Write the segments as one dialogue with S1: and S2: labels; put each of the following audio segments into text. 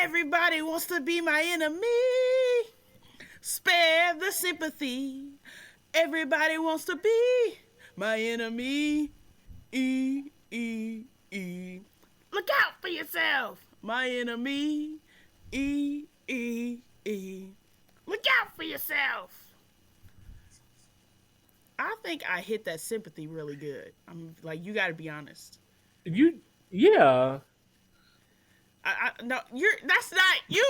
S1: Everybody wants to be my enemy. Spare the sympathy. Everybody wants to be my enemy. E, E, E. Look out for yourself, my enemy. E, E, E. Look out for yourself. I think I hit that sympathy really good. I'm like, you got to be honest.
S2: You, yeah,
S1: No, that's not you.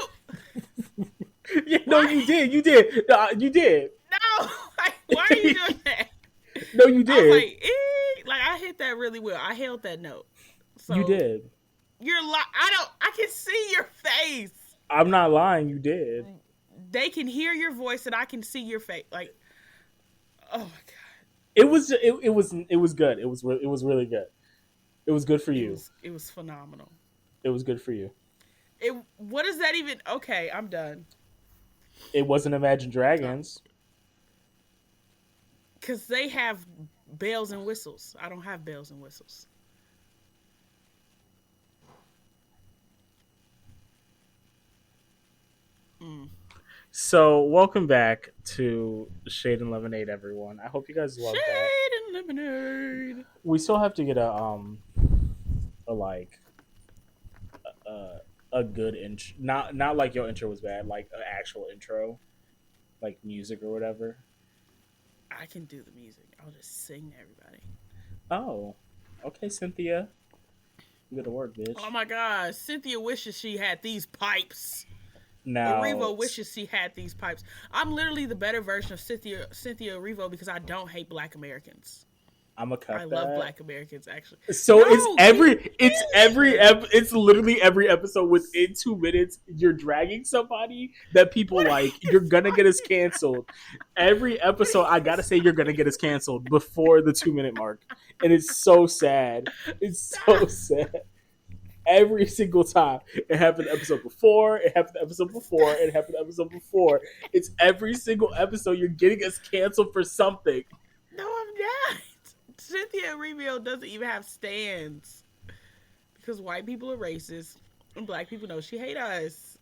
S2: yeah. No,
S1: Why?
S2: you did. You did. You did.
S1: No, like, why are you doing that?
S2: No, you
S1: I was
S2: did.
S1: like, like I hit that really well. I held that note.
S2: You
S1: So
S2: did.
S1: you're like, I can see your face.
S2: I'm not lying. You did.
S1: They can hear your voice and I can see your face. Like, oh my god,
S2: It was good. It was really good. It was good for you.
S1: it was phenomenal.
S2: It was good for you.
S1: What is that even? Okay, I'm done.
S2: It wasn't Imagine Dragons.
S1: Because they have bells and whistles. I don't have bells and whistles. Mm.
S2: So, welcome back to Shade and Lemonade, everyone. I hope you guys love that.
S1: Shade and lemonade.
S2: We still have to get a like a good intro. Not like your intro was bad, like an actual intro, like music or whatever.
S1: I can do the music. I'll just sing to everybody.
S2: Oh, okay, Cynthia. Good work, bitch.
S1: Oh my god, Cynthia wishes she had these pipes.
S2: Now,
S1: Revo wishes she had these pipes. I'm literally the better version of Cynthia Revo because I don't hate Black Americans.
S2: I'm a cut
S1: I
S2: that.
S1: love Black Americans actually.
S2: So
S1: No,
S2: it's literally every episode within 2 minutes you're dragging somebody that people like. You're gonna get us canceled. Every episode I gotta say you're gonna get us canceled before the 2 minute mark, and it's so sad. It's so sad. Every single time it happened the episode before, it happened the episode before, it happened the episode before. It's every single episode you're getting us canceled for something.
S1: No, I'm not. Cynthia Revo doesn't even have stands because white people are racist and black people know she hate us.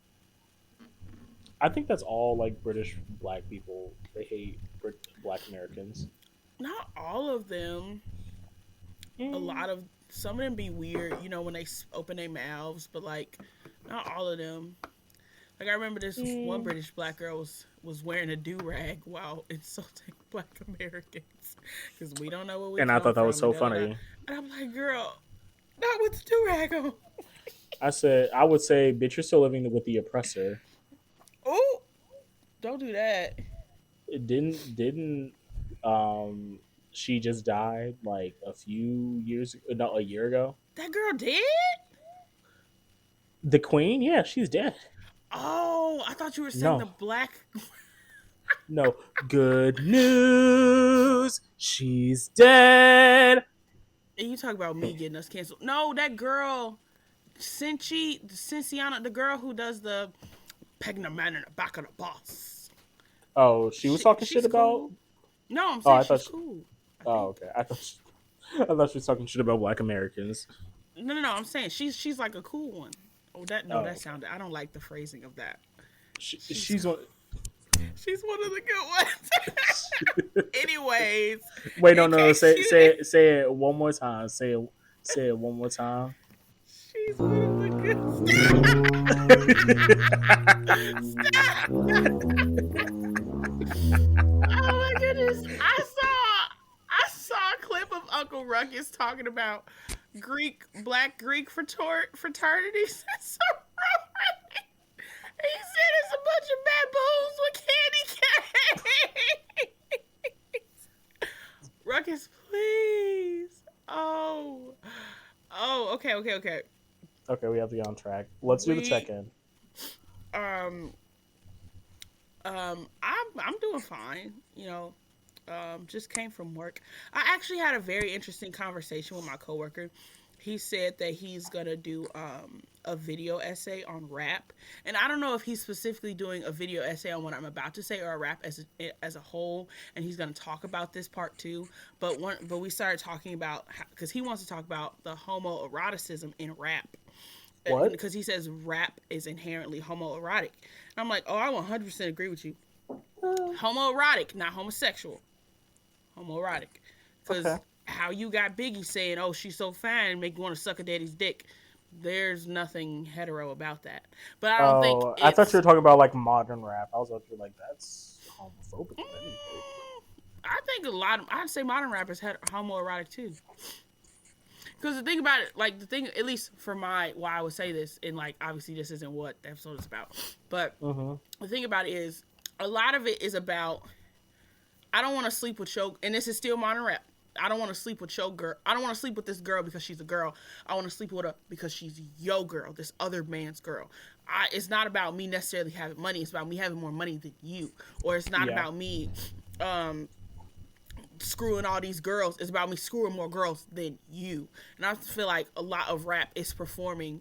S2: I think that's all like British black people. They hate Black Americans.
S1: Not all of them. A lot of some of them be weird, when they open their mouths, but like not all of them. Like I remember this one British black girl was wearing a do rag while insulting Black Americans because we don't know what we.
S2: And I thought that was so funny.
S1: And I'm like, girl, not with the do rag on.
S2: I would say, bitch, you're still living with the oppressor.
S1: Oh, don't do that.
S2: It didn't she just died like a few years no, a year ago.
S1: That girl did?
S2: The queen? Yeah, she's dead.
S1: Oh, I thought you were saying
S2: No.
S1: the black.
S2: No. Good news. She's dead.
S1: And you talk about me getting us canceled. No, that girl, Cinciana, the girl who does the pegging a man in the back of the bus.
S2: Oh, she was talking shit about?
S1: Cool. No, I'm saying she's cool.
S2: Oh, okay. I thought she was talking shit about Black Americans.
S1: No. I'm saying she's like a cool one. That sounded. I don't like the phrasing of that.
S2: She's one.
S1: She's one of the good ones. Anyways.
S2: Wait, no. Say it one more time. Say it one more time.
S1: She's one of the good. Oh my goodness! I saw a clip of Uncle Ruckus talking about black Greek fraternities. So he said it's a bunch of baboons with candy canes. Ruckus, please. Oh, okay.
S2: Okay, we have to get on track. Let's do the check-in.
S1: I'm doing fine. Just came from work. I actually had a very interesting conversation with my coworker. He said that he's gonna do a video essay on rap, and I don't know if he's specifically doing a video essay on what I'm about to say or a rap as a whole. And he's gonna talk about this part too. But we started talking about because he wants to talk about the homoeroticism in rap.
S2: What?
S1: because he says rap is inherently homoerotic. And I'm like, oh, I 100% agree with you. Homoerotic, not homosexual. Homoerotic.
S2: Okay.
S1: Because how you got Biggie saying, oh, she's so fine and make you want to suck a daddy's dick. There's nothing hetero about that. But I don't think
S2: Oh, I thought you
S1: it's.
S2: were talking about like modern rap. I was about to be like, that's homophobic if anything.
S1: I think a lot of. I'd say modern rappers had homoerotic too. Because the thing about it, like the thing, at least for my, why I would say this, and like obviously this isn't what the episode is about, but
S2: Mm-hmm.
S1: the thing about it is, a lot of it is about, I don't want to sleep with your, and this is still modern rap. I don't want to sleep with your girl. I don't want to sleep with this girl because she's a girl. I want to sleep with her because she's your girl, this other man's girl. It's not about me necessarily having money. It's about me having more money than you. Or it's not
S2: Yeah.
S1: about me um, screwing all these girls. It's about me screwing more girls than you. And I feel like a lot of rap is performing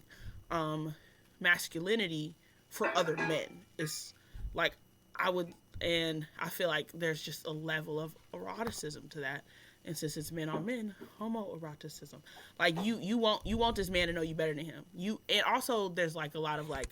S1: um, masculinity for other men. It's like I would, and I feel like there's just a level of eroticism to that. And since it's men on men, homoeroticism. Like you want this man to know you better than him. You, and also there's like a lot of like,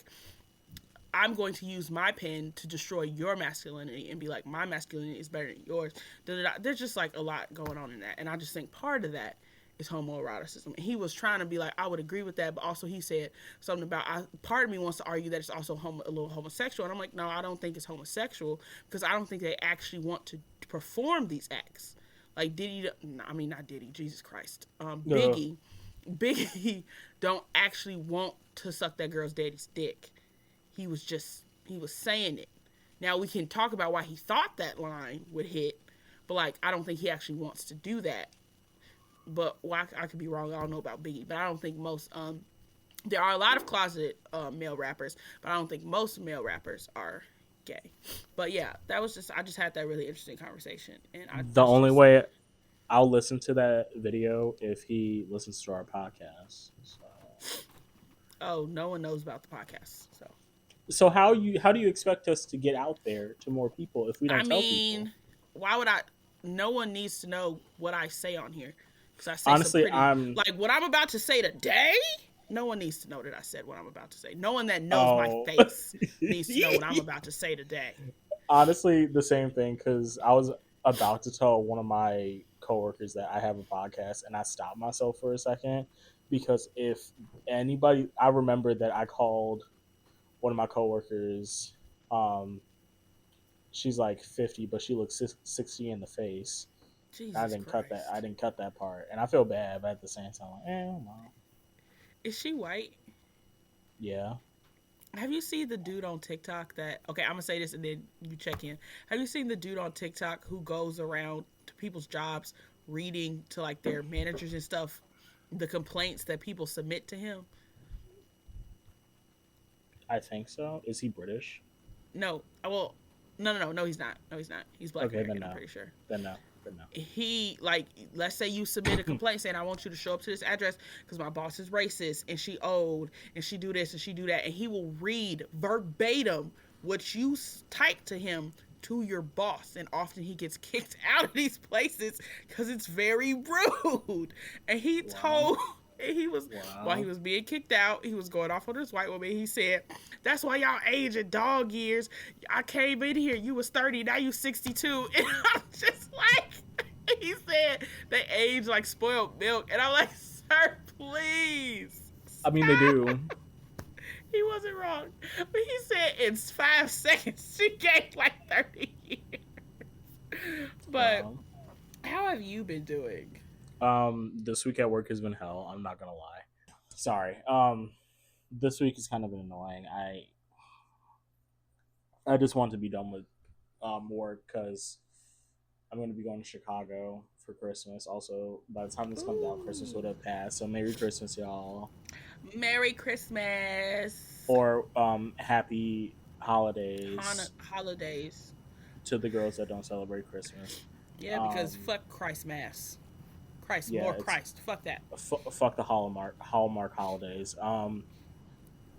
S1: I'm going to use my pen to destroy your masculinity and be like, my masculinity is better than yours. Da-da-da. There's just like a lot going on in that. And I just think part of that is homoeroticism. And he was trying to be like, I would agree with that. But also he said something about, part of me wants to argue that it's also a little homosexual. And I'm like, no, I don't think it's homosexual because I don't think they actually want to perform these acts. Like Diddy, I mean, not Diddy, Jesus Christ.
S2: Uh,
S1: Biggie don't actually want to suck that girl's daddy's dick. He was saying it. Now we can talk about why he thought that line would hit, but like I don't think he actually wants to do that. But why, I could be wrong. I don't know about Biggie, but I don't think most. There are a lot of closeted male rappers, but I don't think most male rappers are gay. But yeah, that was just, I just had that really interesting conversation, and
S2: the
S1: it's
S2: only
S1: just,
S2: way I'll listen to that video if he listens to our podcast.
S1: oh, no one knows about the podcast. So
S2: So how do you expect us to get out there to more people if we
S1: I
S2: don't tell people?
S1: mean, why would I? No one needs to know what I say on here because I say some
S2: Honestly,
S1: pretty,
S2: I'm
S1: like what I'm about to say today. No one needs to know that I said what I'm about to say. No one that knows my
S2: oh
S1: face needs to know what I'm about to say today.
S2: honestly the same thing because I was about to tell one of my coworkers that I have a podcast and I stopped myself for a second because if anybody, I remember that I called one of my coworkers. Um, she's like 50, but she looks 60 in the face. I
S1: Jesus
S2: didn't cut that. I
S1: Christ.
S2: didn't cut that part, and I feel bad, but at the same time, like, no.
S1: Is she white?
S2: Yeah.
S1: Have you seen the dude on TikTok that, okay, I'm gonna say this and then you check in. Have you seen the dude on TikTok who goes around to people's jobs reading to like their managers and stuff the complaints that people submit to him?
S2: I think so. Is he British?
S1: No. Well, no, he's not. No, he's not. He's Black
S2: Okay, then
S1: American, I'm
S2: no.
S1: pretty sure.
S2: Then no. Then no.
S1: He, like, let's say you submit a complaint saying I want you to show up to this address because my boss is racist and she old and she do this and she do that, and he will read verbatim what you type to him to your boss, and often he gets kicked out of these places because it's very rude. And he
S2: Wow.
S1: told, and he was, while he
S2: Wow.
S1: was being kicked out, he was going off on this white woman. He said, "That's why y'all age in dog years. I came in here, you was 30, now you 62." And I'm just like, he said they age like spoiled milk, and I'm like, sir, please
S2: I mean, they
S1: stop.
S2: do.
S1: He wasn't wrong, but he said in 5 seconds she gained like 30 years. But
S2: Wow.
S1: how have you been doing?
S2: This week at work has been hell. I'm not gonna lie. Sorry. This week has kind of been annoying. I just want to be done with work because I'm going to be going to Chicago for Christmas. Also, by the time this comes out, Christmas would
S1: Ooh,
S2: have passed. So Merry Christmas, y'all,
S1: Merry Christmas,
S2: or Happy Holidays
S1: holidays.
S2: to the girls that don't celebrate Christmas.
S1: Yeah, because
S2: Um,
S1: fuck Christ mass. Christ,
S2: yeah,
S1: more
S2: it's
S1: Christ. Fuck that.
S2: fuck the Hallmark holidays.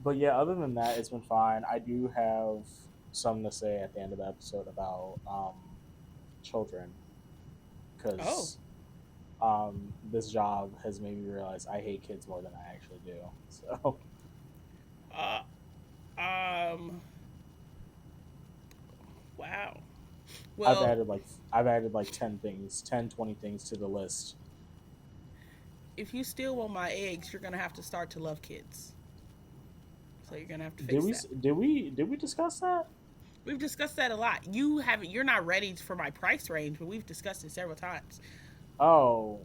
S2: But yeah, other than that, it's been fine. I do have something to say at the end of the episode about children
S1: Oh,
S2: because this job has made me realize I hate kids more than I actually do. So I've
S1: Well,
S2: added like I've added like 10 things, 10, 20 things to the list.
S1: if you still want my eggs, you're gonna have to start to love kids. So you're gonna have to
S2: Did
S1: fix
S2: we
S1: that.
S2: did we discuss that?
S1: We've discussed that a lot. You haven't. You're not ready for my price range, but we've discussed it several times.
S2: Oh.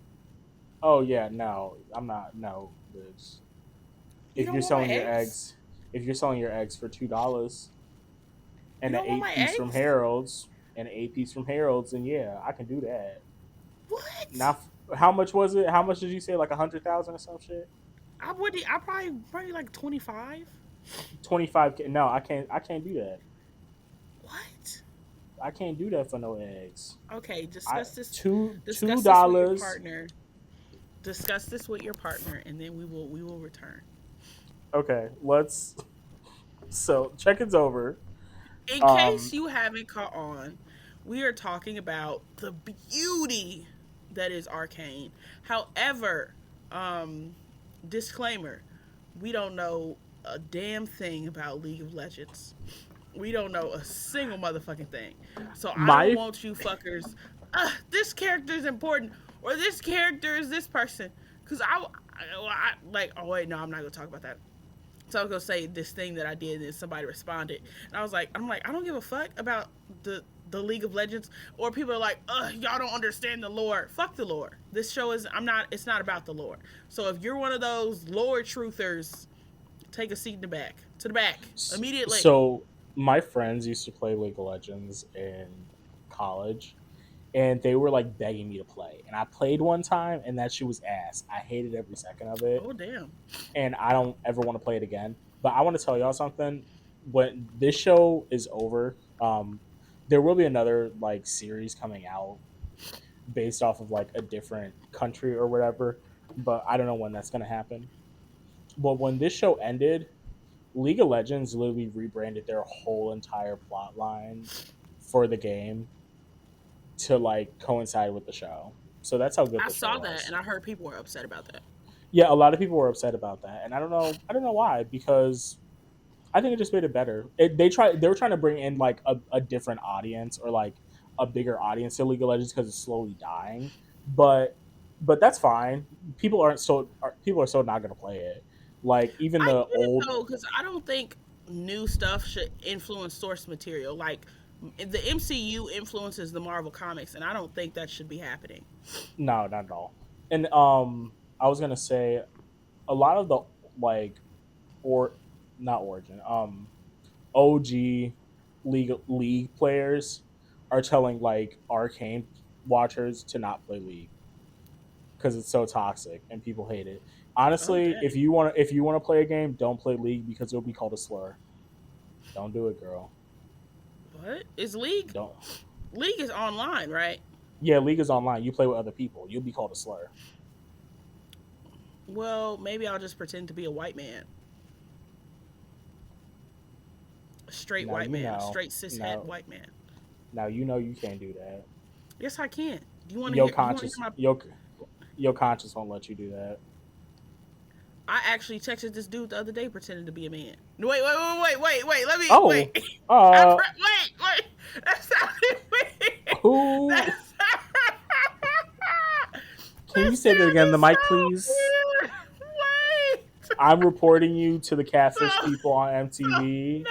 S2: Oh yeah, no. I'm not no, bitch.
S1: You
S2: If
S1: don't
S2: you're
S1: want my
S2: selling your
S1: eggs.
S2: eggs, if you're selling your eggs for $2
S1: You
S2: and an
S1: don't want
S2: eight
S1: my
S2: piece from
S1: eggs.
S2: Harold's and an 8 piece from Harold's, then yeah, I can do that.
S1: What?
S2: Now, how much was it? How much did you say? Like 100,000 or some shit?
S1: I would. I probably like 25.
S2: 25. No, I can't. I can't do that.
S1: What?
S2: I can't do that for no eggs.
S1: Okay.
S2: I
S1: Discuss this.
S2: two
S1: Discuss this with your
S2: dollars.
S1: partner. Discuss this with your partner, and then we will return.
S2: Okay, let's. So check-in's over.
S1: In case
S2: Um,
S1: you haven't caught on, we are talking about the beauty that is Arcane. However, um, disclaimer: we don't know a damn thing about League of Legends. We don't know a single motherfucking thing. So I don't
S2: my
S1: want you fuckers. This character is important, or this character is this person. Cause I like. Oh wait, no, I'm not gonna talk about that. So I was gonna say this thing that I did, and then somebody responded, and I'm like, I don't give a fuck about the League of Legends, or people are like, y'all don't understand the lore. Fuck the lore. This show is, I'm not. It's not about the lore. So if you're one of those lore truthers, take a seat in the back, to the back immediately.
S2: so my friends used to play League of Legends in college, and they were like begging me to play. And I played one time, and that shit was ass. I hated every second of it,
S1: Oh damn.
S2: and I don't ever want to play it again. But I want to tell y'all something. When this show is over, there will be another like series coming out based off of like a different country or whatever. But I don't know when that's gonna happen. But when this show ended, League of Legends literally rebranded their whole entire plot lines for the game to like coincide with the show. So that's how good
S1: I
S2: the show
S1: saw that,
S2: was.
S1: and I heard people were upset about that.
S2: Yeah, a lot of people were upset about that, and I don't know. I don't know why, because I think it just made it better. They were trying to bring in like a different audience or like a bigger audience to League of Legends because it's slowly dying. But that's fine. People are still not going to play it. Like even
S1: I
S2: the
S1: get it
S2: old
S1: though, because I don't think new stuff should influence source material. Like the MCU influences the Marvel comics, and I don't think that should be happening.
S2: no, not at all. And I was gonna say a lot of the like or not origin OG league players are telling like arcane watchers to not play league because it's so toxic and people hate it.
S1: Oh
S2: Honestly,
S1: dang!
S2: if you want to play a game, don't play league because it'll be called a slur. Don't do it, girl.
S1: What is League?
S2: Don't.
S1: League is online, right?
S2: Yeah, league is online. You play with other people. You'll be called a slur.
S1: Well, maybe I'll just pretend to be a white man, a straight
S2: Now
S1: white
S2: you
S1: man, a
S2: know.
S1: straight cishet
S2: Now
S1: white man.
S2: now you know you can't do that.
S1: Yes, I can. Do you want to
S2: Your
S1: hear? You want to
S2: conscience
S1: hear my?
S2: your your conscience won't let you do that.
S1: I actually texted this dude the other day pretending to be a man. Wait. Let me
S2: Oh,
S1: wait.
S2: uh,
S1: Wait. That's not me.
S2: who?
S1: That's
S2: Can
S1: that
S2: you say that again? The
S1: sounded
S2: mic,
S1: so
S2: please.
S1: weird. Wait.
S2: I'm reporting you to the catfish
S1: So
S2: people on
S1: so
S2: MTV.
S1: no.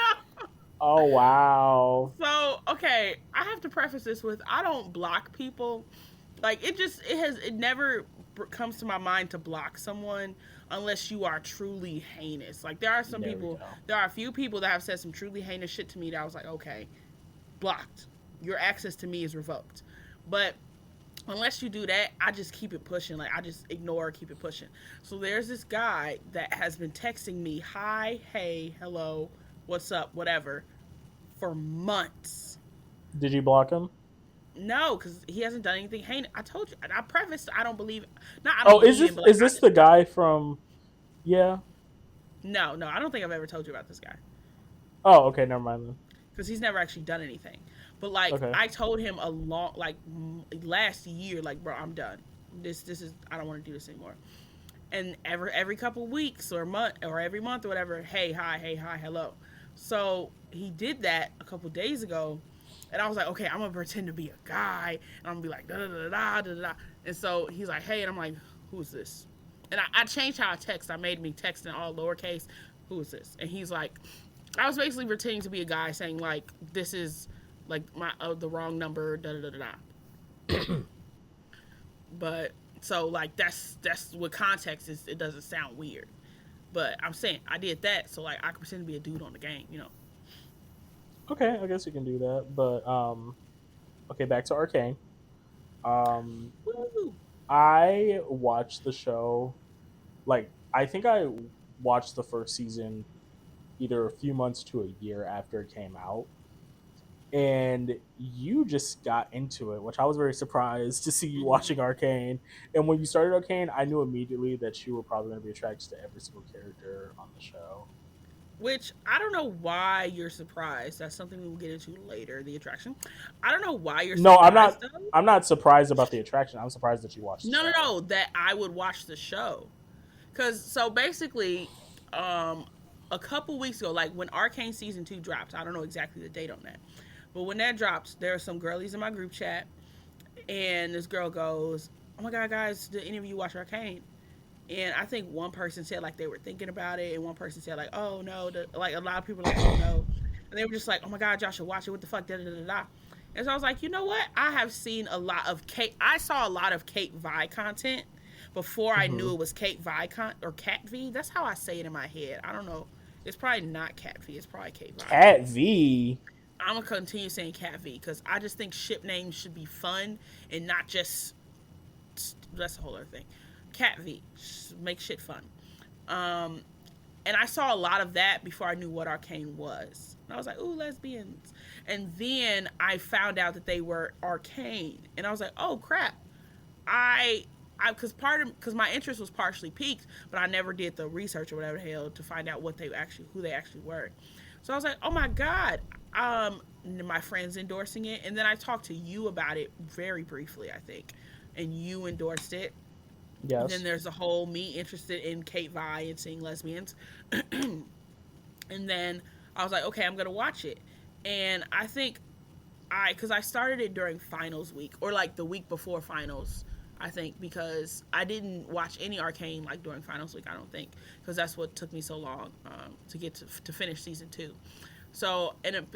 S2: Oh wow.
S1: So okay, I have to preface this with I don't block people. Like it never comes to my mind to block someone unless you are truly heinous. Like
S2: There we go.
S1: there are a few people that have said some truly heinous shit to me that I was like, okay, blocked. Your access to me is revoked. But unless you do that, I just keep it pushing. Like I just ignore, keep it pushing. So there's this guy that has been texting me, hi, hey, hello, what's up, whatever, for months.
S2: Did you block him?
S1: No, because he hasn't done anything heinous. I told you. I prefaced. I don't believe. Not I don't
S2: Oh,
S1: believe him, but like
S2: is
S1: I
S2: this
S1: just
S2: the guy from? Yeah.
S1: no. I don't think I've ever told you about this guy
S2: Oh, okay. Never mind then.
S1: because he's never actually done anything. But like
S2: Okay.
S1: I told him a long like last year, like bro, I'm done. This is I don't want to do this anymore. And every couple weeks or month or every month or whatever, hey hi, hello. So he did that a couple days ago, And I was like, okay, I'm gonna pretend to be a guy, and I'm gonna be like da da da da da da. And so he's like, hey, and I'm like, who's this? And I changed how I text. I made me text in all lowercase. Who is this? And he's like, I was basically pretending to be a guy, saying like, this is like my the wrong number, da da da da. But so like that's what context is. It doesn't sound weird, but I'm saying I did that so like I could pretend to be a dude on the game, you know.
S2: Okay, I guess you can do that. But okay, back to Arcane. Um,
S1: Woo!
S2: I watched the show. Like, I think I watched the first season either a few months to a year after it came out, and you just got into it, which I was very surprised to see you
S1: Mm-hmm.
S2: watching Arcane. And when you started Arcane, I knew immediately that you were probably going to be attracted to every single character on the show.
S1: Which I don't know why you're surprised. That's something we'll get into later. The attraction. I don't know why you're
S2: No, I'm
S1: surprised
S2: not.
S1: though.
S2: I'm not surprised about the attraction. I'm surprised that you watched the
S1: No, no,
S2: show.
S1: no. That I would watch the show. Cause so basically, um, a couple weeks ago, like when Arcane season 2 dropped, I don't know exactly the date on that, but when that dropped, there are some girlies in my group chat, and this girl goes, "Oh my god, guys, did any of you watch Arcane?" And I think one person said like they were thinking about it, and one person said like, "Oh no," like a lot of people were like, "Oh no," and they were just like, "Oh my god, y'all should watch it. What the fuck?" Da da da da. And so I was like, you know what? I have seen a lot of Kate. I saw a lot of Kate Vi content before I
S2: Mm-hmm.
S1: knew it was Kate Vi or Cat V. That's how I say it in my head. I don't know. It's probably not Cat V. It's probably Kate Vi.
S2: Cat V.
S1: I'm gonna continue saying Cat V because I just think ship names should be fun and not just. That's a whole other thing. Cat V, make shit fun. Um, and I saw a lot of that before I knew what Arcane was. And I was like, ooh, lesbians. And then I found out that they were Arcane, and I was like, oh crap. Because my interest was partially piqued, but I never did the research or whatever the hell to find out who they actually were. So I was like, oh my god. My friends endorsing it, and then I talked to you about it very briefly, I think, and you endorsed it. And then
S2: Yes.
S1: there's the whole me interested in Kate Vi and seeing lesbians. And then I was like, okay, I'm gonna watch it. And I think because I started it during finals week or like the week before finals. I think because I didn't watch any Arcane like during finals week. I don't think because that's what took me so long to get to finish season 2. So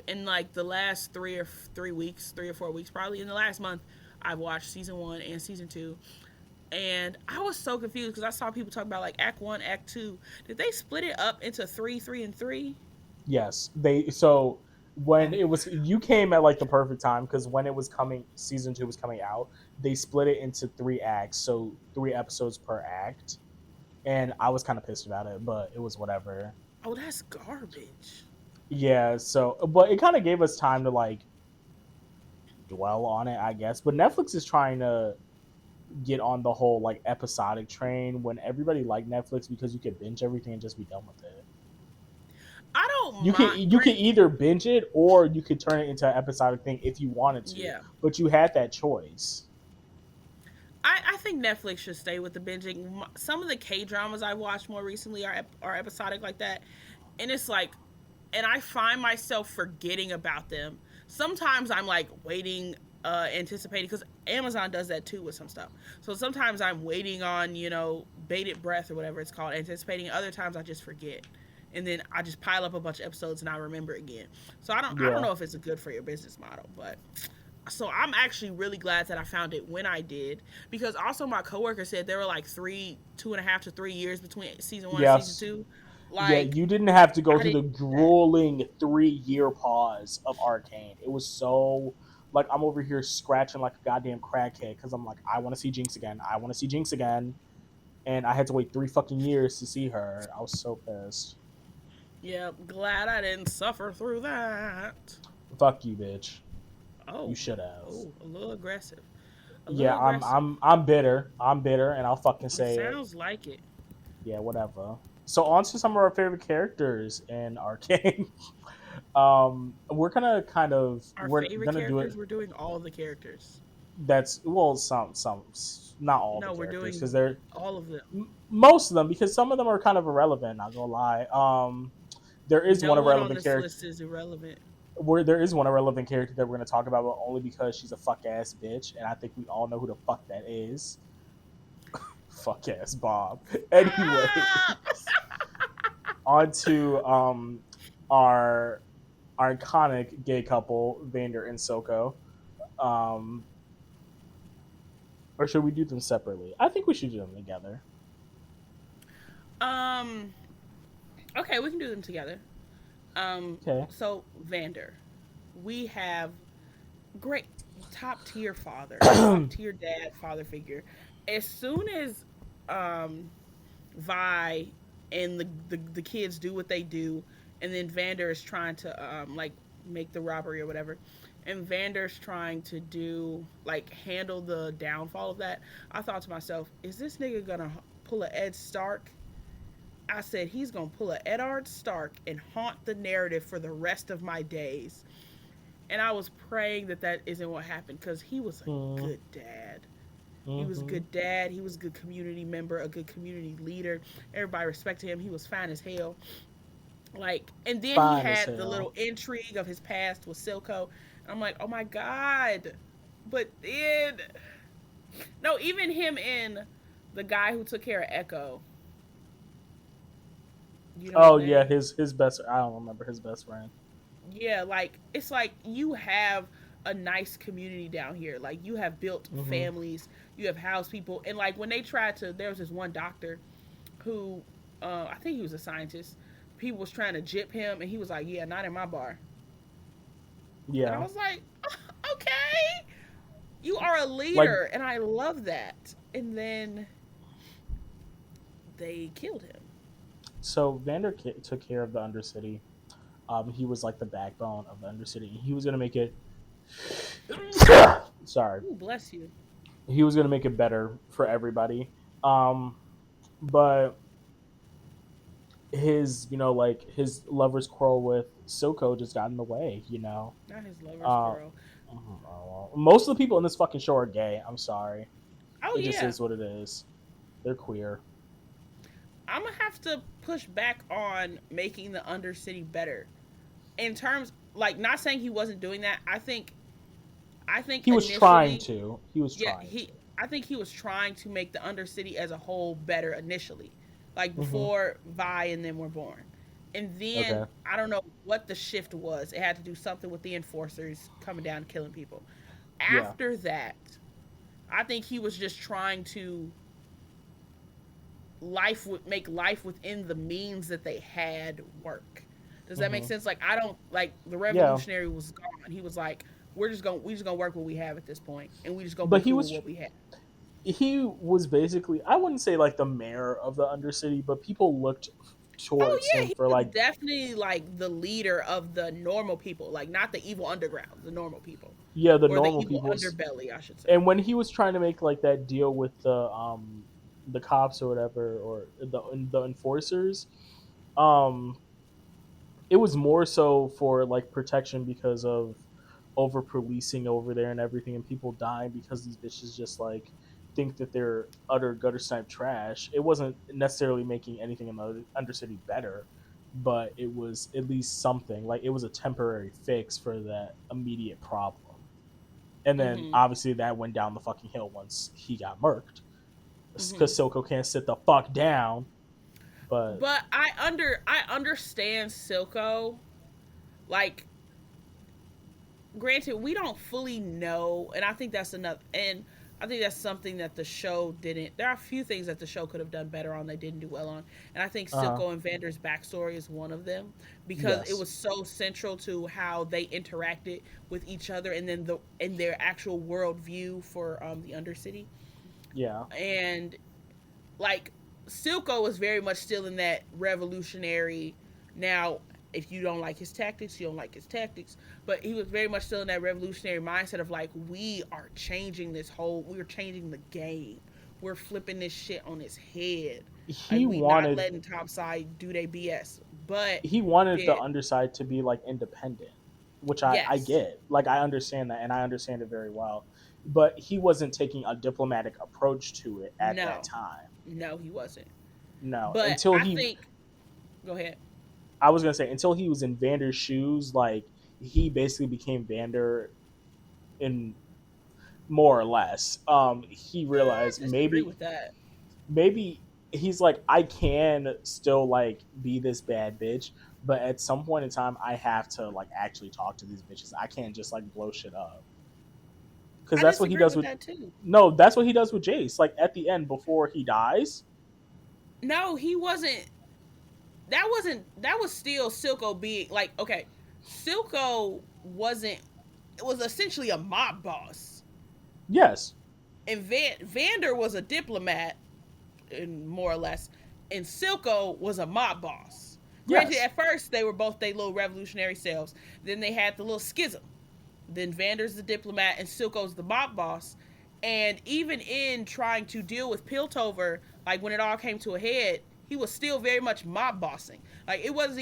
S1: in like the last 3 weeks, 3 or 4 weeks, probably in the last month, I've watched season 1 and season 2, and I was so confused because I saw people talk about like Act 1, Act 2. Did they split it up into 3, 3, and 3?
S2: Yes. They. So when it was, you came at like the perfect time because when it was coming, season 2 was coming out. They split it into 3 acts, so 3 episodes per act. And I was kind of pissed about it, but it was whatever.
S1: Oh, that's garbage.
S2: Yeah. So, but it kind of gave us time to like dwell on it, I guess. But Netflix is trying to get on the whole like episodic train when everybody liked Netflix because you could binge everything and just be done with it.
S1: I don't
S2: You can
S1: mind.
S2: you can either binge it or you could turn it into an episodic thing if you wanted to,
S1: Yeah,
S2: but you had that choice.
S1: I think Netflix should stay with the binging. Some of the K dramas I've watched more recently are episodic like that, and it's like, and I find myself forgetting about them. Sometimes I'm like waiting, anticipating because Amazon does that too with some stuff. So sometimes I'm waiting on bated breath or whatever it's called, anticipating. Other times I just forget, and then I just pile up a bunch of episodes and I remember again. So I don't
S2: Yeah.
S1: know if it's a good for your business model, but so I'm actually really glad that I found it when I did because also my coworker said there were like 2.5 to 3 years between season 1 and season
S2: Yes.
S1: 2.
S2: Yeah,
S1: Like
S2: you didn't have to go
S1: I
S2: through the
S1: didn't do that.
S2: grueling 3 year pause of Arcane. It was so like I'm over here scratching like a goddamn crackhead because I'm like, I want to see Jinx again. I want to see Jinx again, and I had to wait 3 fucking years to see her. I was so pissed.
S1: Yeah, glad I didn't suffer through that.
S2: Fuck you, bitch. You
S1: Oh,
S2: should have.
S1: a little aggressive. A little
S2: Yeah, I'm
S1: aggressive.
S2: I'm I'm bitter. I'm bitter, and I'll fucking
S1: It
S2: say it.
S1: sounds like it.
S2: Yeah, whatever. So on to some of our favorite characters in Arcane. We're gonna kind of
S1: Our
S2: we're
S1: favorite
S2: gonna do it.
S1: characters, we're doing all of the characters.
S2: That's well, some not all the
S1: No, we're
S2: characters
S1: doing
S2: because they're
S1: all of them.
S2: most of them because some of them are kind of irrelevant. Not gonna lie. There is
S1: No
S2: one
S1: one on
S2: irrelevant
S1: this
S2: character.
S1: list is irrelevant.
S2: where there is one irrelevant character that we're going to talk about, but only because she's a fuck ass bitch, and I think we all know who the fuck that is. Fuck ass Bob. Anyway,
S1: Ah!
S2: on to our iconic gay couple, Vander and Soko. Um, or should we do them separately? I think we should do them together.
S1: um. Okay, we can do them together.
S2: Okay.
S1: So Vander, we have great top tier father, top tier dad, father figure. As soon as um Vi and the kids do what they do, and then Vander is trying to like make the robbery or whatever, and Vander's trying to do like handle the downfall of that. I thought to myself, is this nigga gonna pull a Ed Stark? I said he's gonna pull a Eddard Stark and haunt the narrative for the rest of my days. And I was praying that that isn't what happened because he was a
S2: Mm-hmm.
S1: good dad. He was a good dad. He was a good community member, a good community leader. Everybody respected him. He was fine as hell. Like, and then he
S2: Fine as
S1: had the
S2: hell.
S1: little intrigue of his past with Silco. I'm like, oh my god. But then, no, even him and the guy who took care of Echo. You know his
S2: Oh yeah,
S1: name?
S2: his best. I don't remember his best friend.
S1: Yeah, like it's like you have a nice community down here. Like you have built
S2: Mm-hmm.
S1: families, you have housed people, and like when they tried to, there was this one doctor who, I think he was a scientist. People was trying to jip him, and he was like, "Yeah, not in my bar." And I
S2: Yeah,
S1: was like, "Okay, you are a
S2: like
S1: leader, and I love that." And then they killed him.
S2: so. Vander took care of the Undercity. He was like the backbone of the Undercity. He was gonna make it. Sorry,
S1: Ooh, bless you.
S2: he was gonna make it better for everybody. Um, but his, like his lover's quarrel with Silco just got in the way.
S1: Not his lover's
S2: Uh,
S1: girl.
S2: most of the people in this fucking show are gay. I'm sorry,
S1: Oh
S2: it just
S1: yeah,
S2: is what it is. They're queer.
S1: I'm gonna have to push back on making the Undercity better. In terms, like, not saying he wasn't doing that. I think
S2: He was trying
S1: initially,
S2: to. He was
S1: yeah,
S2: trying to.
S1: I think he was trying to make the Undercity as a whole better initially, like
S2: Mm-hmm.
S1: before Vi and them were born. And then
S2: Okay.
S1: I don't know what the shift was. It had to do something with the enforcers coming down and killing people.
S2: Yeah.
S1: After that, I think he was just trying to life would make life within the means that they had work. Does that make
S2: Mm-hmm.
S1: sense? Like I don't like the
S2: Yeah.
S1: revolutionary was gone. He was like, we just gonna work what we have at this point, and we just gonna be
S2: But he
S1: cool with
S2: was
S1: what we have.
S2: he was basically, I wouldn't say like the mayor of the Undercity, but people looked
S1: Oh
S2: towards
S1: yeah,
S2: him
S1: he
S2: for
S1: was
S2: like,
S1: definitely like the leader of the normal people, like not the evil underground, the normal people,
S2: yeah, the
S1: or the
S2: normal
S1: evil
S2: peoples.
S1: underbelly, I should say.
S2: And when he was trying to make like that deal with the cops or whatever, or the enforcers, um it was more so for like protection because of over policing over there and everything, and people dying because these bitches just like think that they're utter gutter snipe trash. It wasn't necessarily making anything in the Undercity better, but it was at least something. Like it was a temporary fix for that immediate problem. And then
S1: Mm-hmm.
S2: obviously that went down the fucking hill once he got murked
S1: Mm-hmm.
S2: because Silco can't sit the fuck down. But
S1: But I understand Silco. Like, granted, we don't fully know, and I think that's enough. And I think that's something that the show didn't. There are a few things that the show could have done better on. They didn't do well on, and I think
S2: uh
S1: Silco and Vander's backstory is one of them because it
S2: yes,
S1: was so central to how they interacted with each other, and then the in their actual worldview for the Undercity.
S2: yeah,
S1: And like Silco was very much still in that revolutionary. Now, if you don't like his tactics, you don't like his tactics. But he was very much still in that revolutionary mindset of like, we are changing this whole, we're changing the game. We're flipping this shit on its head. Like
S2: he
S1: we not
S2: wanted
S1: letting topside do their BS. But
S2: he wanted the
S1: then
S2: underside to be like independent, which I
S1: yes,
S2: get. Like I understand that, and I understand it very well. But he wasn't taking a diplomatic approach to it at that
S1: no,
S2: time.
S1: no, he wasn't.
S2: No,
S1: But
S2: until
S1: I
S2: he.
S1: think, go ahead.
S2: I was gonna say until he was in Vander's shoes, like he basically became Vander in more or less. He
S1: I
S2: realized
S1: disagree with that.
S2: maybe he's like, I can still like be this bad bitch, but at some point in time I have to like actually talk to these bitches. I can't just like blow shit up. Because
S1: I
S2: that's what he
S1: disagree
S2: does
S1: with
S2: with
S1: that too.
S2: no, that's what he does with Jace. Like at the end before he dies.
S1: No, he wasn't. That wasn't. That was still Silco being like, okay, Silco wasn't. It was essentially a mob boss,
S2: Yes.
S1: and Vander was a diplomat, and more or less, and Silco was a mob boss. Granted,
S2: Yes.
S1: at first they were both their little revolutionary selves. Then they had the little schism. Then Vander's the diplomat and Silco's the mob boss. And even in trying to deal with Piltover, like when it all came to a head, he was still very much mob bossing. Like it wasn't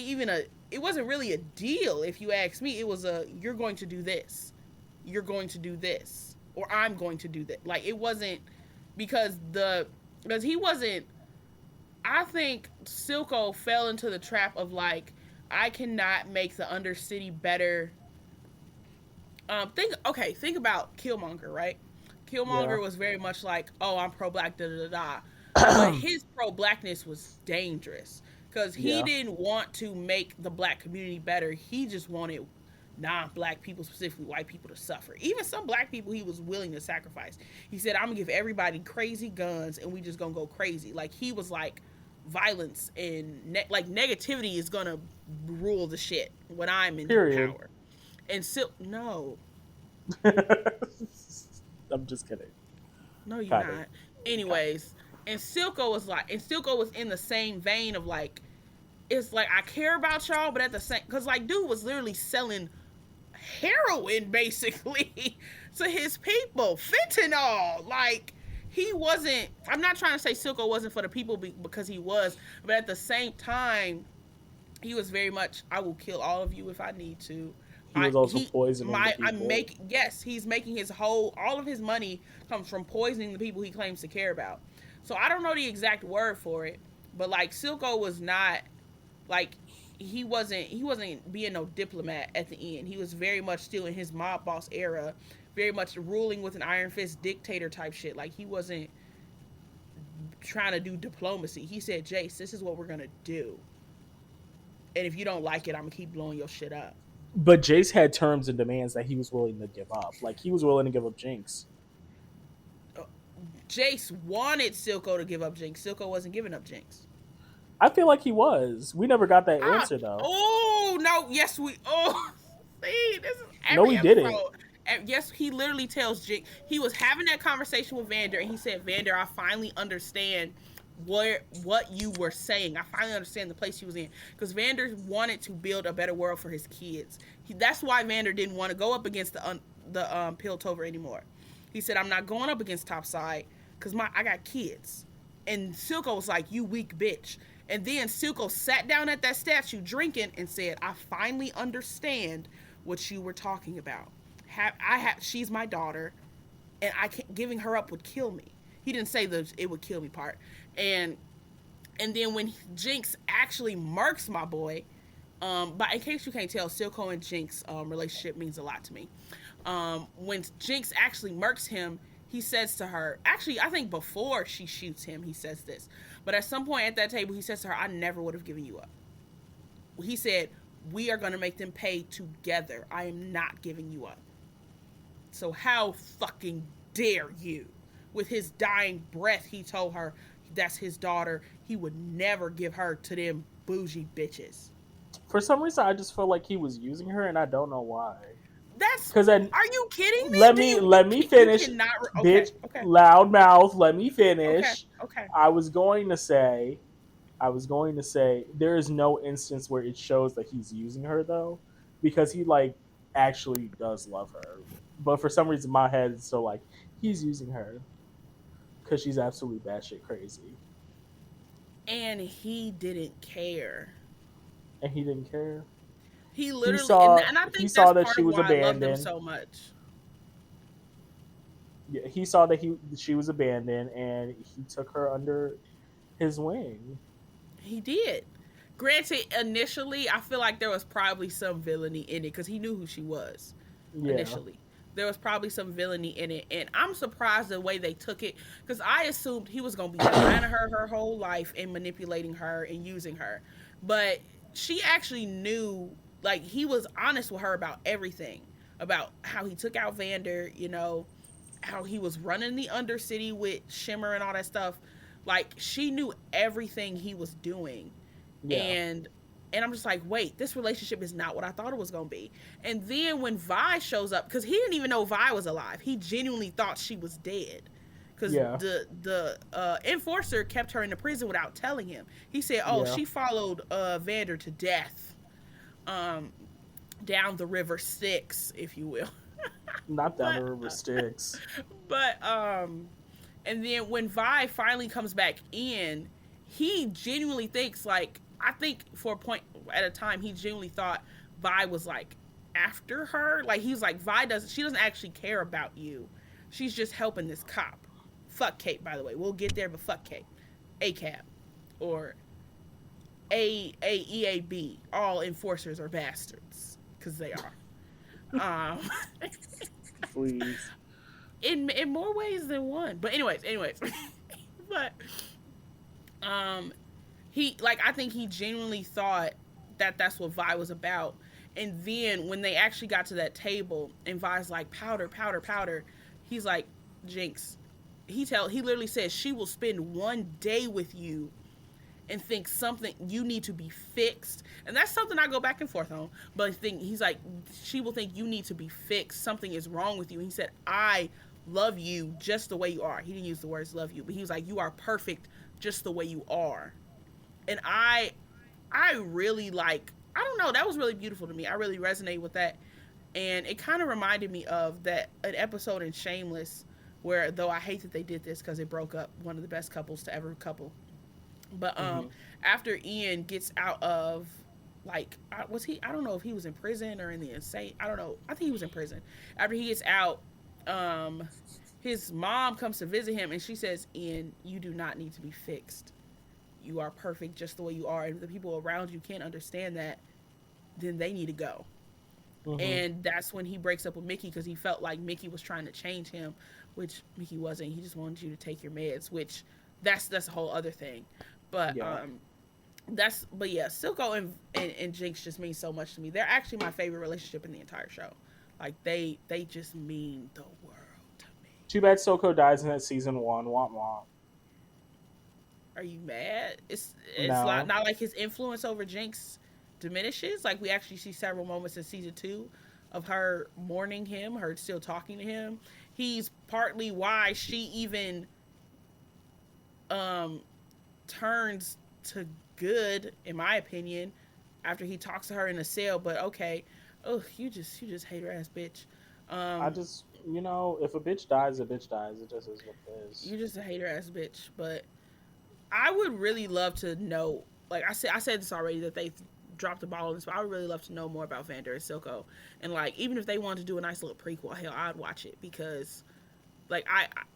S1: really a deal if you ask me. It was a, you're going to do this. You're going to do this. Or I'm going to do that. Like it wasn't because he wasn't, I think Silco fell into the trap of like, I cannot make the Undercity better. Think about Killmonger, right?
S2: Yeah.
S1: Killmonger was very much like, oh, I'm pro black, da da da. But his pro blackness was dangerous because he
S2: Yeah.
S1: didn't want to make the black community better. He just wanted non-black people, specifically white people, to suffer. Even some black people he was willing to sacrifice. He said, I'm gonna give everybody crazy guns and we just gonna go crazy. Like he was like, violence and like negativity is gonna rule the shit when I'm in
S2: Period.
S1: power. And no,
S2: I'm just kidding.
S1: no, you're
S2: Kind of.
S1: not.
S2: Kind of.
S1: Anyways, and Silco was in the same vein of like, it's like I care about y'all, but at the same, because like dude was literally selling heroin basically to his people, fentanyl. Like he wasn't. I'm not trying to say Silco wasn't for the people because he was, but at the same time, he was very much, I will kill all of you if I need to.
S2: He was also
S1: He
S2: poisoning the
S1: my I'm
S2: people.
S1: making, yes, he's making all of his money comes from poisoning the people he claims to care about. So I don't know the exact word for it, but like Silco was not like, he wasn't being no diplomat at the end. He was very much still in his mob boss era, very much ruling with an iron fist dictator type shit. Like he wasn't trying to do diplomacy. He said, Jace, this is what we're gonna do. And if you don't like it, I'm gonna keep blowing your shit up.
S2: But Jace had terms and demands that he was willing to give up. Like he was willing to give up Jinx.
S1: Uh, Jace wanted Silco to give up Jinx. Silco wasn't giving up Jinx.
S2: I feel like he was. We never got that
S1: Ah,
S2: answer though.
S1: oh no, yes we. Oh, see, this is
S2: No,
S1: every
S2: he didn't.
S1: episode. And yes, he literally tells Jinx. He was having that conversation with Vander, and he said, "Vander, I finally understand what you were saying. I finally understand the place he was in because Vander wanted to build a better world for his kids. That's why Vander didn't want to go up against the Piltover anymore. He said, I'm not going up against Topside because I got kids. And Silco was like, you weak bitch. And then Silco sat down at that statue drinking and said, I finally understand what you were talking about. She's my daughter, and I can't, giving her up would kill me. He didn't say the it would kill me part. And then when Jinx actually murks my boy, but in case you can't tell, Silco and Jinx relationship means a lot to me. When Jinx actually murks him, he says to her, actually, I think before she shoots him, he says this. But at some point at that table, he says to her, I never would have given you up. He said, we are going to make them pay together. I am not giving you up. So how fucking dare you? With his dying breath, he told her that's his daughter. He would never give her to them bougie bitches.
S2: For some reason, I just felt like he was using her, and I don't know why.
S1: That's.
S2: Because then
S1: Are you kidding me?
S2: let
S1: Do
S2: me
S1: you
S2: let me
S1: you
S2: finish,
S1: cannot? Okay,
S2: bitch.
S1: okay,
S2: Loud mouth. Let me
S1: okay,
S2: finish.
S1: okay.
S2: I was going to say, there is no instance where it shows that he's using her though, because he like actually does love her. But for some reason, my head is still like he's using her because she's absolutely batshit crazy,
S1: And he didn't care.
S2: and he didn't care.
S1: He
S2: He
S1: literally,
S2: saw
S1: and I
S2: he
S1: think
S2: saw
S1: that's
S2: that
S1: part
S2: she
S1: of
S2: was
S1: why I loved him
S2: abandoned.
S1: so much.
S2: Yeah, he saw that she was abandoned, and he took her under his wing.
S1: He did. Granted, initially, I feel like there was probably some villainy in it because he knew who she was
S2: Yeah,
S1: initially. There was probably some villainy in it, and I'm surprised the way they took it because I assumed he was gonna be lying to her whole life and manipulating her and using her, but she actually knew. Like he was honest with her about everything, about how he took out Vander, how he was running the Undercity with Shimmer and all that stuff. Like she knew everything he was doing,
S2: yeah,
S1: and I'm just like, wait, this relationship is not what I thought it was gonna be. And then when Vi shows up, because he didn't even know Vi was alive, he genuinely thought she was dead. Because
S2: yeah,
S1: the enforcer kept her in the prison without telling him. He said, "Oh,
S2: yeah.
S1: she followed Vander to death, um, down the river Styx, if you will."
S2: Not down
S1: but
S2: the river Styx.
S1: but and then when Vi finally comes back in, he genuinely thinks like I think for a point at a time he genuinely thought Vi was like after her. Like he's like she doesn't actually care about you. She's just helping this cop. Fuck Kate, by the way. We'll get there, but fuck Kate. ACAB or AEAB. All enforcers are bastards because they are. Um,
S2: Please.
S1: in more ways than one. But anyways, but um, he like I think he genuinely thought that that's what Vi was about. And then when they actually got to that table and Vi's like powder, powder, powder, he's like Jinx. He literally says she will spend one day with you and think something you need to be fixed. And that's something I go back and forth on. But he's like, she will think you need to be fixed. Something is wrong with you. And he said, I love you just the way you are. He didn't use the words love you, but he was like, you are perfect just the way you are. And I really like, I don't know, that was really beautiful to me. I really resonate with that. And it kind of reminded me of that an episode in Shameless where though I hate that they did this because it broke up one of the best couples to ever couple. But
S2: Hmm.
S1: after Ian gets out of like was he I don't know if he was in prison or in the insane. I don't know. I think he was in prison. After he gets out, um his mom comes to visit him and she says, Ian, you do not need to be fixed. You are perfect just the way you are. And if the people around you can't understand that, then they need to go.
S2: Hmm.
S1: And that's when he breaks up with Mickey because he felt like Mickey was trying to change him, which Mickey wasn't. He just wanted you to take your meds, which that's a whole other thing. But
S2: Yeah.
S1: but yeah, Silco and Jinx just mean so much to me. They're actually my favorite relationship in the entire show. Like they just mean the world to me.
S2: Too bad Soko dies in that season one. Womp womp.
S1: Are you mad? It's
S2: No.
S1: not like his influence over Jinx diminishes. Like we actually see several moments in season 2 of her mourning him, her still talking to him. He's partly why she even um turns to good, in my opinion, after he talks to her in the cell. But okay, oh, you just hater ass bitch.
S2: I
S1: Um,
S2: just, if a bitch dies, a bitch dies. It just is what it is.
S1: you just a hater ass bitch. But I would really love to know. Like I said this already that they dropped the ball on this, but I would really love to know more about Vander and Silco. And like, even if they wanted to do a nice little prequel, hell, I'd watch it because like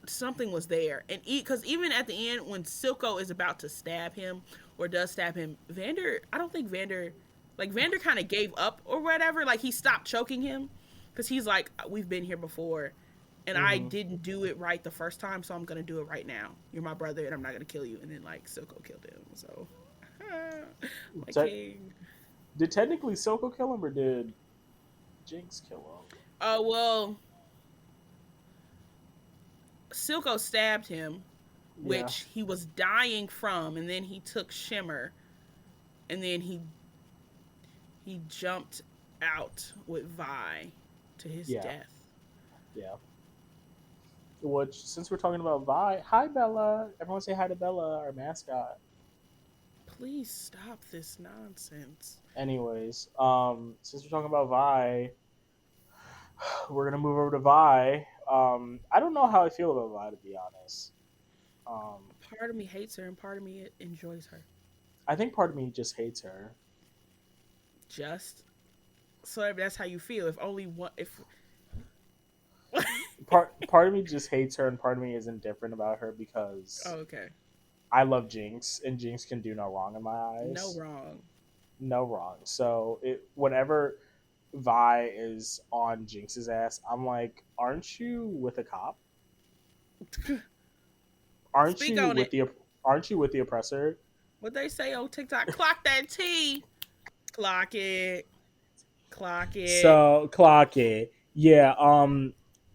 S1: something was there. And because even at the end when Silco is about to stab him or does stab him, Vander, I don't think Vander, like Vander kind of gave up or whatever. Like he stopped choking him because he's like, we've been here before. And I
S2: Hmm.
S1: didn't do it right the first time, so I'm gonna do it right now. You're my brother, and I'm not gonna kill you. And then like Silco killed him, so my
S2: Te-
S1: king.
S2: did technically Soko kill him or did Jinx kill him?
S1: Oh well, Silco stabbed him,
S2: Yeah.
S1: which he was dying from, and then he took Shimmer, and then he jumped out with Vi to his
S2: Yeah.
S1: death.
S2: Yeah. Which, since we're talking about Vi, hi Bella. Everyone say hi to Bella, our mascot.
S1: Please stop this nonsense.
S2: Anyways, since we're talking about Vi, we're gonna move over to Vi. I don't know how I feel about Vi, to be honest. Um,
S1: Part of me hates her, and part of me enjoys her.
S2: I think part of me just hates her.
S1: Just so that's how you feel. If only one, if
S2: Part of me just hates her, and part of me is indifferent about her
S1: oh,
S2: because
S1: okay,
S2: I love Jinx, and Jinx can do no wrong in my
S1: no
S2: eyes.
S1: wrong.
S2: no wrong. So whenever Vi is on Jinx's ass, I'm like, aren't you with a cop? Aren't
S1: Speak
S2: you
S1: on
S2: with
S1: it.
S2: the aren't you with the oppressor?
S1: What they say on TikTok? Clock that T. Clock it. Clock it.
S2: So clock it. Yeah.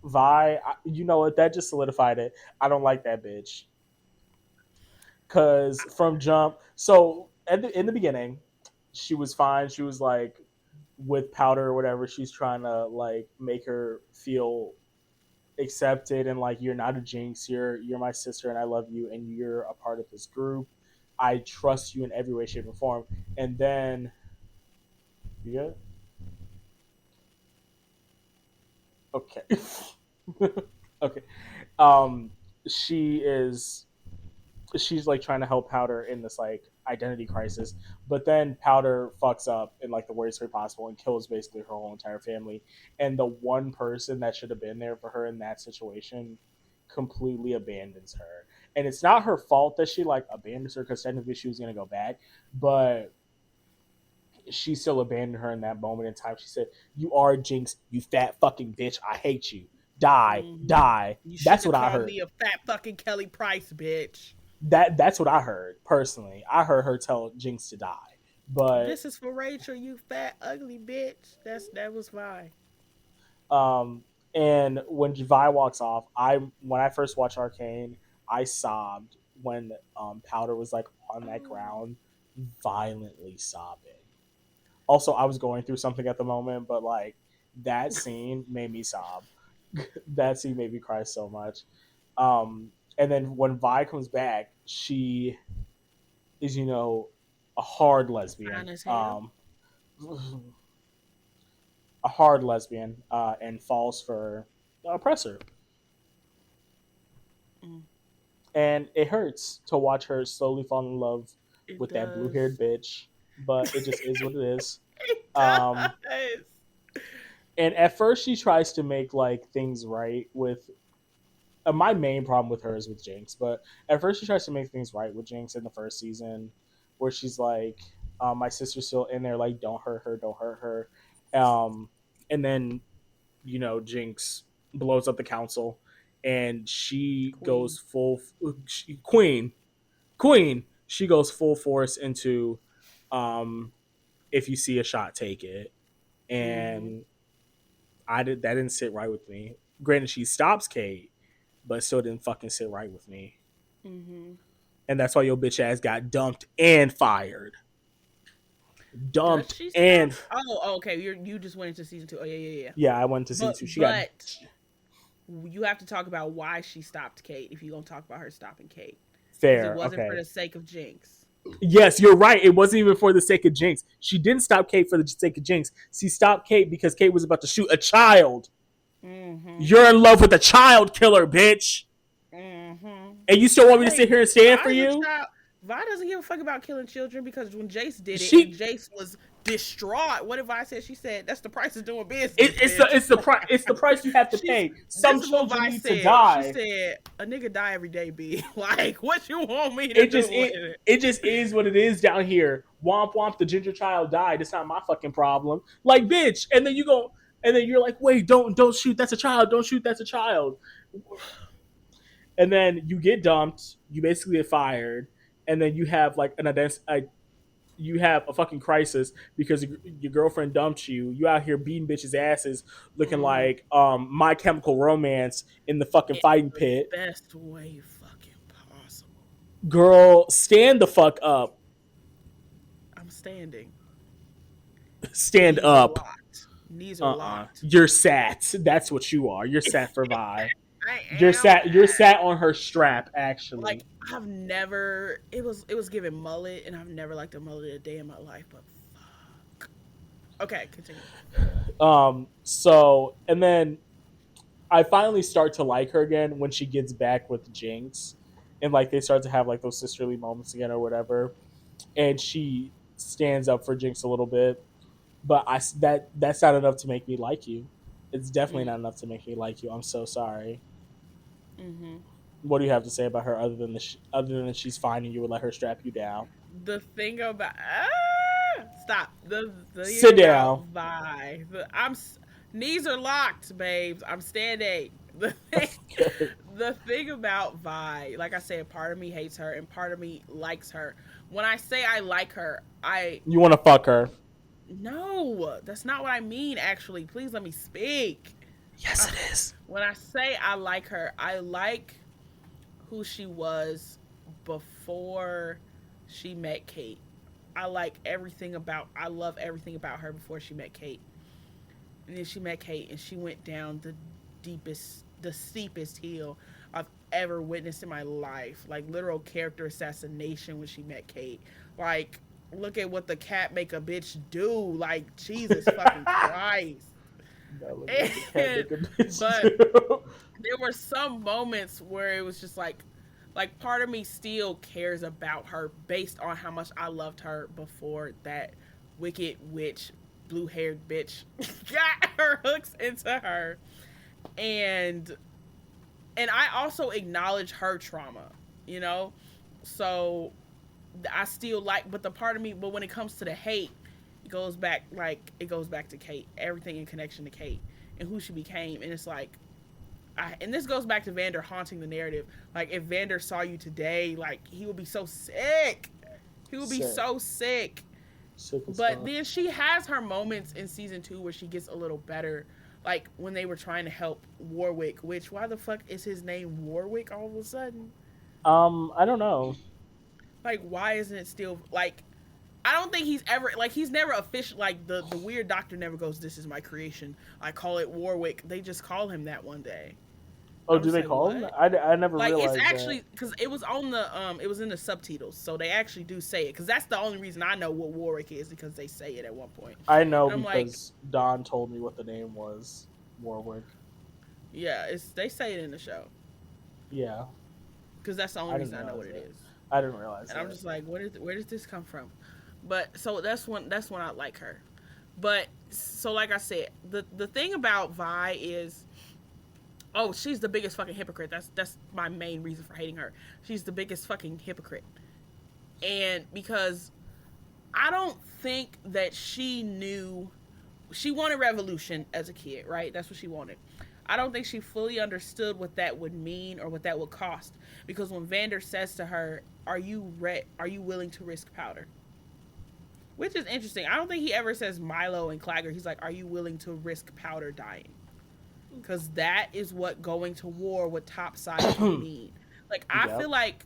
S2: Vi, you know what? That just solidified it. I don't like that bitch. Cause from jump, so in the beginning, she was fine. She was like with powder or whatever. She's trying to like make her feel accepted and like you're not a jinx. You're my sister and I love you and you're a part of this group. I trust you in every way, shape, and form. And then you good? Okay. Okay. Um, she is she's like trying to help Powder in this like identity crisis, but then Powder fucks up in like the worst way possible and kills basically her whole entire family. And the one person that should have been there for her in that situation completely abandons her. And it's not her fault that she like abandons her because technically she was gonna go back, but she still abandoned her in that moment in time. She said, "You are a Jinx, you fat fucking bitch. I hate you. Die,
S1: Mm-hmm.
S2: die."
S1: You shouldn't
S2: That's
S1: have
S2: what I
S1: called
S2: heard.
S1: me a fat fucking Kelly Price, bitch.
S2: That's what I heard personally. I heard her tell Jinx to die, but
S1: This is for Rachel, you fat ugly bitch. That was fine.
S2: um, and when Vi walks off, I when I first watched Arcane, I sobbed when Powder was like on that
S1: Oh,
S2: ground, violently sobbing. Also, I was going through something at the moment, but like that scene made me sob. That scene made me cry so much. And then when Vi comes back, she is a hard
S1: fine
S2: lesbian.
S1: as hell.
S2: A hard lesbian and falls for the oppressor.
S1: Mm,
S2: And it hurts to watch her slowly fall in love
S1: it
S2: with that blue haired
S1: does.
S2: bitch, but it just is what it is.
S1: It
S2: Um,
S1: does.
S2: and at first, she tries to make like things right with. My main problem with her is with Jinx, but at first she tries to make things right with Jinx in the first season, where she's like, "My sister's still in there, like don't hurt her, don't hurt her," and then Jinx blows up the council, and she
S1: Queen.
S2: goes queen queen. She goes full force into, um, if you see a shot, take it,
S1: Mm-hmm.
S2: and I did that didn't sit right with me. Granted, she stops Kate, but it still didn't fucking sit right with me,
S1: Mm-hmm.
S2: and that's why your bitch ass got dumped and fired,
S1: Does
S2: dumped
S1: she stop?
S2: and
S1: Oh, okay. You just went into season two. Oh, yeah.
S2: yeah, I went to season
S1: But
S2: two. She got
S1: but you have to talk about why she stopped Kate if you're gonna talk about her stopping Kate. Because it
S2: fair.
S1: wasn't for
S2: Okay,
S1: the sake of Jinx.
S2: yes, you're right. It wasn't even for the sake of Jinx. She didn't stop Kate for the sake of Jinx. She stopped Kate because Kate was about to shoot a child.
S1: Mm-hmm.
S2: You're in love with a child killer, bitch.
S1: Mm-hmm.
S2: And you still want me to sit
S1: Wait,
S2: here and stand for
S1: Vi's a
S2: you?
S1: child. Vi doesn't give a fuck about killing children because when Jace did it and
S2: She
S1: Jace was distraught, what did Vi say? She said, "That's the price of doing business,
S2: it,
S1: bitch."
S2: it's the price you have to
S1: She's
S2: pay.
S1: This
S2: Some
S1: is what
S2: children
S1: Vi
S2: need to
S1: said. She
S2: die.
S1: said, "A nigga die every day, B. Like, what you want me to
S2: It
S1: do
S2: just
S1: with
S2: it
S1: it?"
S2: it just is what it is down here. Womp womp, the ginger child died. It's not my fucking problem. Like bitch, and then you go and then you're like, wait, don't shoot. That's a child. Don't shoot. That's a child. And then you get dumped. You basically get fired, and then you have like you have a fucking crisis because your girlfriend dumped you. You out here beating bitches' asses, looking
S1: Mm-hmm.
S2: like My Chemical Romance in the fucking
S1: In
S2: fighting
S1: the
S2: pit.
S1: best way fucking possible.
S2: Girl, stand the fuck up.
S1: I'm standing.
S2: Stand
S1: Knees are
S2: up.
S1: locked. Knees are locked.
S2: You're sat. That's what you are. You're sat for Vi.
S1: I am
S2: You're sat on her strap,
S1: like
S2: actually.
S1: I've never it was given mullet and I've never liked a mullet a day in my life, but fuck. Okay, continue.
S2: So and then I finally start to like her again when she gets back with Jinx. And like they start to have like those sisterly moments again or whatever. And she stands up for Jinx a little bit. But that's not enough to make me like you. It's definitely
S1: Mm,
S2: not enough to make me like you. I'm so sorry.
S1: mm-hmm.
S2: What do you have to say about her other than other than she's fine and you would let her strap you down?
S1: The thing about Stop. The thing
S2: Sit
S1: about
S2: down.
S1: Vi, knees are locked, babes. I'm standing. The thing,
S2: Okay.
S1: the thing about Vi, like I said, part of me hates her and part of me likes her. When I say I like her, I
S2: You want to fuck her?
S1: no, that's not what I mean. Actually, please let me speak.
S2: Yes,
S1: Ugh.
S2: it is.
S1: When I say I like her, I like who she was before she met Kate. I like everything about I love everything about her before she met Kate. And then she met Kate and she went down the steepest hill I've ever witnessed in my life. Like literal character assassination when she met Kate. Like look at what the cat make a bitch do. Like Jesus fucking Christ.
S2: Now look at what the cat
S1: And
S2: make a bitch
S1: but
S2: do.
S1: there were some moments where it was just like part of me still cares about her based on how much I loved her before that wicked witch blue haired bitch got her hooks into her. and and I also acknowledge her trauma, you know? So I still like, but the part of me, but when it comes to the hate, it goes back to Kate, everything in connection to Kate and who she became. And it's like, and this goes back to Vander haunting the narrative. Like, if Vander saw you today, like, he would be so sick. He would be
S2: Sick.
S1: so sick.
S2: Sick as
S1: But
S2: fuck.
S1: then she has her moments in season 2 where she gets a little better. Like when they were trying to help Warwick, which why the fuck is his name Warwick all of a sudden?
S2: I don't know.
S1: Like why isn't it still like I don't think he's ever like he's never official like the weird doctor never goes, "This is my creation. I call it Warwick." They just call him that one day.
S2: Oh,
S1: I'm
S2: do
S1: just
S2: they
S1: like,
S2: call him?
S1: "What?"
S2: I never
S1: Like it's
S2: realized that.
S1: actually because it was on the it was in the subtitles, so they actually do say it because that's the only reason I know what Warwick is because they say it at one point.
S2: I know
S1: And I'm like,
S2: because Don told me what the name was. Warwick.
S1: yeah, it's they say it in the show
S2: Yeah,
S1: because that's the only
S2: I didn't
S1: reason I know
S2: realize
S1: what it
S2: that.
S1: is.
S2: I didn't realize
S1: And I'm
S2: that.
S1: just like, where did this come from? But so that's when I like her. But so like I said, the thing about Vi is, oh, she's the biggest fucking hypocrite. That's my main reason for hating her. She's the biggest fucking hypocrite. And because I don't think that she knew she wanted revolution as a kid, right? That's what she wanted. I don't think she fully understood what that would mean or what that would cost because when Vander says to her, are you willing to risk powder?" Which is interesting. I don't think he ever says Milo and Clagger. He's like, "Are you willing to risk powder dying?" Because that is what going to war with topside can mean. Like I
S2: Yep.
S1: feel like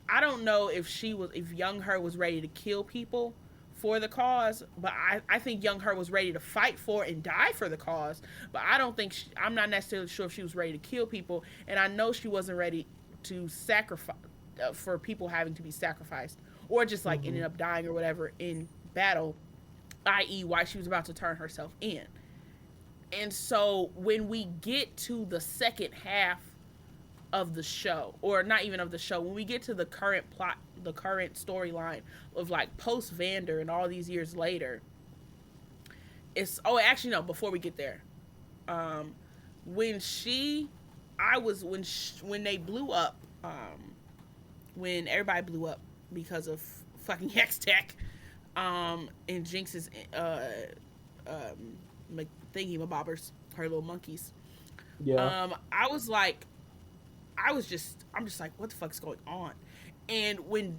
S1: I don't know if young her was ready to kill people for the cause, but I think young her was ready to fight for and die for the cause. But I don't think I'm not necessarily sure if she was ready to kill people, and I know she wasn't ready to sacrifice for people having to be sacrificed or just like
S2: Mm-hmm.
S1: ended up dying or whatever in battle, i.e., why she was about to turn herself in. And so when we get to the second half of the show, or not even of the show, when we get to the current plot, the current storyline of like post Vander and all these years later, it's oh actually no, before we get there, um, when she, I was when they blew up, when everybody blew up because of fucking Hex Tech, and Jinx's thingy mabobbers, her little monkeys.
S2: Yeah.
S1: I was like, I'm just like, what the fuck's going on? And when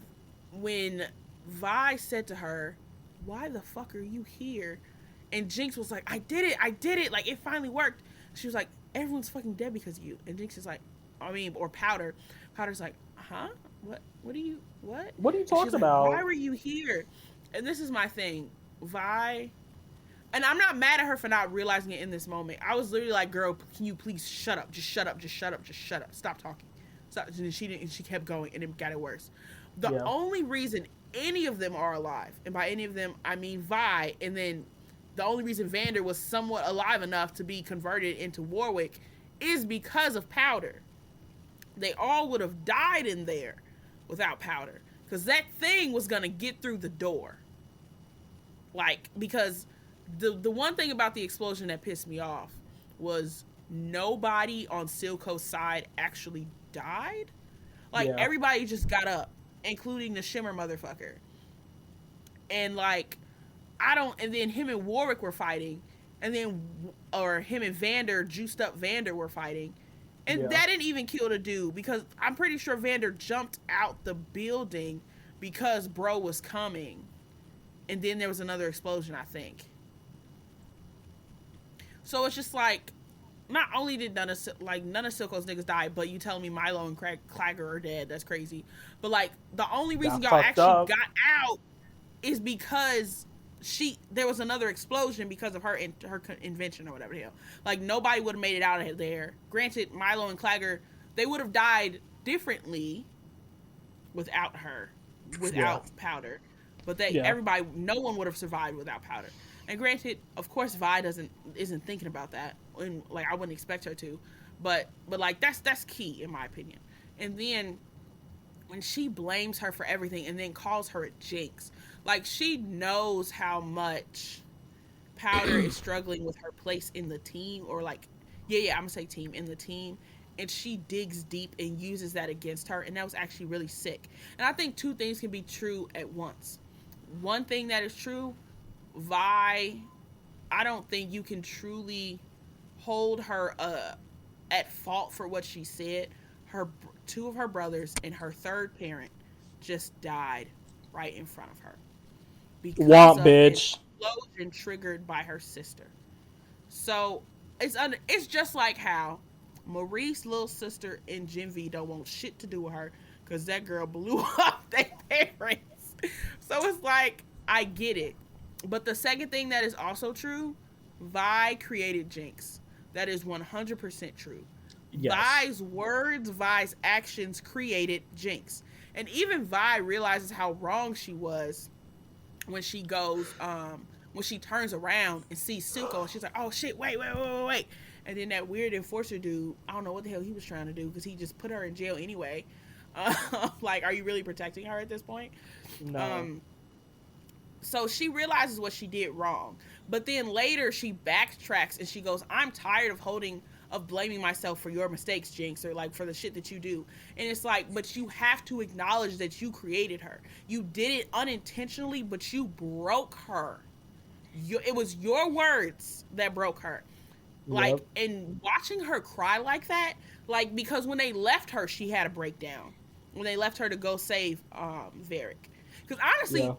S1: Vi said to her, "Why the fuck are you here?" And Jinx was like, I did it, like it finally worked. She was like, "Everyone's fucking dead because of you." And Jinx is like, I mean, or Powder's like, "Huh? What do you what?"
S2: What are you
S1: And she
S2: talking
S1: was like, "Why
S2: about?
S1: were you here?" And this is my thing, Vi. And I'm not mad at her for not realizing it in this moment. I was literally like, "Girl, can you please shut up? Just shut up. Just shut up. Just shut up. Stop talking." Stop. And she didn't. And she kept going, and it got it worse. The
S2: Yeah.
S1: only reason any of them are alive, and by any of them I mean Vi, and then the only reason Vander was somewhat alive enough to be converted into Warwick, is because of Powder. They all would have died in there without Powder, because that thing was gonna get through the door. Like because the one thing about the explosion that pissed me off was nobody on Silco's side actually died. Like
S2: Yeah.
S1: everybody just got up, including the Shimmer motherfucker. And like I don't. And then him and Warwick were fighting, and then or him and Vander, juiced up Vander, were fighting, and
S2: Yeah.
S1: that didn't even kill the dude because I'm pretty sure Vander jumped out the building because bro was coming, and then there was another explosion, I think. So it's just like, not only did none of Silco's niggas die, but you telling me Milo and Clagger are dead? That's crazy. But like the only reason
S2: Got
S1: y'all
S2: fucked
S1: actually
S2: up.
S1: got out is because there was another explosion because of her invention or whatever the hell. Like nobody would have made it out of there. Granted, Milo and Clagger, they would have died differently without her,
S2: Yeah.
S1: without Powder. But
S2: Yeah.
S1: no one would have survived without Powder. And granted, of course, Vi isn't thinking about that, and like I wouldn't expect her to, but like that's key in my opinion. And then when she blames her for everything and then calls her a jinx, like she knows how much Powder is struggling with her place in the team, or like, yeah, I'm gonna say team, in the team, and she digs deep and uses that against her, and that was actually really sick. And I think two things can be true at once. One thing that is true, Vi, I don't think you can truly hold her at fault for what she said. Her two of her brothers and her third parent just died right in front of her because
S2: Womp
S1: of an
S2: bitch.
S1: explosion triggered by her sister. So it's just like how Maurice's little sister and Gen V don't want shit to do with her because that girl blew up their parents. So it's like, I get it. But the second thing that is also true, Vi created Jinx. That is 100% true.
S2: Yes.
S1: Vi's words, Vi's actions created Jinx. And even Vi realizes how wrong she was when she goes, when she turns around and sees Silco, and she's like, oh shit, wait. And then that weird enforcer dude, I don't know what the hell he was trying to do because he just put her in jail anyway. Like, are you really protecting her at this point?
S2: No.
S1: So she realizes what she did wrong. But then later she backtracks and she goes, I'm tired of blaming myself for your mistakes, Jinx, or like for the shit that you do. And it's like, but you have to acknowledge that you created her. You did it unintentionally, but you broke her. It was your words that broke her. Like,
S2: Yep.
S1: and watching her cry like that, like, because when they left her, she had a breakdown. When they left her to go save Varric. Because honestly,
S2: Yeah.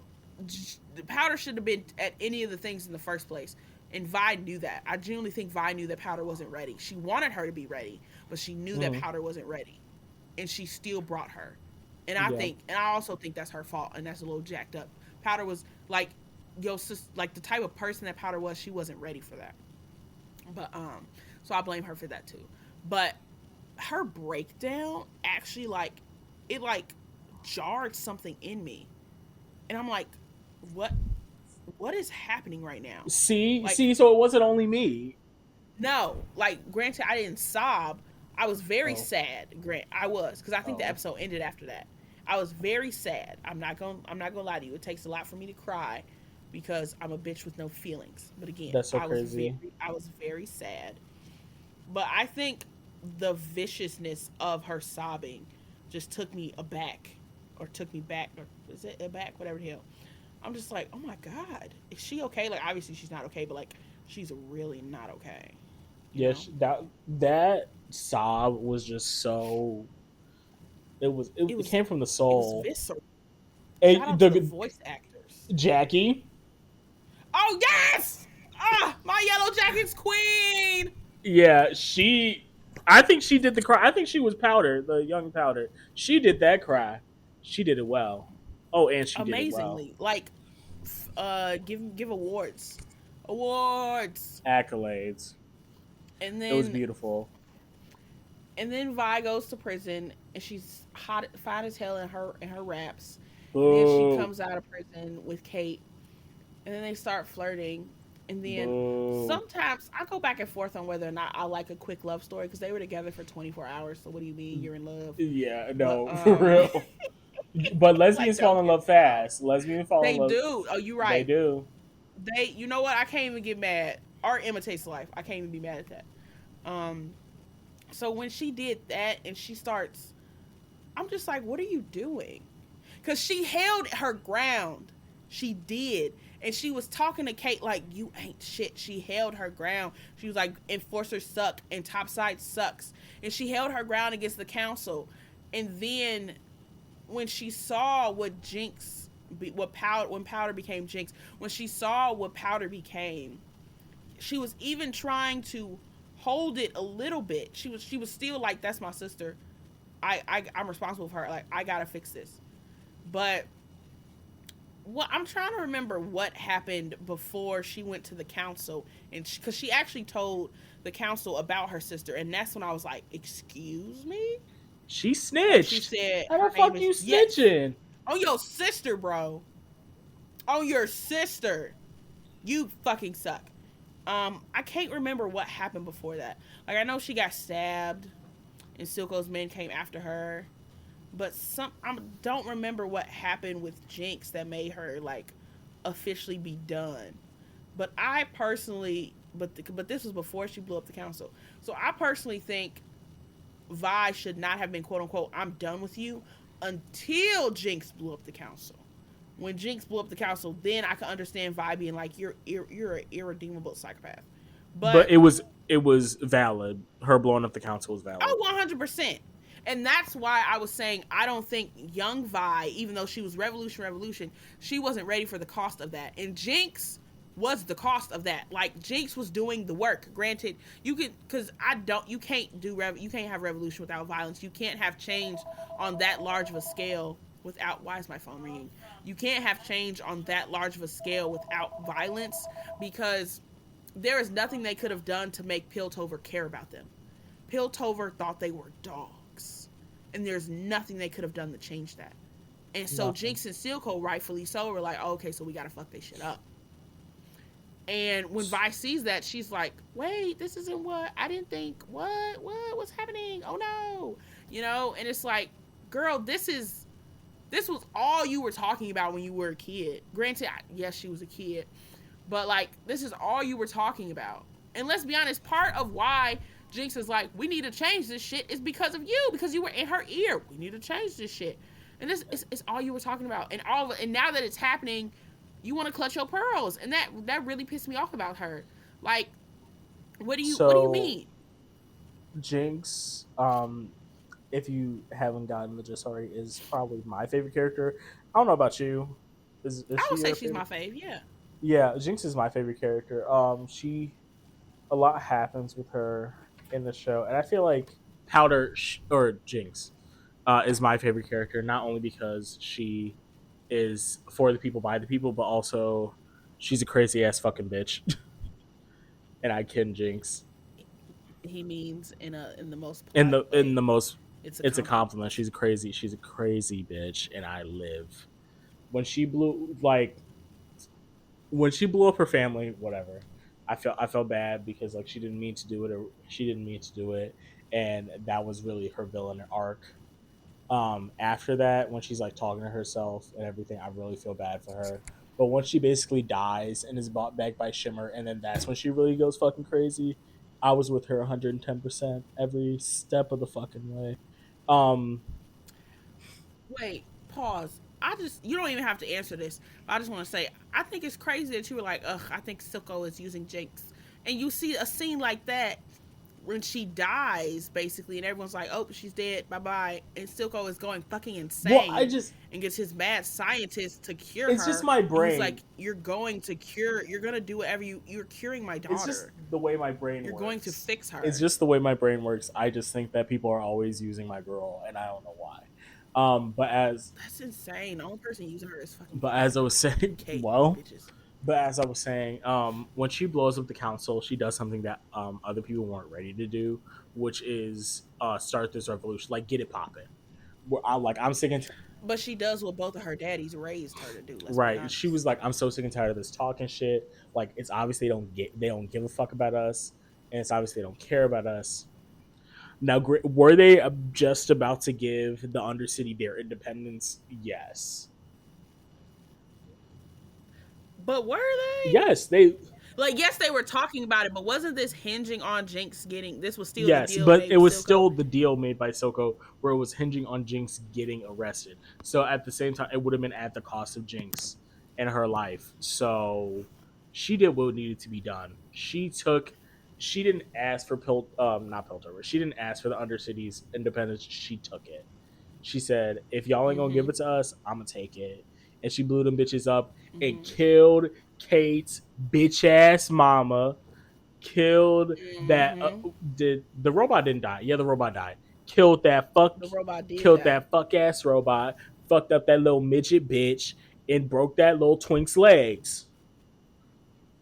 S1: Powder should have been at any of the things in the first place. And Vi knew that. I genuinely think Vi knew that Powder wasn't ready. She wanted her to be ready, but she knew that Powder wasn't ready. And she still brought her. And
S2: Yeah.
S1: I also think that's her fault, and that's a little jacked up. Powder was like, like the type of person that Powder was, she wasn't ready for that. But so I blame her for that too. But her breakdown actually, like, it like jarred something in me. And I'm like, what is happening right now? Like,
S2: See, so it wasn't only me.
S1: no, like, granted, I didn't sob. I was very
S2: Oh.
S1: sad. I was, because I think the
S2: Oh.
S1: episode ended after that. I was very sad. I'm not gonna lie to you. It takes a lot for me to cry because I'm a bitch with no feelings. But again,
S2: That's so crazy.
S1: I was very sad. But I think the viciousness of her sobbing just took me aback, or took me back, or is it aback, whatever the hell. I'm just like, oh my god, is she okay? Like, obviously she's not okay, but like, she's really not okay. You know?
S2: Yes, that sob was just so. It came from the
S1: It was
S2: soul.
S1: visceral. Shout
S2: Hey,
S1: out to the voice actors.
S2: Jackie.
S1: Oh yes! Ah, my yellow jacket's queen.
S2: Yeah, she. I think she did the cry. I think she was Powder, the young Powder. She did that cry. She did it well. Oh, and she did it well.
S1: Amazingly, like, give awards.
S2: Accolades.
S1: And
S2: It was
S1: then
S2: beautiful.
S1: Vi goes to prison and she's hot, fine as hell in her raps. And then she
S2: Boo.
S1: comes out of prison with Kate, and then they start flirting. And then
S2: Boo.
S1: sometimes I go back and forth on whether or not I like a quick love story because they were together for 24 hours. So what do you mean you're in love?
S2: Yeah,
S1: But
S2: no, for real. But
S1: like,
S2: lesbians fall
S1: don't
S2: in
S1: get
S2: love
S1: me wrong.
S2: fast. Lesbians fall in
S1: They
S2: love.
S1: do. Oh, you
S2: They
S1: right.
S2: do.
S1: You know what? I can't even get mad. Art imitates life. I can't even be mad at that. Um, so when she did that and she starts, I'm just like, what are you doing? Because she held her ground. She did. And she was talking to Kate like, you ain't shit. She held her ground. She was like, enforcers suck and topside sucks. And she held her ground against the council. And then when she saw what Jinx, what Powder, when Powder became Jinx, when she saw what Powder became, she was even trying to hold it a little bit. She was still like, that's my sister. I'm responsible for her. Like, I gotta fix this. But what I'm trying to remember what happened before she went to the council, and because she actually told the council about her sister, and that's when I was like, excuse me.
S2: She
S1: Like she
S2: snitched.
S1: said,
S2: How
S1: her
S2: the
S1: name
S2: fuck
S1: is,
S2: you
S1: yes,
S2: snitching?
S1: on your sister, bro. On your sister. You fucking suck. I can't remember what happened before that. Like, I know she got stabbed, and Silco's men came after her, but I don't remember what happened with Jinx that made her like officially be done. But I personally, but this was before she blew up the council. So I personally think Vi should not have been quote unquote I'm done with you until Jinx blew up the council. When Jinx blew up the council, then I can understand Vi being like, you're an irredeemable psychopath.
S2: But
S1: But
S2: it was valid. Her blowing up the council was valid.
S1: oh, 100%. And that's why I was saying I don't think young Vi, even though she was revolution, she wasn't ready for the cost of that. And Jinx was the cost of that. Like, Jinx was doing the work. Granted, you could, because you can't you can't have revolution without violence. You can't have change on that large of a scale without, why is my phone ringing? You can't have change on that large of a scale without violence, because there is nothing they could have done to make Piltover care about them. Piltover thought they were dogs, and there's nothing they could have done to change that. And so
S2: Nothing.
S1: Jinx and Silco, rightfully so, were like, oh, okay, so we gotta fuck this shit up. And when Vi sees that, she's like, wait, this isn't what I didn't think. What's happening? Oh no, And it's like, girl, this was all you were talking about when you were a kid. Granted, yes, she was a kid, but like, this is all you were talking about. And let's be honest, part of why Jinx is like, we need to change this shit is because of you, because you were in her ear. We need to change this shit. And this is all you were talking about. And now that it's happening, you want to clutch your pearls. And that really pissed me off about her. Like, what do you
S2: So
S1: mean?
S2: Jinx, if you haven't gotten the gist already, is probably my favorite character. I don't know about you. Is
S1: I
S2: she
S1: would say
S2: your
S1: she's my
S2: favorite?
S1: fave, yeah.
S2: Yeah, Jinx is my favorite character. She a lot happens with her in the show, and I feel like or Jinx is my favorite character, not only because she is for the people by the people, but also she's a crazy ass fucking bitch, and I can Jinx
S1: He means in the most
S2: in
S1: polite
S2: the
S1: way.
S2: most.
S1: It's a
S2: It's a
S1: compliment.
S2: compliment. She's a crazy bitch, and I live. When she blew like when she blew up her family, whatever. I felt bad because like she didn't mean to do it, or she didn't mean to do it, and that was really her villain arc. After that, when she's like talking to herself and everything, I really feel bad for her. But once she basically dies and is bought back by Shimmer, and then that's when she really goes fucking crazy. I was with her 110% every step of the fucking way. Um,
S1: Wait, pause. You don't even have to answer this. I just want to say, I think it's crazy that you were like, ugh, I think Silco is using Jinx. And you see a scene like that when she dies, basically, and everyone's like, oh, she's dead, bye bye. And Silco is going fucking
S2: well, I
S1: insane
S2: just
S1: and gets his mad scientist to cure
S2: it's just
S1: her.
S2: my
S1: And he's
S2: brain.
S1: like, you're going to do whatever you're curing my
S2: It's just
S1: daughter.
S2: the way my brain
S1: You're going to
S2: works.
S1: fix
S2: It's
S1: her.
S2: just the way my brain works. I just think that people are always using my girl, and I don't know why. Um, but as
S1: That's insane. The only person using her is fucking
S2: but
S1: Vi
S2: as I was
S1: and
S2: saying,
S1: Kate, you
S2: well,
S1: bitches.
S2: but as I was saying, when she blows up the council, she does something that other people weren't ready to do, which is start this revolution, like get it popping. Where I'm sick and
S1: But she does what both of her daddies raised her to do. Let's be
S2: right. She
S1: honest.
S2: was like, I'm so sick and tired of this talking shit. Like it's obvious they don't give a fuck about us, and it's obvious they don't care about us. Now, were they just about to give the Undercity their independence? Yes.
S1: But were they?
S2: Yes, they
S1: Like, yes, they were talking about it, but wasn't this hinging on Jinx getting? This was still the
S2: yes,
S1: deal
S2: but
S1: made
S2: it
S1: with
S2: was
S1: Silco.
S2: still the deal made by Soko where it was hinging on Jinx getting arrested. So at the same time, it would have been at the cost of Jinx in her life. So she did what needed to be done. She didn't ask for not Piltover. She didn't ask for the Undercity's independence. She took it. She said, if y'all ain't gonna give
S1: Mhm.
S2: it to us, I'm gonna take it. And she blew them bitches up and
S1: Mhm.
S2: killed Kate's bitch ass mama. Killed that
S1: Mhm.
S2: did the robot didn't die. Yeah, the robot died. Killed that fuck
S1: The robot did
S2: killed
S1: die.
S2: that fuck ass robot, fucked up that little midget bitch, and broke that little twink's legs.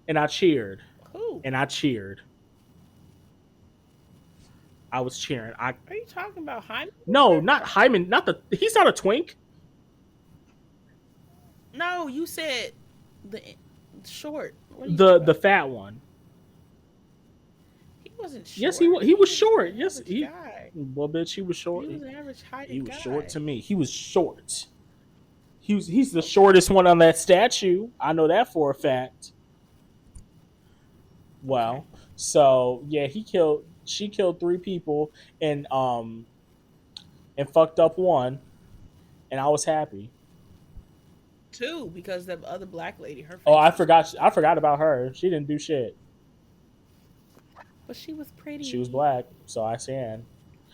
S2: And I cheered.
S1: Who?
S2: And I cheered. I was cheering. I
S1: Are you talking about Hyman?
S2: No, not Hyman. Not the. He's not a twink.
S1: No, you said the short. What are you talking
S2: The
S1: about?
S2: fat one.
S1: He wasn't
S2: Yes,
S1: short.
S2: he was
S1: He was
S2: short.
S1: an
S2: Yes,
S1: average
S2: he.
S1: guy.
S2: Well, bitch, he was short.
S1: He was an average
S2: He
S1: heighted
S2: was short to
S1: guy.
S2: me. He was short. He's the
S1: Okay.
S2: shortest one on that statue. I know that for a fact.
S1: Okay.
S2: Well, so yeah, she killed three people and fucked up one, and I was happy.
S1: Two, because the other black lady, her
S2: Oh,
S1: face was fucked
S2: I
S1: up.
S2: forgot about her. She didn't do shit.
S1: But she was
S2: She was
S1: pretty.
S2: black, so I stand.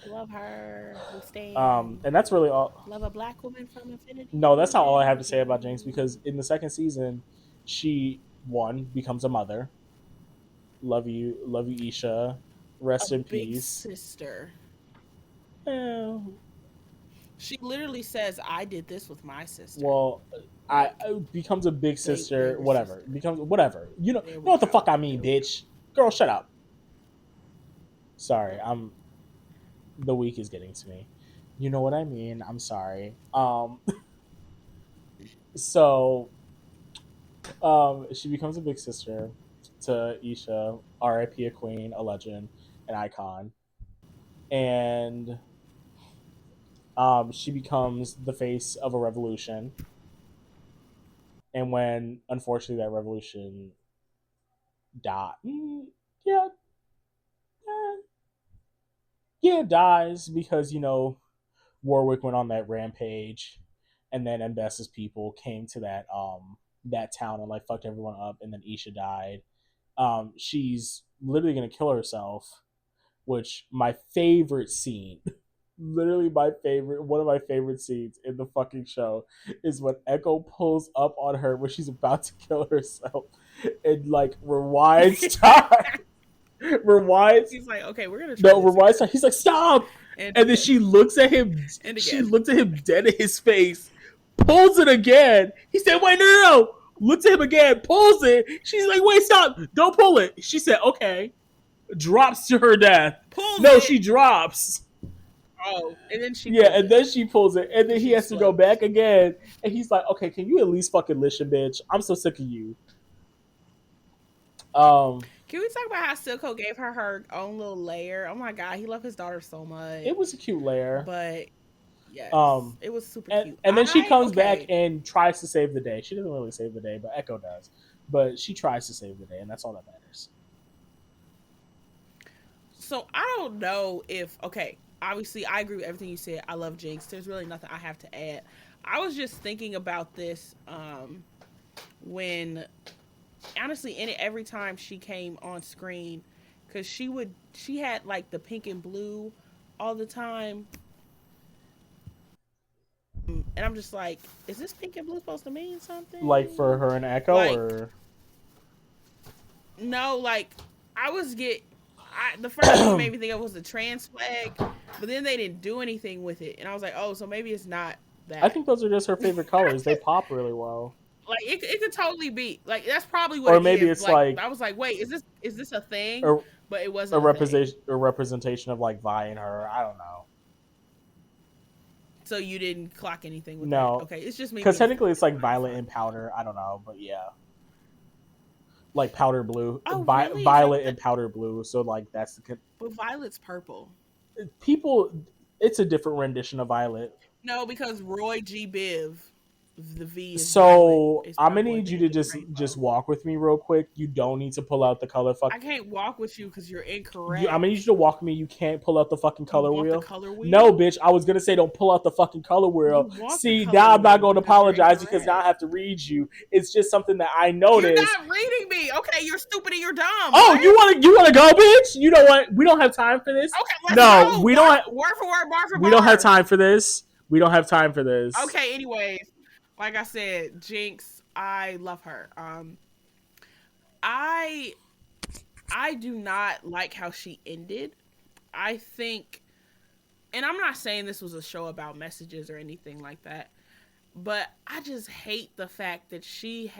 S1: Love her. We stand.
S2: And that's really all.
S1: Love a black woman from infinity
S2: No,
S1: to
S2: that's not all I have to say about Jinx
S1: infinity.
S2: because in the second season, she one becomes a mother. Love you, Isha.
S1: A
S2: Rest in
S1: big
S2: peace.
S1: sister.
S2: Eh,
S1: She literally says, I did this with my sister.
S2: well,
S1: Like,
S2: becomes a big
S1: they
S2: sister.
S1: were
S2: Whatever
S1: sisters.
S2: becomes whatever.
S1: There
S2: You know
S1: we
S2: what the fuck
S1: go.
S2: I mean,
S1: There we go.
S2: bitch. Girl, shut up. Sorry, I'm the week is getting to me. You know what I mean. I'm sorry. So she becomes a big sister to Isha, R.I.P. a queen, a legend, an icon, and she becomes the face of a revolution. And when unfortunately that revolution died, yeah, eh, yeah, it dies because Warwick went on that rampage, and then Embessa's people came to that town and like fucked everyone up, and then Isha died. She's literally gonna kill herself, which my favorite scene, literally my favorite, one of my favorite scenes in the fucking show is when Echo pulls up on her when she's about to kill herself and like rewinds time, rewinds,
S1: He's like, okay, we're going to try
S2: no,
S1: this
S2: rewinds
S1: again.
S2: time. He's like, stop.
S1: And
S2: And then
S1: again.
S2: she looks at him,
S1: And
S2: she
S1: again.
S2: looks at him dead in his face, pulls it again. He said, wait, no, no, no. Looks at him again, pulls it. She's like, wait, stop. Don't pull it. She said, okay. Drops to her death.
S1: Pulls
S2: No,
S1: it.
S2: she drops.
S1: Oh, and then she
S2: Yeah,
S1: pulls
S2: and
S1: it.
S2: then she pulls it, and then
S1: And
S2: he
S1: she
S2: has to go back
S1: explodes.
S2: again, and he's like, "Okay, can you at least fucking listen, bitch? I'm so sick of you." Um,
S1: Can we talk about how Silco gave her own little layer? Oh my god, he loved his daughter so
S2: it was
S1: much.
S2: a cute layer.
S1: But yes,
S2: Um,
S1: it was super
S2: and
S1: cute.
S2: and then she comes back
S1: Okay.
S2: and tries to save the day. She doesn't really save the day, but Echo does. But she tries to save the day, and that's all that matters.
S1: So I don't know if okay. Obviously, I agree with everything you said. I love Jinx. There's really nothing I have to add. I was just thinking about this when honestly, in it every time she came on screen, because she had like the pink and blue all the time, and I'm just like, is this pink and blue supposed to mean
S2: Like for
S1: something?
S2: her and Echo,
S1: Like,
S2: or
S1: no, like I was get. The first thing it made me think of was the trans flag, but then they didn't do anything with it, and I was like, oh, so maybe it's not
S2: I
S1: that.
S2: think those are just her favorite colors. They pop really well.
S1: Like it could totally be like that's probably what
S2: Or
S1: it
S2: maybe
S1: is.
S2: it's
S1: Like
S2: like
S1: I was like, wait, is this a thing?
S2: a,
S1: But it wasn't a thing.
S2: a representation of like Vi and her. I don't know.
S1: So you didn't clock anything with that.
S2: No,
S1: Okay, it's just me
S2: because
S1: being
S2: technically
S1: stupid.
S2: it's like
S1: Fine,
S2: violet
S1: fine.
S2: and powder. I don't know, but yeah, like powder blue,
S1: Oh, really? Is that
S2: violet
S1: what
S2: and
S1: that?
S2: powder blue. So like that's the
S1: But Violet's purple.
S2: people. It's a different rendition of violet.
S1: No, because Roy G. Biv. The V is violet.
S2: So
S1: It's
S2: I'm gonna
S1: purple at
S2: need
S1: the
S2: you
S1: end
S2: to
S1: of the
S2: just
S1: rainbow.
S2: walk with me real quick. You don't need to pull out the color.
S1: I can't walk with you because you're
S2: I'm gonna need you
S1: incorrect.
S2: to walk with me. You can't pull out the fucking
S1: You
S2: color
S1: want the
S2: wheel.
S1: color
S2: No,
S1: wheel?
S2: bitch. I was gonna say don't pull out the fucking color
S1: You
S2: wheel.
S1: want the
S2: See,
S1: color
S2: now I'm not
S1: wheel
S2: going to
S1: because you're
S2: apologize because now I
S1: incorrect.
S2: have to read you. It's just something that I
S1: You're
S2: noticed.
S1: not reading me. Okay, you're stupid and you're dumb.
S2: Oh,
S1: What?
S2: you wanna go, bitch? You know what? We don't have time for this.
S1: Okay, let's
S2: No,
S1: go. Word for word, bar for
S2: we don't have
S1: bar.
S2: time for this. We don't have time for this.
S1: Okay, anyways, like I said, Jinx, I love her. I I do not like how she ended. I think, and I'm not saying this was a show about messages or anything like that, but I just hate the fact that she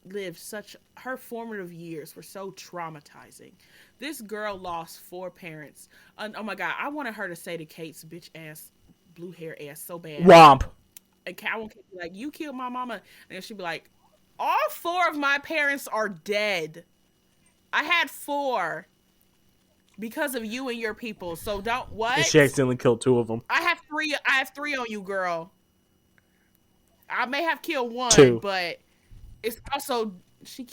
S1: lived such, her formative years were so traumatizing. This girl lost four parents. And, oh my god, I wanted her to say to Kate's bitch ass, blue hair ass so bad.
S2: Romp.
S1: And Kat would be like, "You killed my mama," and she'd be like, "All four of my parents are dead. I had four because of you and your people. So don't
S2: And she
S1: what?
S2: accidentally killed two of them.
S1: I have three. I have three on you, girl. I may have killed one,
S2: Two.
S1: but it's also she.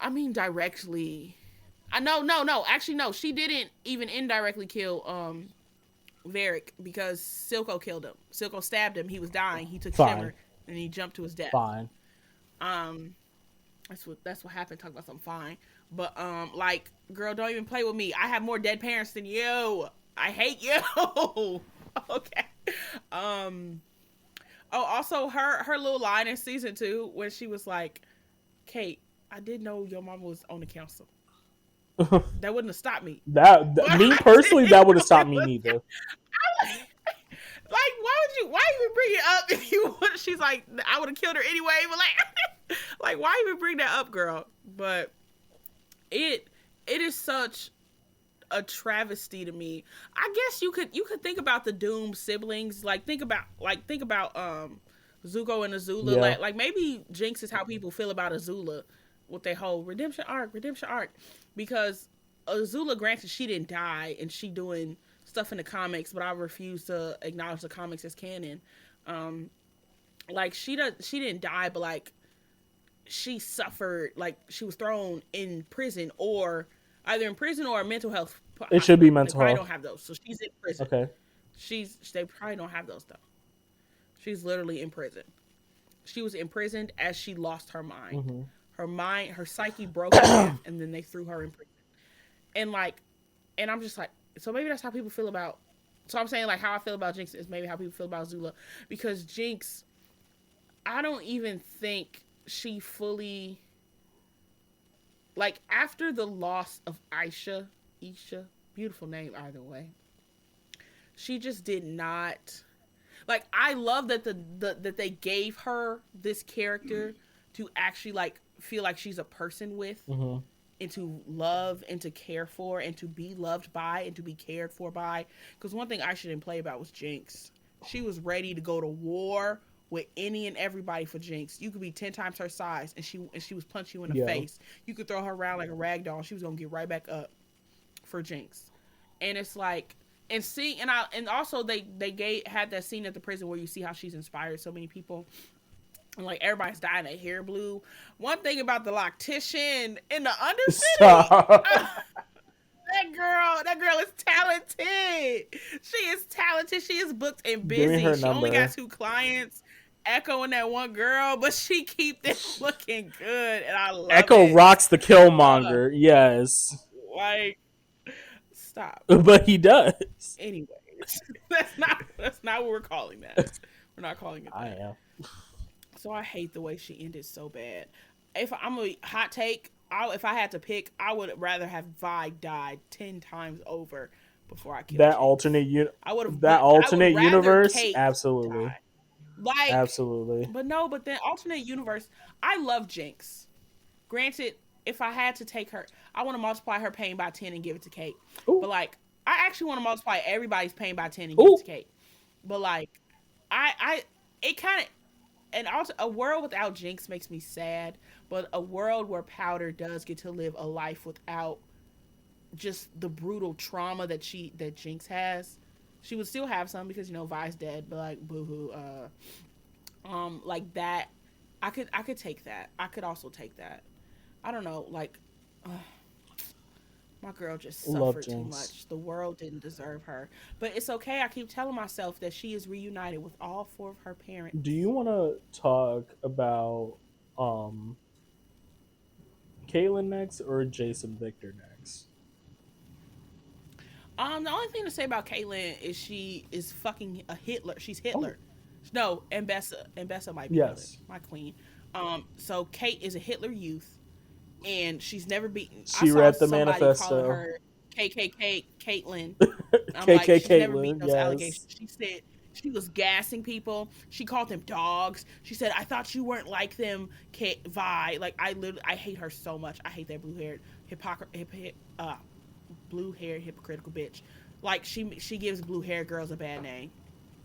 S1: I mean, directly. I no. Actually, no. She didn't even indirectly kill Varric because Silco killed him. Silco stabbed him. He was dying. He took
S2: Fine.
S1: Shimmer and he jumped to his death.
S2: Fine.
S1: Um, that's what happened. Talk about something fine, but like, girl, don't even play with me. I have more dead parents than you. I hate you. Okay. Um. Oh, also her little line in season 2 when she was like, "Kate, I didn't know your mama was on the council. That wouldn't have stopped me, but
S2: Me
S1: I
S2: personally,
S1: didn't
S2: that would
S1: know
S2: have stopped
S1: it
S2: me
S1: was."
S2: neither.
S1: Like, why even bring it up if you would? She's like, I would have killed her anyway, but like, like, why even bring that up, girl? But it it is such a travesty to me. I guess you could think about the Doom siblings, like think about Zuko and Azula,
S2: Yeah.
S1: like maybe Jinx is how people feel about Azula with their whole redemption arc, because Azula, granted, she didn't die and she doing stuff in the comics, but I refuse to acknowledge the comics as canon. Um, like she didn't die, but like she suffered, like she was thrown in prison, or either in prison or a mental health
S2: It should be
S1: hospital. They
S2: mental
S1: probably
S2: health.
S1: don't have those, so she's in prison.
S2: Okay.
S1: They probably don't have those though. She's literally in prison. She was imprisoned as she lost her mind.
S2: Mm-hmm.
S1: Her psyche broke in half, and then they threw her in prison. And like, and I'm just like, so maybe that's how people feel about. So I'm saying, like, how I feel about Jinx is maybe how people feel about Zula, because Jinx, I don't even think she fully, like, after the loss of Isha, beautiful name either way. She just did not, like, I love that that they gave her this character to actually like feel like she's a person with,
S2: Mm-hmm.
S1: and to love and to care for and to be loved by and to be cared for by. Because one thing I shouldn't play about was Jinx. She was ready to go to war with any and everybody for Jinx. You could be 10 times her size and she was punch you in the
S2: Yeah.
S1: face. You could throw her around like a rag doll. She was gonna get right back up for Jinx. And it's like, and also they had that scene at the prison where you see how she's inspired so many people, and like everybody's dying their hair blue. One thing about the loctician in the Undercity,
S2: Stop.
S1: that girl is talented. She is talented. She is booked and
S2: Give me
S1: busy.
S2: her
S1: She only got
S2: number.
S1: 2 clients, Echo and that one girl, but she keep this looking good, and I love
S2: Echo
S1: it.
S2: rocks the Killmonger. Yes.
S1: Like, stop.
S2: But he does.
S1: Anyways, that's not what we're calling that. We're not calling it
S2: I
S1: that.
S2: am.
S1: So I hate the way she ended so bad. If I'm a hot take, if I had to pick, I would rather have Vi died 10 times over before I killed
S2: That
S1: Jinx.
S2: that
S1: I would
S2: alternate
S1: rather
S2: universe,
S1: Kate
S2: absolutely.
S1: die. Like,
S2: Absolutely.
S1: but then alternate universe, I love Jinx. Granted, if I had to take her, I want to multiply her pain by 10 and give it to Kate.
S2: Ooh.
S1: But like, I actually want to multiply everybody's pain by 10 and give
S2: Ooh.
S1: it to Kate. But like, it kind of, and also a world without Jinx makes me sad. But a world where Powder does get to live a life without just the brutal trauma that Jinx has, She would still have some because Vi's dead, but like boohoo. Like that, I could take that. I could also take that. I don't know, like my girl just
S2: Love
S1: suffered too
S2: Jinx.
S1: much. The world didn't deserve her. But it's okay. I keep telling myself that she is reunited with all four of her
S2: Do
S1: parents.
S2: you want to talk about um Caitlyn next or Jason Victor next?
S1: The only thing to say about Caitlyn is she is fucking a Hitler. She's
S2: Oh,
S1: Hitler. No, Mbessa. Mbessa might be Hitler,
S2: yes.
S1: my queen. So Kate is a Hitler youth, and she's never beaten. I
S2: She
S1: saw
S2: read the
S1: somebody calling
S2: manifesto.
S1: her KKK Caitlyn. I'm like,
S2: KK
S1: she's never
S2: Caitlyn,
S1: beaten those allegations.
S2: yes.
S1: She said she was gassing people. She called them dogs. She said, "I thought you weren't like them, Vi." Like I hate her so much. I hate that blue haired blue haired hypocritical bitch. Like she gives blue hair girls a bad name,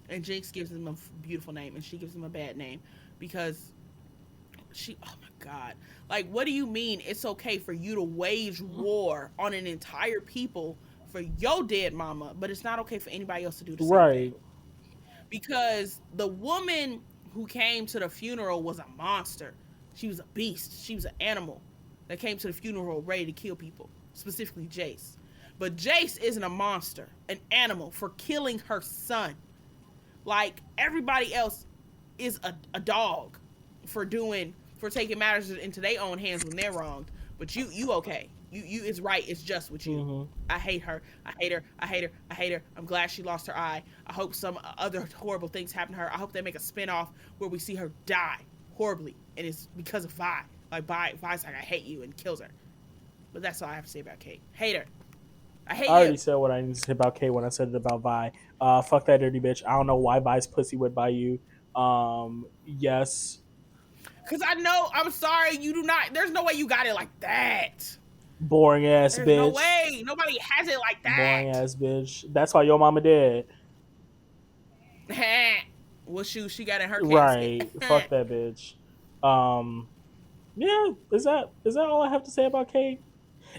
S1: and Jinx gives them a beautiful name, and she gives them a bad name because she. Oh my god! Like, what do you mean it's okay for you to wage war on an entire people for your dead mama, but it's not okay for anybody else to do the same thing?
S2: Right.
S1: Because the woman who came to the funeral was a monster. She was a beast. She was an animal that came to the funeral ready to kill people, specifically Jace. But Jace isn't a monster, an animal for killing her son. Like everybody else is a dog for taking matters into their own hands when they're wronged. But you okay. You it's right, it's just with you.
S2: Mm-hmm.
S1: I hate her. I hate her. I hate her. I hate her. I'm glad she lost her eye. I hope some other horrible things happen to her. I hope they make a spinoff where we see her die horribly, and it's because of Vi. Like Vi's like, I hate you, and kills her. But that's all I have to say about Kate. Hate her. I
S2: I
S1: hate
S2: already
S1: you.
S2: said what I need to say about Kay when I said it about Vi. Fuck that dirty bitch. I don't know why Vi's pussy would buy you. Yes.
S1: Cause I know, I'm sorry, you do not. There's no way you got it like that.
S2: Boring ass
S1: There's no
S2: bitch.
S1: way. Nobody has it like
S2: Boring
S1: that.
S2: ass bitch. That's why your mama dead.
S1: What shoe she got in her casket?
S2: Right. Fuck that bitch. Um. Yeah. Is that all I have to say about Kate?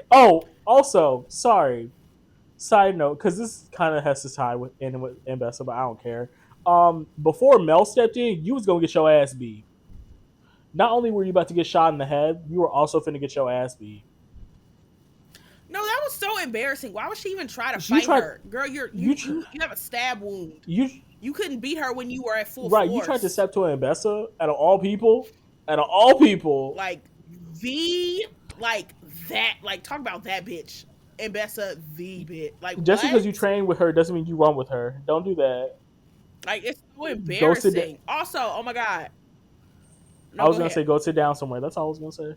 S2: Oh, also, sorry. Side note, because this kind of has to tie with Mbessa, but I don't care. Before Mel stepped in, you was gonna get your ass beat. Not only were you about to get shot in the head, you were also finna get your ass beat.
S1: No, that was so embarrassing. Why would she even try to
S2: You
S1: fight
S2: tried,
S1: her? Girl,
S2: you, tr-
S1: you have a stab wound.
S2: you,
S1: You couldn't beat her when you were at full
S2: right? You tried to
S1: force.
S2: step to Mbessa out of all people.
S1: Like the like that like talk about that bitch. And Bessa the bitch. Like
S2: Just because
S1: what?
S2: you train with her doesn't mean you run with her. Don't do that.
S1: Like it's so
S2: Go sit.
S1: embarrassing. Also, oh my god.
S2: I
S1: No,
S2: was
S1: go
S2: gonna
S1: ahead.
S2: say go sit down somewhere. That's all I was gonna say.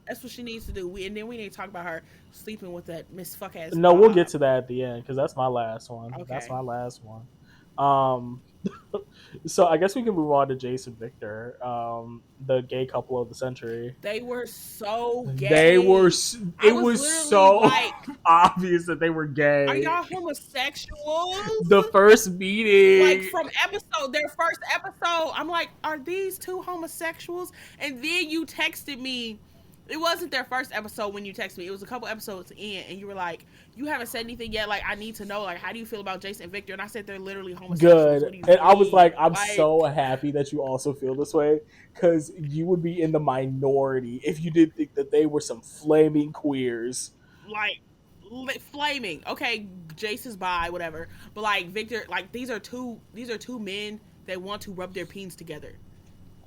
S1: That's what she needs to do. And then we need to talk about her sleeping with that Miss Fuck ass
S2: No, we'll get
S1: Bob.
S2: to that at the end because that's my last one. That's
S1: Okay.
S2: my last one. Um, so I guess we can move on to Jason Victor, the gay couple of the century.
S1: They were so
S2: They were.
S1: gay.
S2: It
S1: I was
S2: was
S1: literally
S2: so
S1: like,
S2: obvious that they were
S1: are
S2: gay.
S1: y'all homosexuals?
S2: The first
S1: Like
S2: meeting.
S1: from their first episode, I'm like, are these two homosexuals? And then you texted me. It wasn't their first episode when you texted me. It was a couple episodes in, and you were like, "You haven't said anything yet. Like, I need to know. Like, how do you feel about Jason and Victor?" And I said they're literally homosexuals. What
S2: Good.
S1: do you
S2: And I was
S1: mean?
S2: like, I'm
S1: Like,
S2: so happy that you also feel this way because you would be in the minority if you did think that they were some flaming queers.
S1: like flaming. Okay, Jace is bi, whatever. But like Victor, like these are two men that want to rub their peens together.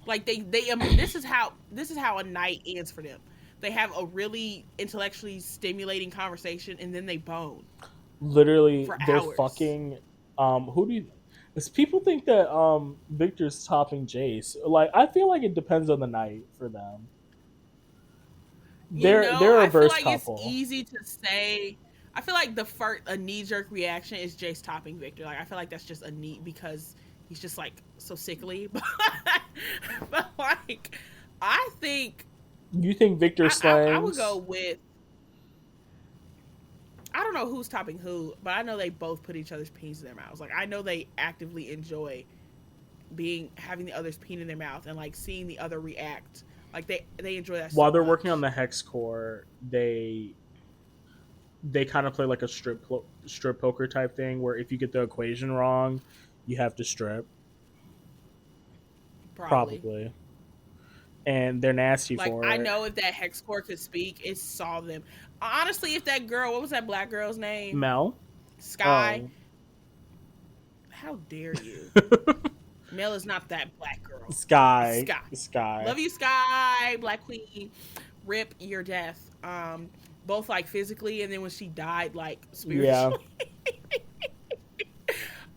S1: Like this is how a night ends for them. They have a really intellectually stimulating conversation and then they bone
S2: Literally,
S1: for
S2: they're
S1: hours.
S2: fucking. Who do you? People think that Victor's topping Jace. Like, I feel like it depends on the night for them. They're a
S1: I feel
S2: reverse
S1: like it's
S2: couple.
S1: easy to say. I feel like the first a knee jerk reaction is Jace topping Victor. Like I feel like that's just a knee because he's just like so sickly. But like I think
S2: You think Victor
S1: I would go
S2: slangs?
S1: with I don't know who's topping who, but I know they both put each other's peens in their mouths. Like I know they actively enjoy being having the other's peen in their mouth and like seeing the other react. Like they enjoy that
S2: While
S1: so
S2: they're working on
S1: much.
S2: the hex core, they kind of play like a strip poker type thing, where if you get the equation wrong, you have to strip.
S1: Probably.
S2: Probably, and they're nasty
S1: Like
S2: for
S1: I
S2: it.
S1: know if that hex core could speak, it saw them. Honestly, if that girl, what was that black girl's name?
S2: Mel.
S1: Sky.
S2: Oh.
S1: How dare you? Mel is not that black girl. It's
S2: Sky.
S1: Sky.
S2: Sky.
S1: Love you, Sky. Black Queen. Rip your death. Both like physically, and then when she died, like
S2: Yeah.
S1: spiritually.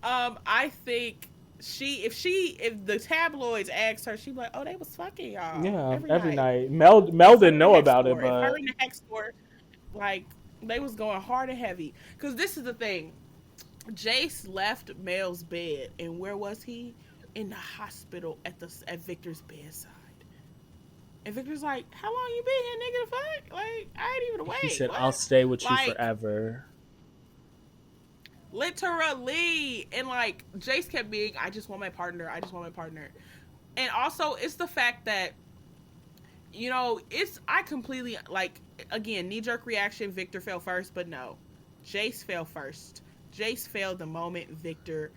S1: I think if the tabloids asked her, she'd be like, "Oh, they was fucking y'all
S2: Yeah.
S1: every
S2: Every
S1: night
S2: night. Mel
S1: in front
S2: didn't
S1: of the
S2: know
S1: hex
S2: about it,
S1: store." If her
S2: but
S1: and the hex store, like, they was going hard and heavy, because this is the thing. Jace left Mel's bed, and where was he? In the hospital at Victor's bedside. And Victor's like, "How long you been here, nigga? The fuck? Like, I ain't even
S2: he
S1: awake.
S2: said, "I'll
S1: What?"
S2: stay with you
S1: Like,
S2: forever."
S1: literally. And like, Jace kept being, "I just want my partner. I just want my partner." And also, it's the fact that, I completely, like, again, knee jerk reaction. Victor fell first, but no, Jace fell first. Jace failed the moment Victor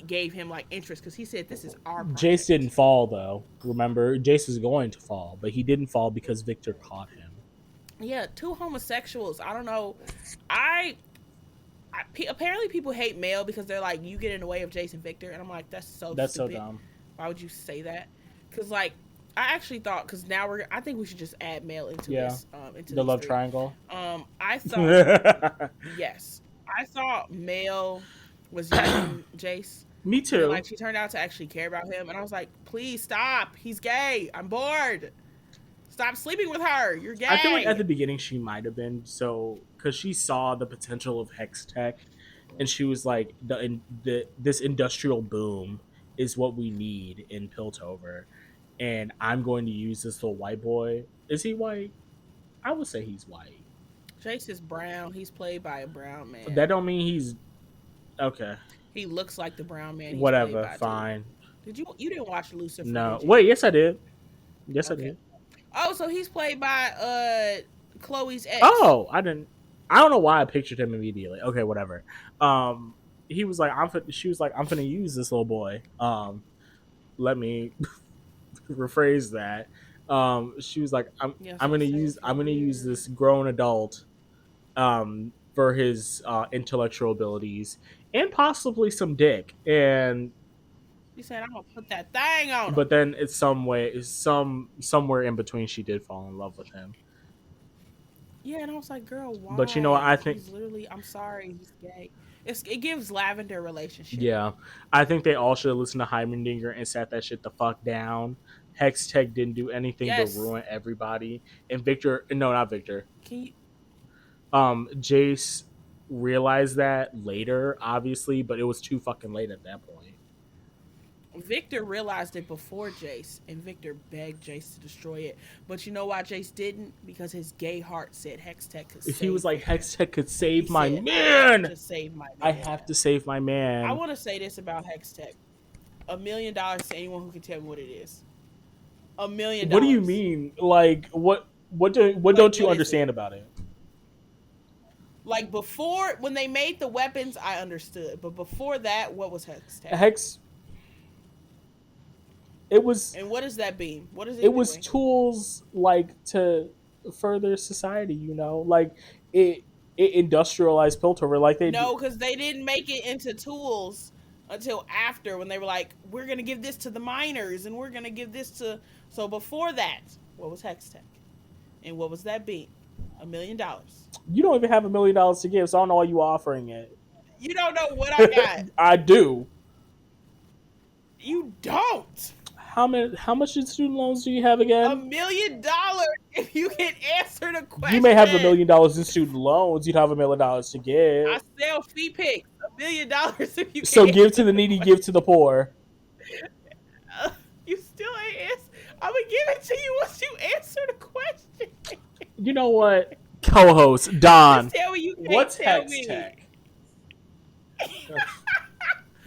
S1: gave him like interest, because he said, "This is our
S2: Jace didn't
S1: project."
S2: fall though. Remember, Jace is going to fall, but he didn't fall because Victor caught him.
S1: Yeah, two homosexuals. I don't know. I, apparently people hate Mel because they're like, "You get in the way of Jace and Victor," and I'm like, that's so
S2: That's so
S1: stupid.
S2: dumb.
S1: Why would you say that? Because like, I actually thought, because now I think we should just add Mel into
S2: Yeah.
S1: this, into
S2: The
S1: these
S2: love
S1: three.
S2: triangle.
S1: I thought, yes, I thought Mel was using Jace.
S2: Me
S1: And then, like,
S2: too.
S1: she turned out to actually care about him, and I was like, "Please stop. He's gay. I'm bored. Stop sleeping with her. You're
S2: I feel like at
S1: gay."
S2: the beginning she might have been so, because she saw the potential of hex tech, and she was like, this industrial boom is what we need in Piltover, and I'm going to use this little white boy. Is he white? I would say he's white.
S1: Jace is brown. He's played by a brown
S2: That
S1: man.
S2: don't mean he's okay.
S1: He looks like the brown man he's played
S2: Whatever,
S1: by too.
S2: fine.
S1: You didn't watch Lucifer,
S2: No,
S1: did you?
S2: wait. Yes, I did. Yes, I
S1: Okay.
S2: did.
S1: Oh, so he's played by Chloe's ex.
S2: Oh, I didn't. I don't know why I pictured him immediately. Okay, whatever. Um, he was like, She was like, "I'm gonna use this little boy." Let me rephrase that. She was like,
S1: Yeah,
S2: I'm
S1: so
S2: gonna
S1: say it
S2: use
S1: so
S2: I'm gonna use
S1: weird.
S2: this grown adult for his intellectual abilities and possibly some dick. And
S1: She said, "I'm gonna put that thing on him."
S2: but then it's somewhere in between she did fall in love with him.
S1: Yeah, and I was like, "Girl,
S2: But you know what?
S1: why?
S2: I think,
S1: He's literally. I'm sorry, he's gay." It gives Lavender relationship.
S2: yeah, I think they all should have listened to Heimerdinger and sat that shit the fuck down. Hex Tech didn't do anything but
S1: Yes.
S2: ruin everybody. And Victor, no, not Victor.
S1: Can you?
S2: Jace realized that later, obviously, but it was too fucking late at that point.
S1: Victor realized it before Jace, and Victor begged Jace to destroy it. But you know why Jace didn't? Because his gay heart said Hextech could
S2: He was
S1: save
S2: like,
S1: Victor.
S2: Hex Tech could
S1: He
S2: save my
S1: said, "I have
S2: man.
S1: to save my
S2: I
S1: man."
S2: have to save my
S1: I
S2: man.
S1: want to say this about Hextech: $1 million to anyone who can tell me what it is. $1 million.
S2: What do you mean? Like, what
S1: Like,
S2: don't you
S1: what is it?
S2: understand about it?
S1: Like, before, when they made the weapons, I understood. But before that, what was Hextech?
S2: Hex it was
S1: And what is that beam? What is
S2: it
S1: it
S2: was
S1: doing?
S2: tools like to further society, like it it industrialized Piltover like they did.
S1: No, because they didn't make it into tools until after, when they were like, "We're gonna give this to the miners, and we're gonna give this to." So before that, what was Hextech? And what was that beam? $1 million.
S2: You don't even have $1 million to give, so I don't know why you offering it.
S1: You don't know what I got.
S2: I do.
S1: You don't.
S2: How much in student loans do you have
S1: $1
S2: again?
S1: million if you can answer the
S2: You may have $1
S1: question.
S2: million in student loans. You'd have $1 million to
S1: I
S2: give.
S1: sell fee pics. $1 million if you can
S2: So give to
S1: answer
S2: the
S1: the
S2: needy,
S1: question.
S2: give to the poor.
S1: You still ain't answer. I'm gonna give it to you once you answer the question.
S2: You know what? Co-host Don,
S1: Just tell me you can't
S2: what's
S1: tell
S2: Hex
S1: me.
S2: Tech?
S3: That's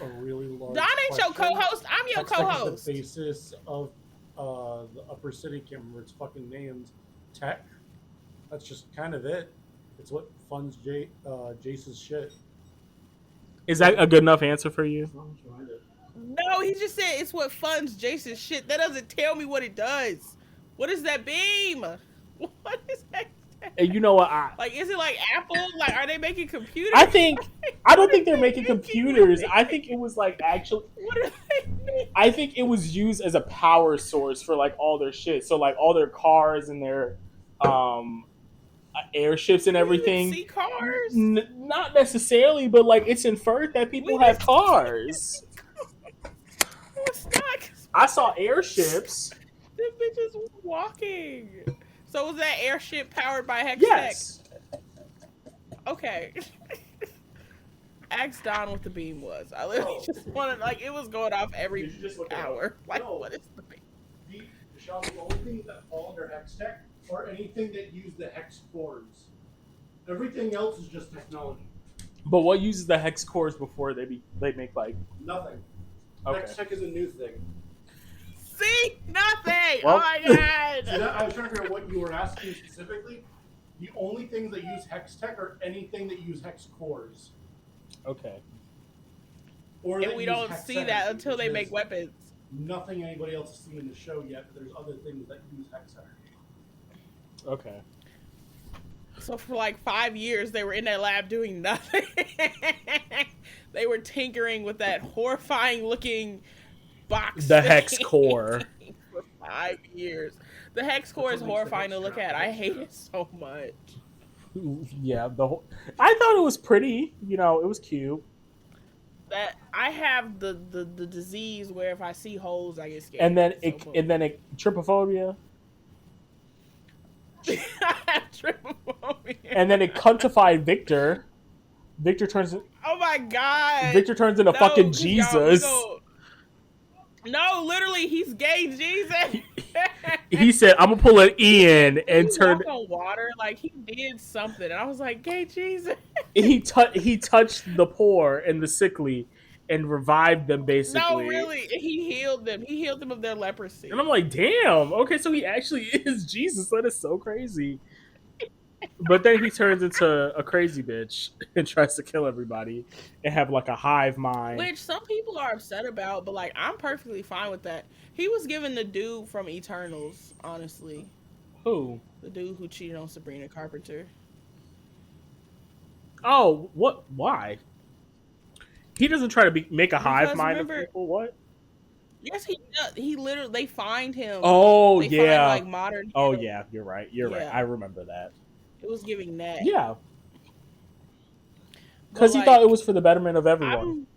S3: a really large
S1: Don ain't your
S3: question.
S1: co-host. I'm your
S3: Hex Tech is
S1: co-host.
S3: the basis of the Upper City. Can't remember its fucking names. Tech. That's just kind of it. It's what funds Jace's shit.
S2: Is that a good enough answer for you?
S3: It's not much behind it.
S1: No, he just said it's what funds Jason's shit. That doesn't tell me what it does. What is that beam? What is that?
S2: And you know what?
S1: Like, is it like Apple? Like, are they making computers?
S2: I don't think they're making computers. I think it was like actually.
S1: What are they making?
S2: I think it was used as a power source for like all their shit. So like all their cars and their airships and everything.
S1: See cars?
S2: Not necessarily, but like it's inferred that people have cars.
S1: It's not.
S2: I saw airships.
S1: This bitch is walking. So was that airship powered by Hex
S2: Yes.
S1: Tech? Okay. Ask Don what the beam was. I literally just wanted, like, it was going off every
S3: Did you just look it
S1: hour.
S3: up?
S1: Like,
S3: No.
S1: what is the beam?
S3: The only things that fall under Hex Tech are anything that use the hex cores. Everything else is just technology.
S2: But what uses the hex cores before they make like
S3: Nothing.
S2: okay.
S3: Hex Tech is a new thing.
S1: See? Nothing!
S2: Well-
S1: Oh my god!
S3: So I was trying to figure out what you were asking specifically. The only things that use Hex Tech are anything that use hex cores.
S2: Okay.
S3: Or
S1: And
S3: that
S1: we
S3: use
S1: don't
S3: hex
S1: see
S3: energy,
S1: that until they
S3: which
S1: make
S3: is
S1: weapons.
S3: Nothing anybody else has seen in the show yet, but there's other things that use hex energy.
S2: Okay.
S1: So for like 5 years, they were in that lab doing nothing. They were tinkering with that horrifying looking box.
S2: The hex core.
S1: For 5 years. The hex core is
S3: what makes the
S1: horrifying
S3: hex
S1: to look
S3: trap
S1: at. I
S3: hex
S1: hate
S3: trap.
S1: it so much.
S2: Yeah, I thought it was pretty. You know, it was cute.
S1: That I have the disease where if I see holes, I get scared.
S2: And then
S1: So,
S2: trypophobia.
S1: I have trypophobia.
S2: And then it cuntified Victor. Victor turns
S1: Oh my god.
S2: into fucking
S1: 'cause y'all,
S2: Jesus.
S1: No, literally, he's gay Jesus.
S2: He said, "I'm gonna pull an Ian and
S1: he
S2: turn."
S1: walked on water, like he did something, and I was like, "Gay Jesus."
S2: He touched the poor and the sickly, and revived them basically.
S1: No, really, he healed them. He healed them of their leprosy.
S2: And I'm like, damn. Okay, so he actually is Jesus. That is so crazy. But then he turns into a crazy bitch and tries to kill everybody and have like a hive mind.
S1: Which some people are upset about, but like I'm perfectly fine with that. He was given the dude from Eternals, honestly.
S2: Who?
S1: The dude who cheated on Sabrina Carpenter.
S2: Oh, what? Why? He doesn't try to make a hive
S1: Because
S2: mind
S1: remember-
S2: of people. What?
S1: Yes, he does. He literally, they find him.
S2: Oh
S1: They
S2: yeah.
S1: Find, like modern.
S2: Oh
S1: heroes.
S2: yeah. You're right. You're right.
S1: Yeah.
S2: I remember that.
S1: It was giving that.
S2: Yeah.
S1: But,
S2: Because he
S1: like,
S2: thought it was for the betterment of everyone.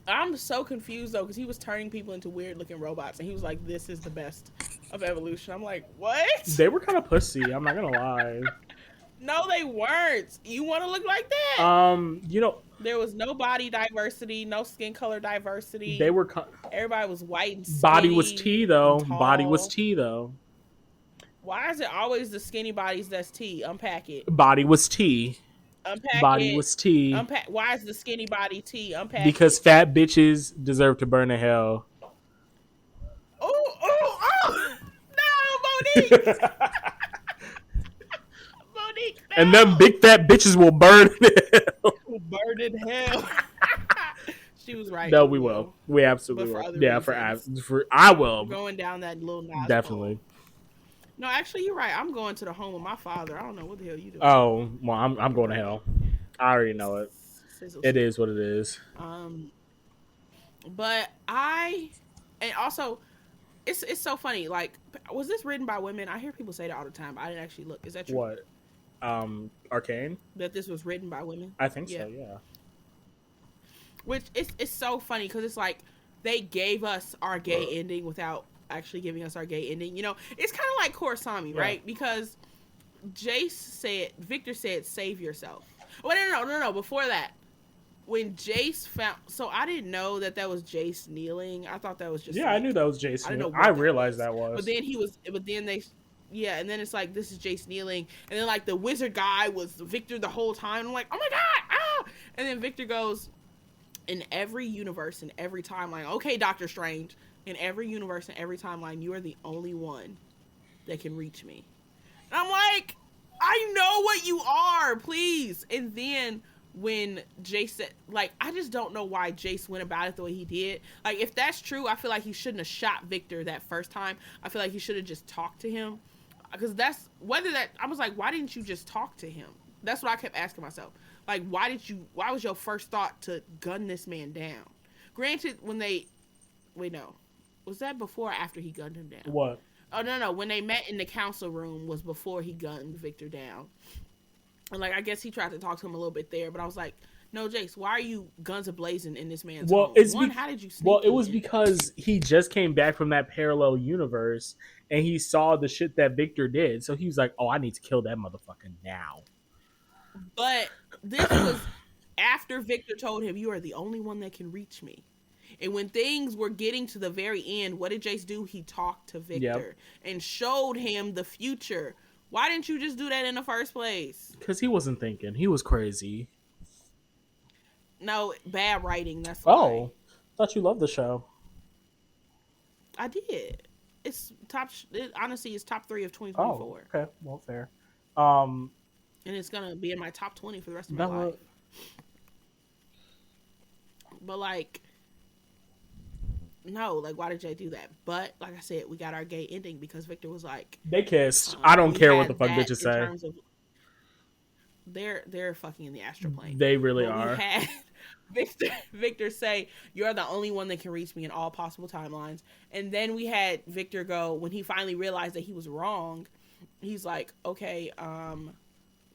S1: I'm so confused though, because he was turning people into weird looking robots, and he was like, "This is the best of evolution." I'm like, "What?"
S2: They were kind of pussy. I'm not gonna lie.
S1: No, they weren't. You want to look like that?
S2: You know,
S1: There was no body diversity, no skin color diversity.
S2: they were.
S1: Everybody was white and skinny.
S2: Body was T though.
S1: and tall.
S2: Body was T though.
S1: Why is it always the skinny bodies that's T? Unpack it.
S2: Body was T.
S1: Unpack
S2: Body
S1: it.
S2: was T.
S1: Unpack. Why is the skinny body T? Unpack.
S2: Because fat bitches deserve to burn in hell.
S1: Oh! No, Monique. Monique. No.
S2: And them big fat bitches will burn in hell.
S1: Bird in hell. She was right.
S2: No, we will. We absolutely
S1: But for
S2: will.
S1: other
S2: Yeah,
S1: reasons.
S2: for I will.
S1: Going down that little Nas
S2: Definitely.
S1: hole. No, actually, you're right. I'm going to the home of my father. I don't know what the hell you doing.
S2: Oh, well, I'm going to hell. I already know it. It is what it is.
S1: But and also, it's so funny. Like, was this written by women? I hear people say that all the time. I didn't actually look. Is that true?
S2: What? Arcane?
S1: That this was written by women?
S2: I think so, yeah.
S1: Which it's so funny because it's like they gave us our gay ending without actually giving us our gay ending. You know, it's kind of like Korosami, right? Because Victor said, save yourself. Wait, no. Before that, when Jace found, so I didn't know that was Jace kneeling. I thought that was just.
S2: Yeah, I knew that was Jason.
S1: I didn't know what
S2: I
S1: that
S2: realized
S1: was.
S2: that was.
S1: And then it's like, this is Jace kneeling. And then, like, the wizard guy was Victor the whole time. I'm like, oh my God, ah! And then Victor goes, in every universe, in every timeline, okay, Doctor Strange, in every universe, in every timeline, you are the only one that can reach me. And I'm like, I I know what you are, please. And then when Jace said, like, I just don't know why Jace went about it the way he did. Like, if that's true, I feel like he shouldn't have shot Victor that first time. I feel like he should have just talked to him. Because that's, whether that, I was like, why didn't you just talk to him? That's what I kept asking myself. Like, why was your first thought to gun this man down? Granted, when they, wait, no. Was that before or after he gunned him down?
S2: What?
S1: Oh, no. When they met in the council room was before he gunned Victor down. And, like, I guess he tried to talk to him a little bit there, but I was like, no, Jace, why are you guns a-blazing in this man's home? How did you sneak
S2: Well, it was
S1: in?
S2: because he just came back from that parallel universe, and he saw the shit that Victor did. So he was like, oh, I need to kill that motherfucker now.
S1: But this was after Victor told him, you are the only one that can reach me. And when things were getting to the very end, what did Jace do? He talked to Victor and showed him the future. Why didn't you just do that in the first place?
S2: Because he wasn't thinking. He was crazy.
S1: No, bad writing. That's why.
S2: Oh, thought you loved the show.
S1: I did. It's top. Honestly, it's top 3 of 2024.
S2: Oh, okay. Well, fair.
S1: And it's gonna be in my top 20 for the rest of my life. But like, no, like, why did Jay do that? But like I said, we got our gay ending because Victor was like,
S2: they kissed. I don't care what the fuck bitches say.
S1: Of, they're fucking in the astral plane.
S2: They really are.
S1: We had Victor say, "You're the only one that can reach me in all possible timelines." And then we had Victor go, when he finally realized that he was wrong, he's like, "Okay,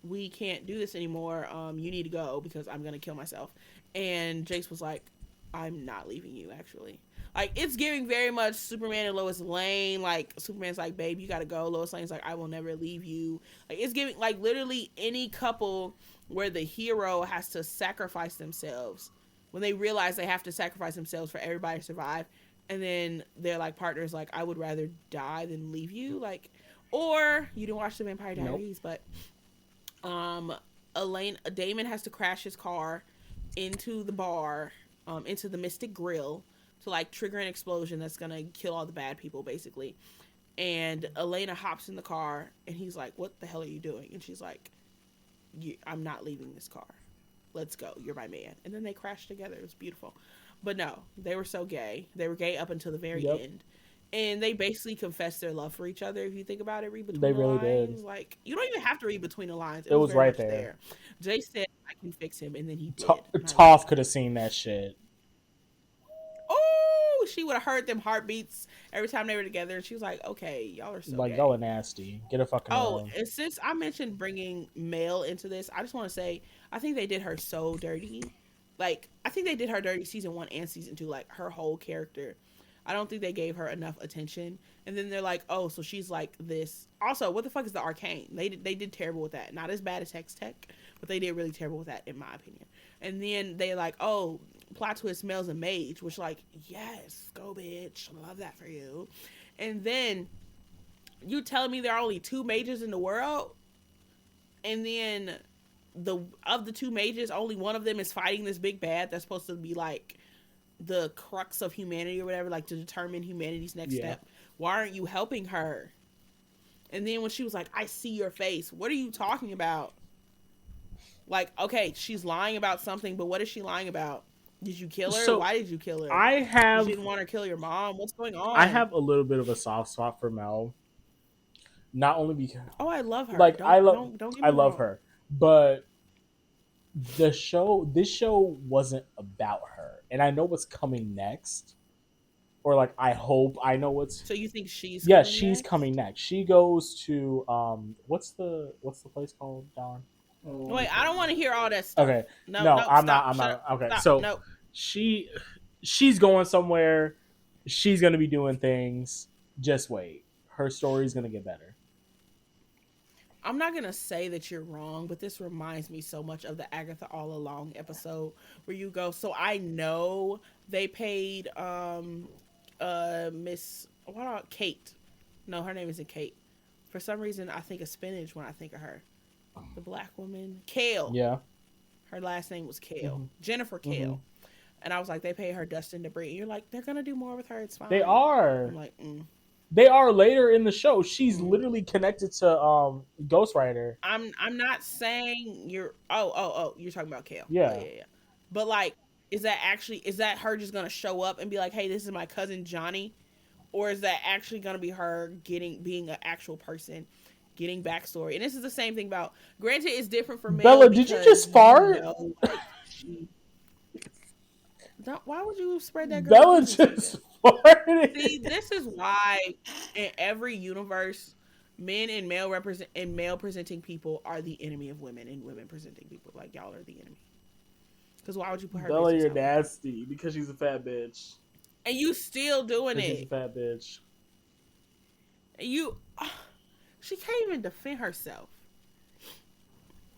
S1: we can't do this anymore. You need to go because I'm gonna kill myself." And Jace was like, "I'm not leaving you, actually." Like, it's giving very much Superman and Lois Lane. Like, Superman's like, "Babe, you gotta go." Lois Lane's like, "I will never leave you." Like, it's giving, like, literally any couple where the hero has to sacrifice themselves, when they realize they have to sacrifice themselves for everybody to survive, and then they're like, partners like, "I would rather die than leave you." Like, or you didn't watch the Vampire Diaries, but Damon has to crash his car into the bar, into the Mystic Grill, to like trigger an explosion that's gonna kill all the bad people, basically. And Elena hops in the car, and he's like, "What the hell are you doing?" And she's like, "I'm not leaving this car. Let's go. You're my man." And then they crashed together. It was beautiful. But no, they were so gay. They were gay up until the very end. And they basically confessed their love for each other. If you think about it, read between the lines. They really did. Like, you don't even have to read between the lines.
S2: It was right there.
S1: Jay said, "I can fix him," and then he did.
S2: Toph could have seen that shit.
S1: Oh, she would have heard them heartbeats every time they were together. And she was like, "Okay, y'all are so
S2: like,
S1: gay."
S2: y'all are nasty. Get a fucking
S1: room. And since I mentioned bringing Mel into this, I just want to say, I think they did her so dirty. Like, I think they did her dirty season 1 and season 2. Like, her whole character, I don't think they gave her enough attention. And then they're like, "Oh, so she's like this." Also, what the fuck is the Arcane? They did terrible with that. Not as bad as Hex Tech, but they did really terrible with that, in my opinion. And then they like, "Oh, plot twist, Mel's a mage," which, like, yes, go bitch, love that for you. And then you telling me there are only 2 mages in the world, and then of the 2 mages, only one of them is fighting this big bad that's supposed to be like the crux of humanity or whatever, like to determine humanity's next step. Why aren't you helping her? And then when she was like, "I see your face," what are you talking about? Like, okay, she's lying about something, but what is she lying about? Did you kill her? Why did you kill her? You didn't want her to kill your mom? What's going on?
S2: I have a little bit of a soft spot for Mel. Not only because,
S1: I love her.
S2: Like, I love
S1: wrong.
S2: her, but this show wasn't about her, and I know what's coming next, or like I hope I know what's.
S1: So you think she's
S2: coming next? She goes to what's the place called, Don?
S1: Wait, I don't want to hear all that stuff.
S2: Okay,
S1: no,
S2: I'm not. Okay,
S1: stop,
S2: so
S1: no.
S2: she's going somewhere. She's gonna be doing things. Just wait, her story's gonna get better.
S1: I'm not going to say that you're wrong, but this reminds me so much of the Agatha All Along episode where you go, "So I know they paid Miss Kate." No, her name isn't Kate. For some reason, I think of spinach when I think of her. The black woman. Kale.
S2: Yeah.
S1: Her last name was Kale. Mm-hmm. Jennifer Kale. Mm-hmm. And I was like, they pay her dust and debris. And you're like, they're going to do more with her. It's fine.
S2: They are.
S1: I'm like,
S2: They are later in the show. She's literally connected to Ghost Rider.
S1: I'm not saying you're. Oh, you're talking about Kale.
S2: Yeah.
S1: Yeah. But like, is that her just gonna show up and be like, hey, this is my cousin Johnny, or is that actually gonna be her being an actual person, getting backstory? And this is the same thing about. Granted, it's different for Mel.
S2: Bella, did you just fart?
S1: Like, why would you spread that girl?
S2: Bella just farted.
S1: See, this is why in every universe, men and male presenting people are the enemy of women, and women presenting people like y'all are the enemy. Because why would you put her?
S2: Bella, you're nasty because she's a fat bitch,
S1: and you still doing it.
S2: She's a fat bitch.
S1: And she can't even defend herself.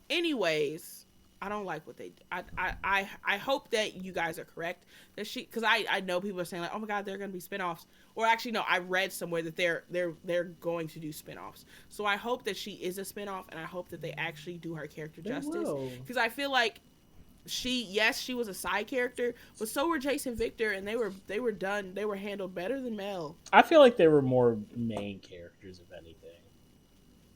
S1: Anyways, I don't like what they do. I hope that you guys are correct. That because I know people are saying like, oh my god, there are going to be spinoffs. Or actually, no, I read somewhere that they're going to do spinoffs. So I hope that she is a spinoff, and I hope that they actually do her character justice. Because I feel like she was a side character, but so were Jason Victor, and they were handled better than Mel.
S2: I feel like they were more main characters, if anything.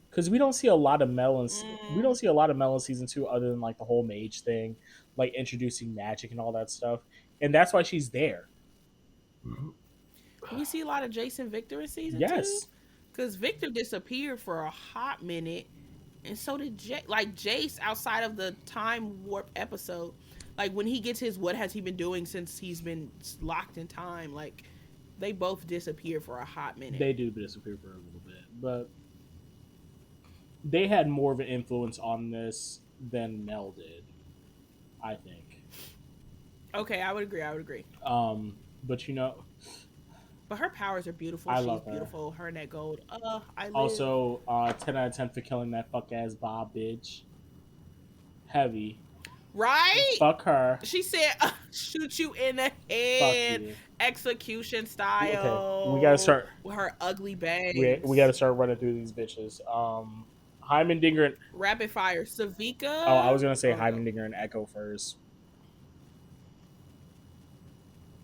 S2: Because we don't see a lot of Mel in season 2, other than like the whole mage thing, like introducing magic and all that stuff, and that's why she's there.
S1: We see a lot of Jason Victor in season 2.
S2: Yes,
S1: because Victor disappeared for a hot minute, and so did Jace outside of the time warp episode. Like when he gets his, what has he been doing since he's been locked in time? Like they both disappear for a hot minute.
S2: They do disappear for a little bit, but they had more of an influence on this than Mel did, I think.
S1: Okay, I would agree.
S2: But
S1: but her powers are beautiful.
S2: I love
S1: her. Beautiful. Her and that gold. I live.
S2: Also, 10 out of 10 for killing that fuck ass Bob bitch. Heavy.
S1: Right?
S2: Fuck her.
S1: She said, "Shoot you in the head, execution style."
S2: Okay, we gotta start
S1: with her ugly bangs.
S2: We gotta start running through these bitches. Heimendinger and
S1: rapid fire. Savika.
S2: Oh, I was gonna say Heimendinger and Echo first.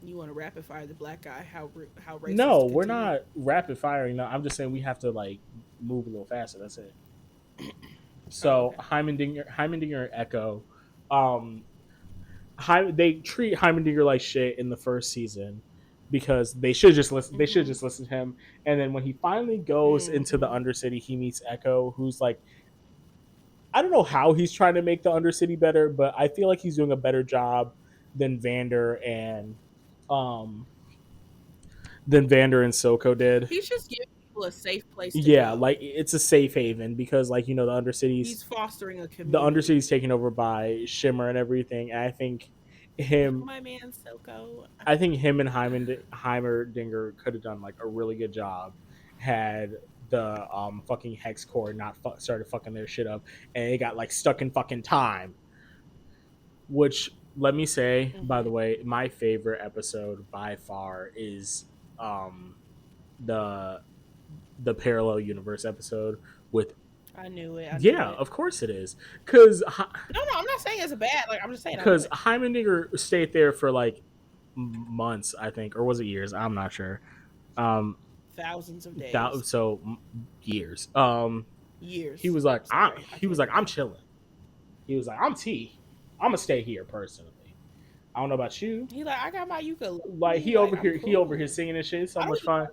S1: You want to rapid fire the black guy? How racist?
S2: No, we're not rapid firing. No, I'm just saying we have to like move a little faster. That's it. So Heimendinger and Echo, they treat Heimendinger like shit in the first season because they should just listen. They should just listen to him. And then when he finally goes into the Undercity, he meets Echo, who's like, I don't know how he's trying to make the Undercity better, but I feel like he's doing a better job than Vander and Soko did.
S1: He's just giving people a safe place to
S2: go.
S1: Like
S2: it's a safe haven because like, the Undercity's
S1: he's fostering a community.
S2: The Undercity's taken over by Shimmer and everything, and I think
S1: my man Soko.
S2: I think him and Heimerdinger could have done like a really good job had the fucking Hex Core not started fucking their shit up and it got like stuck in fucking time. Which, let me say, by the way, my favorite episode by far is the parallel universe episode with.
S1: I knew it.
S2: Of course it is. Because
S1: no, I'm not saying it's bad. Like I'm just saying
S2: because Heimendinger stayed there for like months, I think, or was it years? I'm not sure.
S1: Thousands of days.
S2: Years.
S1: Years.
S2: He was like, I'm chilling. He was like, I'm I'm gonna stay here personally. I don't know about you.
S1: He like, I got my ukulele.
S2: Like he over here singing and shit. It's so much fun.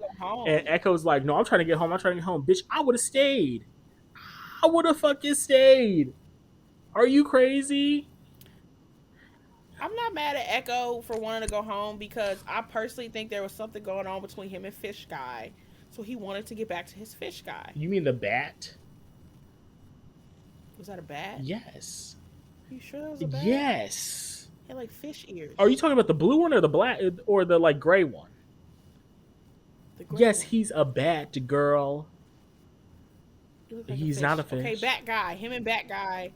S2: And Echo's like, no, I'm trying to get home. Bitch, I would have stayed. I would have fucking stayed. Are you crazy?
S1: I'm not mad at Echo for wanting to go home because I personally think there was something going on between him and Fish Guy. So he wanted to get back to his Fish Guy.
S2: You mean the bat?
S1: Was that a bat?
S2: Yes.
S1: Are you sure that was a bat?
S2: Yes.
S1: He had like fish ears.
S2: Are you talking about the blue one or the black or the like gray one? The gray one. He's a bat, girl. Like he's not a fish.
S1: Okay, Bat Guy. Him and Bat Guy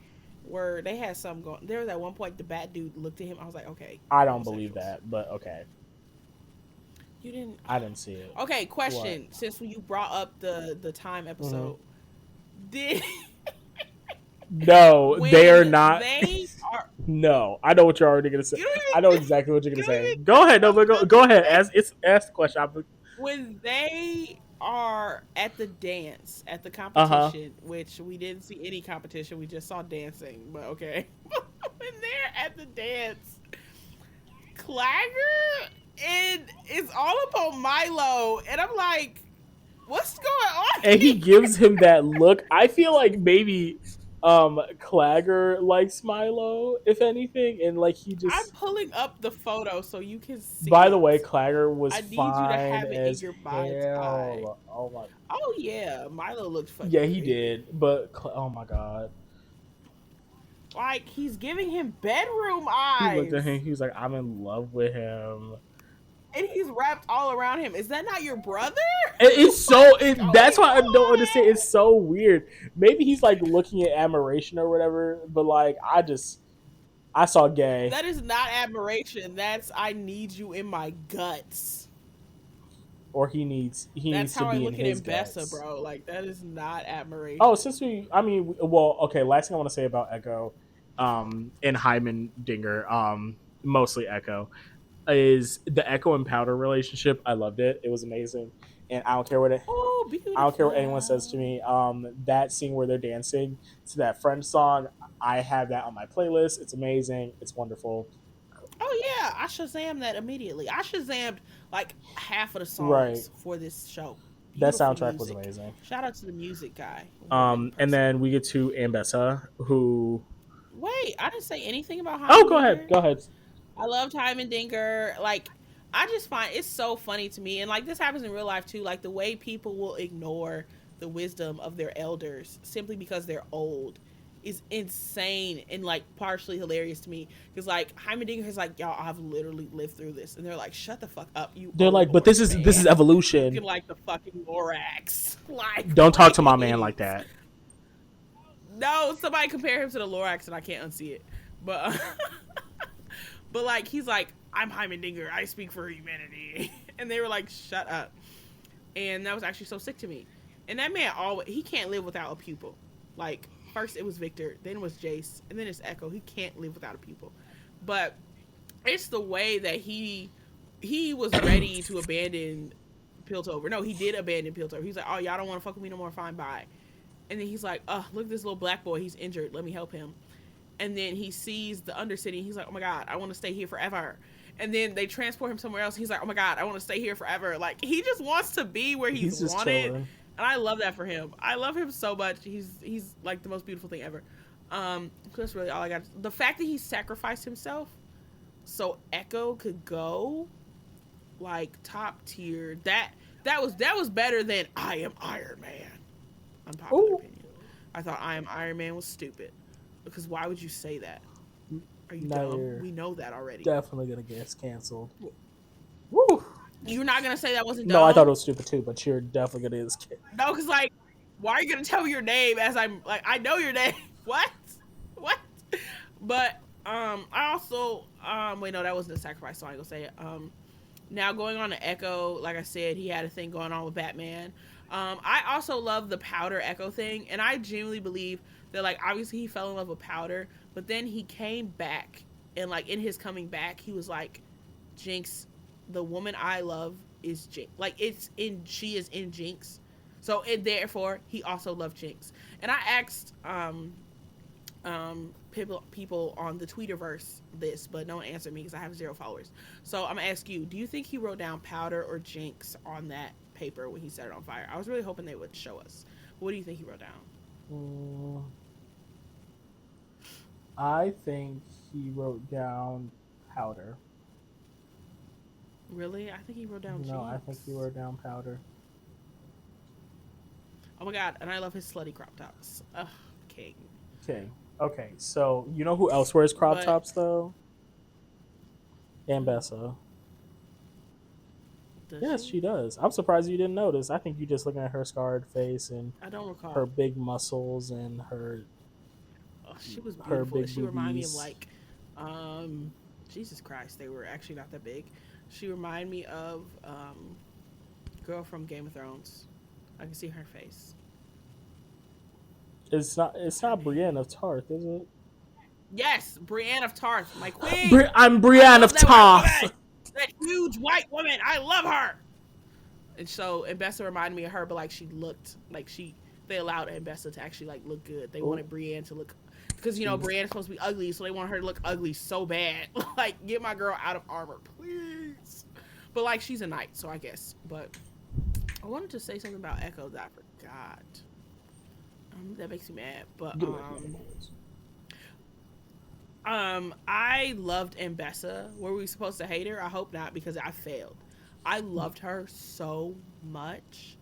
S1: they had something going. There was at one point the bat dude looked at him. I was like, okay.
S2: I don't believe that, but okay.
S1: You didn't.
S2: I didn't see it.
S1: Okay, question. What? Since you brought up the time episode, did.
S2: No, they are not. No, I know what you're already gonna say. I know exactly what you're gonna say. Go ahead. No, go ahead. Ask the question.
S1: When they are at the dance, at the
S2: Uh-huh.
S1: competition, which we didn't see any competition, we just saw dancing, but okay. When they're at the dance, Clagger and it's all about Milo, and I'm like, what's going on
S2: And he
S1: here?
S2: gives him that look. I feel like maybe Clagger likes Milo, if anything, and like he
S1: I'm
S2: just.
S1: pulling up the photo so you can see
S2: By the way,
S1: it.
S2: Clagger was
S1: I need you to
S2: fine
S1: have it in
S2: as
S1: your mind's eye.
S2: hell. Oh my.
S1: Oh yeah, Milo looked
S2: Yeah,
S1: fucking
S2: he
S1: great.
S2: did, but oh my god,
S1: Like he's giving him bedroom
S2: he looked at him.
S1: eyes,
S2: He was like, "I'm in love with him."
S1: and he's wrapped all around him. Is that not your brother?
S2: It's so.
S1: What's
S2: That's
S1: going
S2: why I don't understand.
S1: on?
S2: It's so weird. Maybe he's like looking at admiration or whatever, but like I saw gay,
S1: That is not admiration. That's I need you in my guts.
S2: or he needs
S1: That's
S2: to
S1: how I
S2: be in
S1: look at
S2: his
S1: Mbessa,
S2: guts.
S1: bro. Like that is not
S2: Oh,
S1: admiration.
S2: since I mean, well, okay. Last thing I want to say about Echo, and Hyman Dinger, mostly Echo, is the Echo and Powder relationship. I loved it. It was amazing, and
S1: Oh,
S2: I don't care what anyone says to
S1: beautiful.
S2: me. That scene where they're dancing to that French song, I have that on my playlist. It's amazing. It's wonderful.
S1: Oh yeah, I shazammed that immediately. I shazammed like half of the
S2: Right.
S1: songs for this show.
S2: That
S1: Beautiful
S2: soundtrack was
S1: music.
S2: amazing.
S1: Shout out to the music guy, woman,
S2: And
S1: person.
S2: then we get to Ambessa, who.
S1: Wait, I didn't say anything about
S2: Oh,
S1: Hyman
S2: go ahead.
S1: Dinger.
S2: Go ahead.
S1: I loved Hyman Dinger. Like, I just find it's so funny to me, and like this happens in real life too. Like the way people will ignore the wisdom of their elders simply because they're old is insane and like partially hilarious to me. Because like Hyman Dinger is like, y'all, I've literally lived through this, and they're like, shut the fuck up, you
S2: They're
S1: old
S2: like, but
S1: horse
S2: this is
S1: man. Looking
S2: evolution.
S1: like the fucking Lorax. Like,
S2: Don't talk to my man like
S1: please.
S2: that.
S1: No, somebody compare him to the Lorax, and I can't unsee it. But but like he's like, I'm Hyman Dinger, I speak for humanity. And they were like, shut up. And that was actually so sick to me. And that man always he can't live without a pupil. Like first it was Victor, then it was Jace, and then it's Echo. He can't live without a pupil. But it's the way that he was ready to abandon Piltover. No, he did abandon Piltover. He's like, oh, y'all don't want to fuck with me no more, fine, bye. And then he's like, oh, look at this little black boy, he's injured, let me help him. And then he sees the Undercity. He's like, oh my god, I want to stay here forever. And then they transport him somewhere else. He's like, oh my god, I want to stay here forever. Like he just wants to be where he's
S2: He's just
S1: wanted,
S2: chilling.
S1: and I love that for him. I love him so much. He's like the most beautiful thing ever. So that's really all I got. The fact that he sacrificed himself so Echo could go like top tier. That was better than I am Iron Man. Unpopular
S2: Ooh.
S1: opinion. I thought I am Iron Man was stupid. Because why would you say that? Are you
S2: Now
S1: dumb?
S2: you're
S1: We know that already.
S2: definitely gonna get us canceled. Woo.
S1: You're not gonna say that wasn't
S2: No, I thought it
S1: dumb?
S2: was stupid too, but you're definitely gonna get us canceled.
S1: No, because like, why are you gonna tell me your name as I'm like I know your name? What? What? But I also wait no that wasn't a sacrifice, so I ain't gonna say it. Now going on to Echo, like I said, he had a thing going on with Batman. I also love the Powder Echo thing, and I genuinely believe that like obviously he fell in love with Powder, but then he came back, and like in his coming back, he was like, Jinx, the woman I love is Jinx. Like she is in Jinx, so it therefore he also loved Jinx. And I asked people on the Tweeterverse this, but no one answered me because I have 0 followers. So I'm gonna ask you: do you think he wrote down Powder or Jinx on that paper when he set it on fire? I was really hoping they would show us. What do you think he wrote down?
S2: I think he wrote down Powder.
S1: Really? I think he wrote down
S2: No,
S1: Jinx.
S2: I think he wrote down Powder.
S1: Oh my god! And I love his slutty crop tops. Ugh, king.
S2: Okay. Okay. So you know who else wears crop
S1: But
S2: tops though? Ambessa.
S1: does
S2: Yes,
S1: she?
S2: she does. I'm surprised you didn't notice. I think you just looking at her scarred face and
S1: I don't
S2: her
S1: recall.
S2: big muscles and
S1: Oh, she was
S2: her
S1: beautiful.
S2: big
S1: She reminded me of
S2: boobies.
S1: like, Jesus Christ, they were actually not that big. She reminded me of girl from Game of Thrones. I can see her face.
S2: It's not. It's
S1: What's her
S2: not
S1: name?
S2: Brienne of Tarth, is it?
S1: Yes, Brienne of Tarth, my queen.
S2: I'm
S1: I
S2: Brienne
S1: love
S2: of
S1: that white
S2: Tarth.
S1: woman. That huge white woman. I love her. And so Ambessa reminded me of her, but like she looked like they allowed Ambessa to actually like look good. They
S2: Oh,
S1: wanted Brienne to look because
S2: she,
S1: Brienne's supposed to be ugly, so they want her to look ugly so bad. Like get my girl out of armor, please. But like she's a knight, so I guess. But I wanted to say something about Echo that I forgot. That makes me mad. But I loved Ambessa. Were we supposed to hate her? I hope not because I failed. I loved her so much.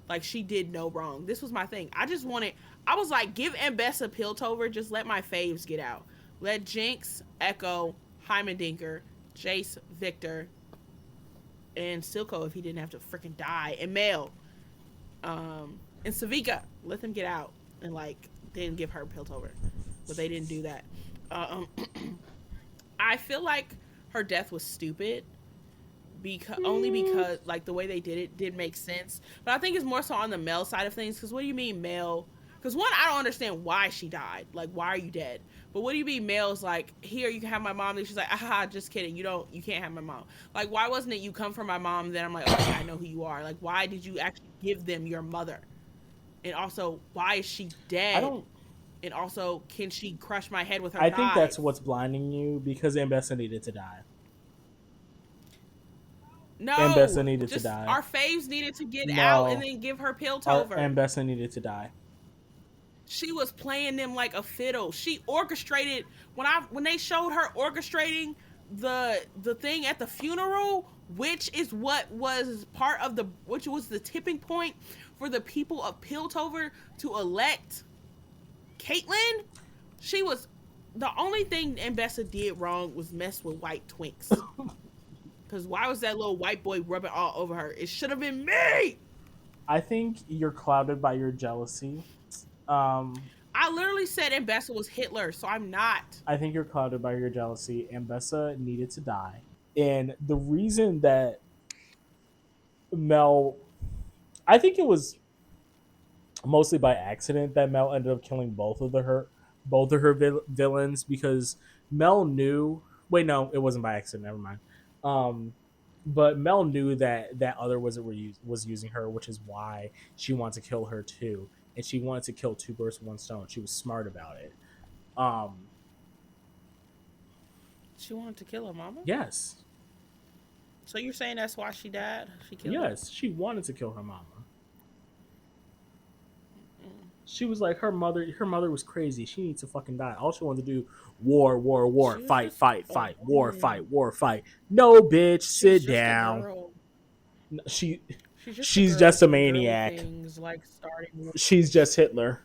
S1: Like she did no wrong. This was my thing. I was like, give Ambessa Piltover, just let my faves get out. Let Jinx, Echo, Heimerdinger, Jace, Victor, and Silco if he didn't have to freaking die, and Mel, and Savika, let them get out and like then give her Piltover. But they didn't do that. Um, I feel like her death was stupid because like the way they did it did make sense. But I think it's more so on the Mel side of things. Because what do you mean Mel? Because one, I don't understand why she died. Like, why are you dead? But what do you mean Mel's like, here you can have my mom? And she's like, just kidding. You can't have my mom. Like, why wasn't it you come from my mom? Then I'm like, okay, I know who you are. Like, why did you actually give them your mother? And also, why is she dead?
S2: I don't.
S1: And also, can she crush my head with her
S2: I
S1: thighs?
S2: think that's what's blinding you because Ambessa needed to die.
S1: No,
S2: Ambessa needed to
S1: just
S2: die.
S1: our faves needed to get
S2: No.
S1: out and then give her Piltover.
S2: Ambessa needed to die.
S1: She was playing them like a fiddle. She orchestrated when they showed her orchestrating the thing at the funeral, which is what was part of which was the tipping point for the people of Piltover to elect Caitlyn. She was the only thing Ambessa did wrong was mess with white twinks. Because why was that little white boy rubbing all over her? It should have been me.
S2: I think you're clouded by your jealousy.
S1: I literally said Ambessa was Hitler, so I'm not.
S2: I think you're clouded by your jealousy. Ambessa needed to die. And the reason that Mel, I think it was mostly by accident that Mel ended up killing both of her villains because Mel knew. Wait, no, it wasn't by accident. Never mind. But Mel knew that other wizard was using her, which is why she wanted to kill her too, and she wanted to kill two birds with one stone. She was smart about it.
S1: She wanted to kill her mama?
S2: Yes.
S1: So you're saying that's why she died? She killed her?
S2: Yes, she wanted to kill her mama. She was like her mother. Her mother was crazy. She needs to fucking die. All she wanted to do war, fight, war, fight. No, bitch, sit down. She's just a maniac.
S1: Like
S2: she's just Hitler.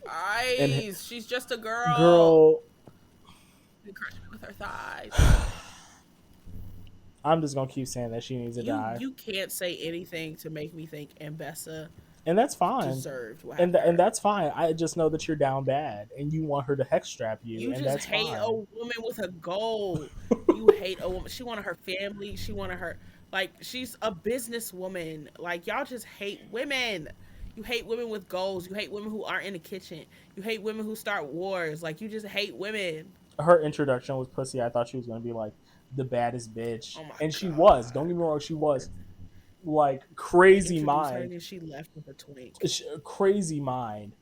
S1: Guys, she's just a girl.
S2: Girl.
S1: With her thighs.
S2: I'm just gonna keep saying that she needs to die.
S1: You can't say anything to make me think Ambessa,
S2: and that's fine.
S1: Deserved.
S2: And that's fine. I just know that you're down bad, and you want her to hex trap you.
S1: You
S2: and
S1: just
S2: that's
S1: hate
S2: fine.
S1: a woman with a goal. You hate a woman. She wanted her family. She wanted her she's a businesswoman. Like y'all just hate women. You hate women with goals. You hate women who aren't in the kitchen. You hate women who start wars. Like you just hate women.
S2: Her introduction was pussy. I thought she was gonna be like the baddest bitch, and she
S1: God.
S2: was. Don't get me wrong, she was like crazy mind.
S1: And she left with a twink.
S2: Crazy mind,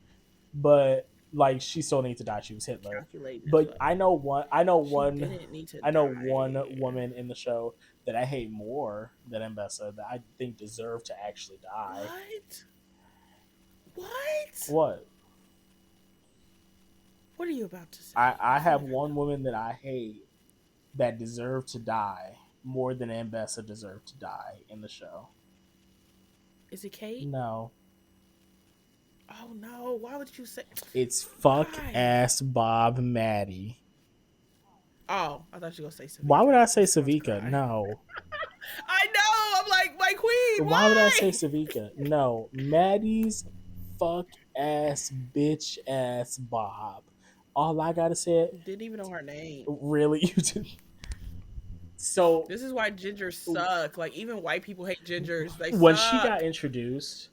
S2: but like she still needs to die. She was Hitler. But I know one woman in the show that I hate more than Ambessa that I think deserved to actually die. What?
S1: What are you about to say?
S2: I have one woman that I hate that deserved to die more than Ambessa deserved to die in the show.
S1: Is it Kate?
S2: No.
S1: Oh no! Why would you say?
S2: It's fuck ass Bob Maddie.
S1: Oh, I thought you were gonna say Savika.
S2: Why would I say Savika? No.
S1: I know. I'm like my queen.
S2: Why would I say Savika? No, Maddie's fuck ass bitch ass Bob. All I gotta say.
S1: Didn't even know her name.
S2: Really, you did. So
S1: this is why gingers suck. Like even white people hate gingers. They
S2: when
S1: suck.
S2: she got introduced,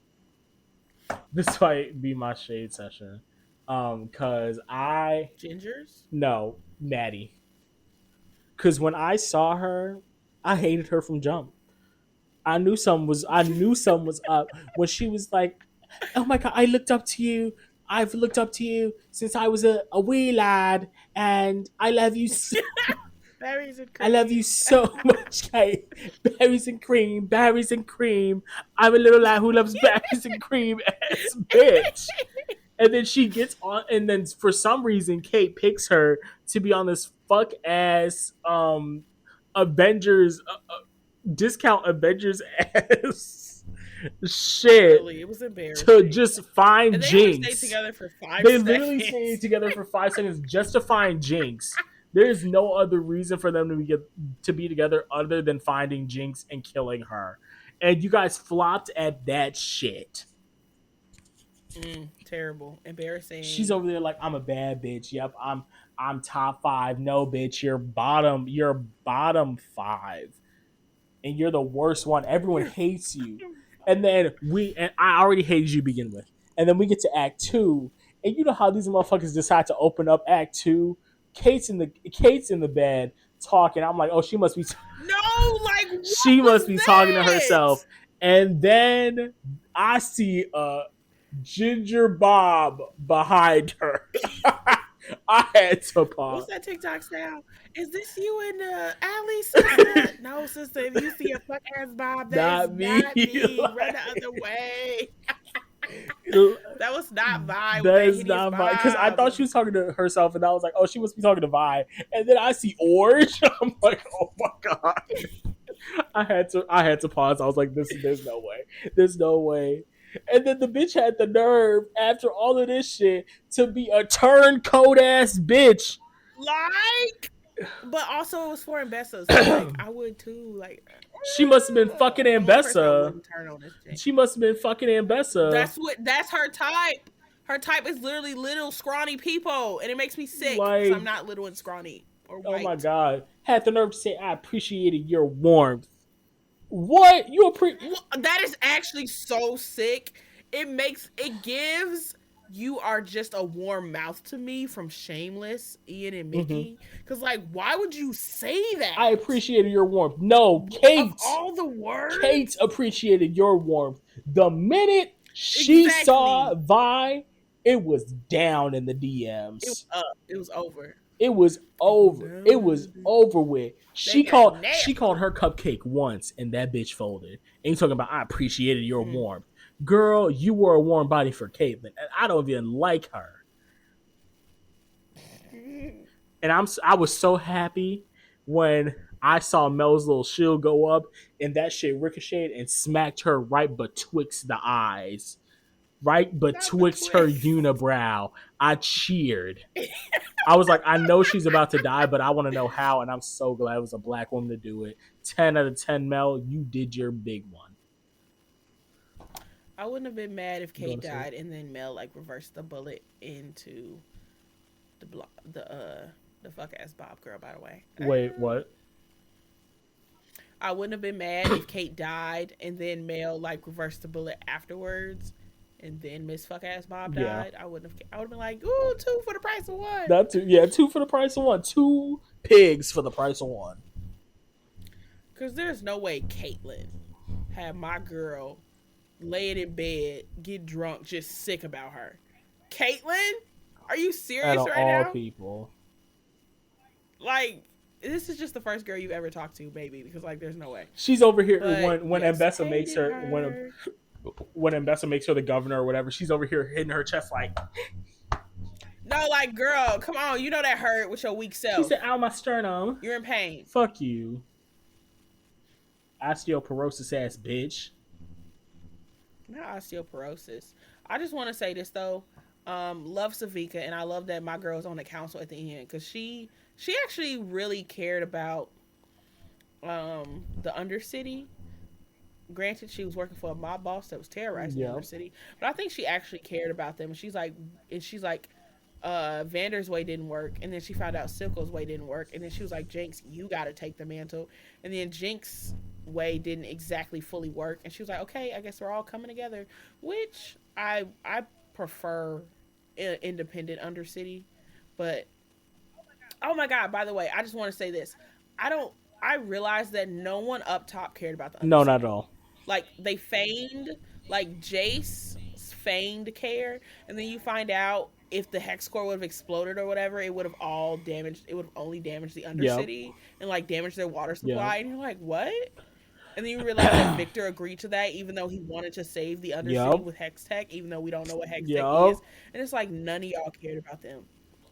S2: this might be my shade session. Cause
S1: gingers?
S2: No, Maddie. Cause when I saw her, I hated her from jump. I knew something was up when she was like, "Oh my god, I looked up to you. I've looked up to you since I was a wee lad, and I love you.
S1: Berries and
S2: I love you
S1: cream.
S2: so much, Kate. Berries and cream, berries and cream. I'm a little lad who loves berries and cream, ass bitch." And then she gets on, and then for some reason, Kate picks her to be on this fuck ass Avengers discount Avengers ass shit
S1: Literally, it was
S2: to
S1: embarrassing.
S2: just find
S1: And they only stayed
S2: Jinx.
S1: together for five
S2: They literally stayed
S1: seconds.
S2: together for 5 seconds just to find Jinx. There is no other reason for them to be together other than finding Jinx and killing her. And you guys flopped at that shit.
S1: Terrible,
S2: She's
S1: embarrassing.
S2: over there like, I'm a bad bitch. Yep, I'm top five. No, bitch, you're bottom. You're bottom five, and you're the worst one. Everyone
S1: You're
S2: hates you. And I already hated you to begin with. And then we get to Act Two, and you know how these motherfuckers decide to open up Act Two. Kate's in the bed talking. I'm like, oh,
S1: no, like what
S2: she must
S1: was
S2: be talking to
S1: that?
S2: herself. And then I see Ginger Bob behind her. I had to
S1: What's
S2: pause.
S1: that TikTok sound? Is this you in the alley, sister? No, sister. If you see a fuck ass Bob, that is
S2: Not me.
S1: not me. Run the
S2: Like,
S1: other way. That was not Vi with
S2: that
S1: that
S2: is
S1: hideous
S2: not Vi. Because I thought
S1: Bob.
S2: she was talking to herself, and I was like, oh, she must be talking to Vi. And then I see Orange. I'm like, oh my god. I had to pause. I was like, there's no way. There's no way. And then the bitch had the nerve after all of this shit to be a turncoat ass bitch.
S1: Like, but also it was for Ambessa, so like I would too. Like,
S2: She must have been fucking
S1: the only person I
S2: Ambessa.
S1: wouldn't turn on this shit.
S2: She must have been fucking Ambessa.
S1: That's her type. Her type is literally little scrawny people, and it makes me sick because I'm
S2: Like,
S1: not little and scrawny or
S2: oh my
S1: white.
S2: god. Had the nerve to say, I appreciated your warmth. What?
S1: That is actually so sick. It gives you are just a warm mouth to me from Shameless, Ian and
S2: Mhm.
S1: Mickey. Because like, why would you say
S2: I
S1: that?
S2: appreciated your warmth. No,
S1: Of
S2: Kate.
S1: all the
S2: Kate
S1: words,
S2: appreciated your warmth. The minute she saw
S1: exactly.
S2: Vi, it was down in the
S1: It was
S2: DMs.
S1: up. It was over.
S2: It was
S1: It was
S2: over. It was
S1: down.
S2: over with.
S1: They
S2: She
S1: got
S2: called she called
S1: nasty.
S2: her cupcake once, and that bitch folded. And you talking about I appreciated your
S1: Mm.
S2: warmth, girl. You were a warm body for Caitlyn, and I don't even like her. And I was so happy when I saw Mel's little shield go up, and that shit ricocheted and smacked her right betwixt the eyes, right
S1: Not the
S2: betwixt her
S1: twist.
S2: unibrow. I cheered. I was like, I know she's about to die, but I want to know how, and I'm so glad it was a black woman to do it. 10 out of 10, Mel. You did your big one.
S1: I wouldn't have been mad if
S2: You
S1: Kate
S2: going to sleep?
S1: died and then Mel like reversed the bullet into the blo- the fuck ass Bob girl. By the way,
S2: Wait, what?
S1: I wouldn't have been mad if Kate died and then Mel like reversed the bullet afterwards, and then Miss fuck ass Bob
S2: Yeah,
S1: died. I would have been like, ooh, two for the price of one.
S2: that too. Yeah, two for the price of one. Two pigs for the price of one.
S1: Cause there's no way Caitlyn had my girl laying in bed, get drunk, just sick about her. Caitlyn, are you
S2: Out
S1: serious
S2: of
S1: right
S2: all
S1: now?
S2: people,
S1: Like, this is just the first girl you've ever talked to, maybe, because like, there's no way.
S2: she's over here
S1: But
S2: when
S1: yes,
S2: Mbessa makes
S1: hated
S2: her
S1: her.
S2: when Mbessa makes her the governor or whatever. She's over here hitting her chest like
S1: No, like, girl, come on, you know that hurt with your weak
S2: she
S1: self.
S2: said, "Ow, my sternum."
S1: You're in pain.
S2: Fuck you, osteoporosis ass bitch.
S1: Not osteoporosis. I just want to say this though. Love Savika, and I love that my girl's on the council at the end because she actually really cared about the Undercity. Granted, she was working for a mob boss that was terrorizing the
S2: Yeah.
S1: Undercity, but I think she actually cared about them. And she's like, Vander's way didn't work, and then she found out Silco's way didn't work, and then she was like, Jinx, you got to take the mantle, and then Jinx way didn't exactly fully work, and she was like, okay, I guess we're all coming together, which I prefer independent Undercity, but oh my god, by the way, I just want to say this, I don't. I realized that no one up top cared about the
S2: No, not at
S1: Undercity.
S2: all.
S1: Like they feigned, like Jace feigned care, and then you find out if the hex core would have exploded or whatever, it would have all damaged. It would have only damaged the
S2: Yep.
S1: Undercity and like damaged their water
S2: Yep.
S1: supply. And you're like, what? And then you realize that Victor agreed to that, even though he wanted to save the Undercity
S2: Yep.
S1: with Hex Tech, even though we don't know what Hex Tech
S2: Yep.
S1: is. And it's like none of y'all cared about them.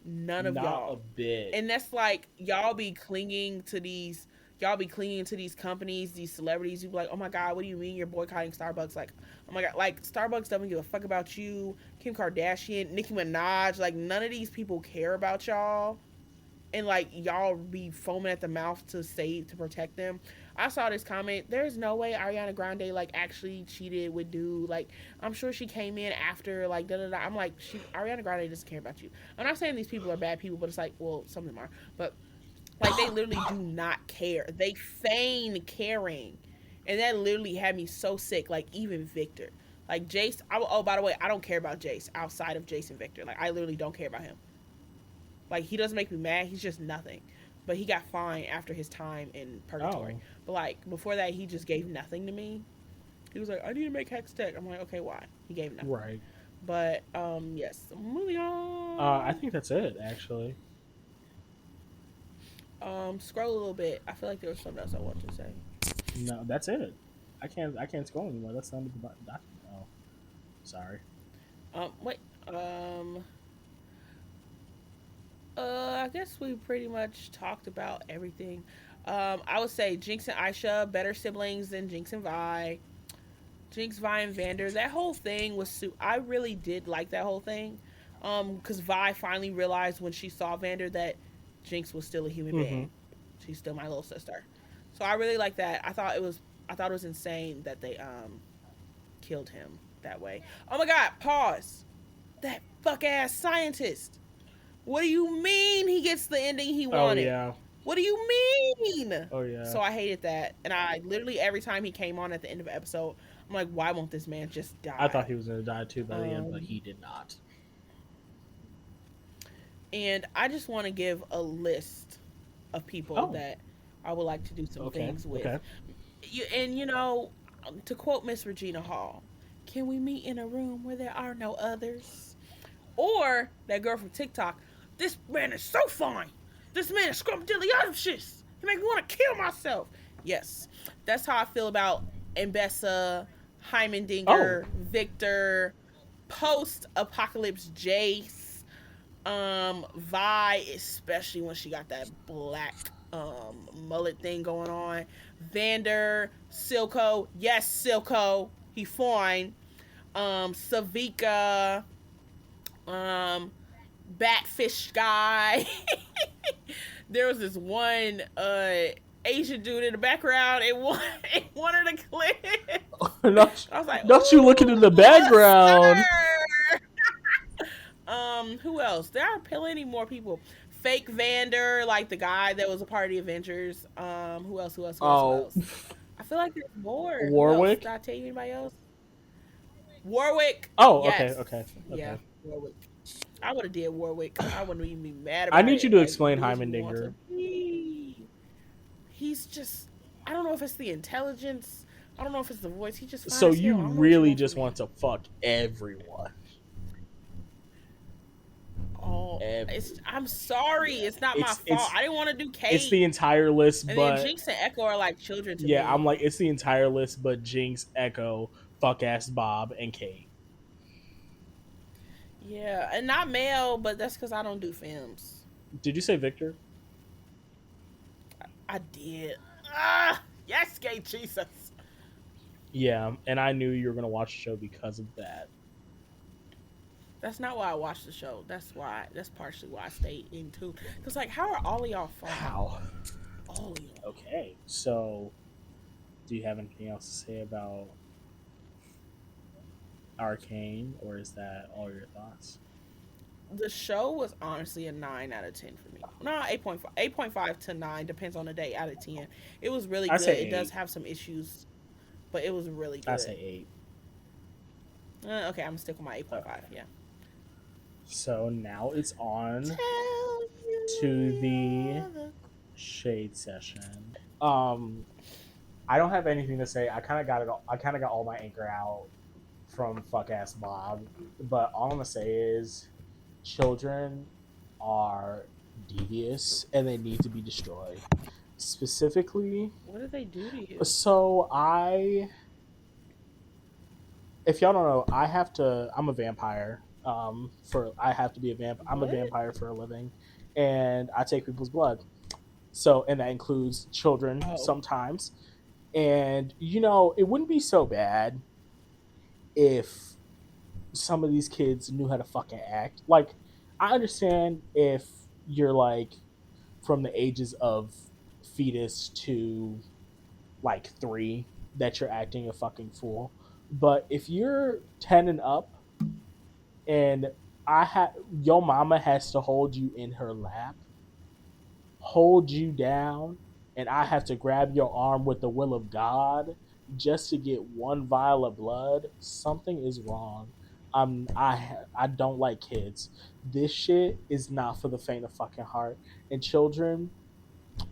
S1: None of
S2: Not a
S1: y'all.
S2: bit.
S1: And that's like y'all be clinging to these companies, these celebrities. You be like, oh my god, what do you mean you're boycotting Starbucks? Like, oh my god, like Starbucks doesn't give a fuck about you. Kim Kardashian, Nicki Minaj, like none of these people care about y'all. And like y'all be foaming at the mouth to protect them. I saw this comment. There's no way Ariana Grande like actually cheated with dude. Like I'm sure she came in after like da da da. I'm like Ariana Grande doesn't care about you. I'm not saying these people are bad people, but it's like well some of them are, but like they literally do not care. They feign caring, and that literally had me so sick. Like even Victor, like Jace. Oh by the way, I don't care about Jace outside of Jace and Victor. Like I literally don't care about him. Like he doesn't make me mad. He's just nothing. But he got fined after his time in purgatory.
S2: Oh.
S1: But like before that, he just gave nothing to me. He was like, "I need to make Hex Tech." I'm like, "Okay, why?" He gave nothing.
S2: Right.
S1: But yes, moving on.
S2: I think that's it, actually.
S1: Scroll a little bit. I feel like there was something else I wanted to say.
S2: No, that's it. I can't scroll anymore. That's the end of the document. Oh, sorry.
S1: Wait. Um. I guess we pretty much talked about everything. I would say Jinx and Aisha better siblings than Jinx and Vi. Jinx, Vi, and Vander. That whole thing was. I really did like that whole thing. Because Vi finally realized when she saw Vander that Jinx was still a human being. She's still my little sister. So I really like that. I thought it was. Insane that they killed him that way. Oh my god! Pause. That fuck ass scientist. What do you mean he gets the ending he wanted?
S2: Oh yeah.
S1: What do you mean?
S2: Oh yeah.
S1: So I hated that. And I literally, every time he came on at the end of an episode, I'm like, why won't this man just die?
S2: I thought he was gonna die too by the end, but he did not.
S1: And I just want to give a list of people that I would like to do some things with.
S2: Okay.
S1: You know, to quote Miss Regina Hall, can we meet in a room where there are no others? Or that girl from TikTok, this man is so fine. This man is scrumptious. He make me want to kill myself. Yes, that's how I feel about Mbessa, Heimendinger, Victor, post-apocalypse Jace, Vi, especially when she got that black mullet thing going on. Vander, Silco, yes, Silco, he fine. Savika, Batfish guy. There was this one Asian dude in the background. It wanted a clip. I was like,
S2: not you looking in the background.
S1: Who else? There are plenty more people. Fake Vander, like the guy that was a part of the Avengers. Who else? Who else? I feel like there's more.
S2: Warwick?
S1: Did I tell you anybody else? Warwick.
S2: Oh,
S1: yes.
S2: Okay.
S1: Yeah, Warwick. I would have did Warwick. I wouldn't even be mad about it.
S2: I need you to explain Heimendinger.
S1: He's just, I don't know if it's the intelligence. I don't know if it's the voice. He just.
S2: So you really just want to fuck everyone.
S1: Oh, I'm sorry. It's not my fault. I didn't want to do Kate.
S2: It's the entire list,
S1: and
S2: but
S1: then Jinx and Echo are like children to me.
S2: Yeah, I'm like, it's the entire list, but Jinx, Echo, fuck ass Bob, and Kate.
S1: Yeah, and not Mel, but that's because I don't do films.
S2: Did you say Victor?
S1: I did. Yes, gay Jesus.
S2: Yeah, and I knew you were gonna watch the show because of that.
S1: That's not why I watched the show. That's partially why I stayed in too. Cause like, how are all of y'all fine?
S2: How?
S1: All of y'all.
S2: Okay, so do you have anything else to say about Arcane, or is that all your thoughts?
S1: The show was honestly a 9 out of 10 for me. No, 8.5. 8.5 to 9 depends on the day out of 10. It was really good. It does have some issues, but it was really good.
S2: I say 8.
S1: Okay, I'm gonna stick with my 8.5. Okay. Yeah.
S2: So now it's on to the shade session. I don't have anything to say. I kind of got it. I kind of got all my anchor out from fuck ass Bob. But all I'm gonna say is, children are devious and they need to be destroyed. Specifically,
S1: What did they do to you?
S2: so if y'all don't know, I have to. I'm a vampire. I have to be a vamp. I'm a
S1: What?
S2: vampire for a living, and I take people's blood. So, and that includes children
S1: Oh,
S2: sometimes. And it wouldn't be so bad if some of these kids knew how to fucking act. Like, I understand if you're like from the ages of fetus to like 3 that you're acting a fucking fool. But if you're 10 and up and your mama has to hold you in her lap, hold you down, and I have to grab your arm with the will of God just to get one vial of blood, something is wrong. I don't like kids. This shit is not for the faint of fucking heart. And children,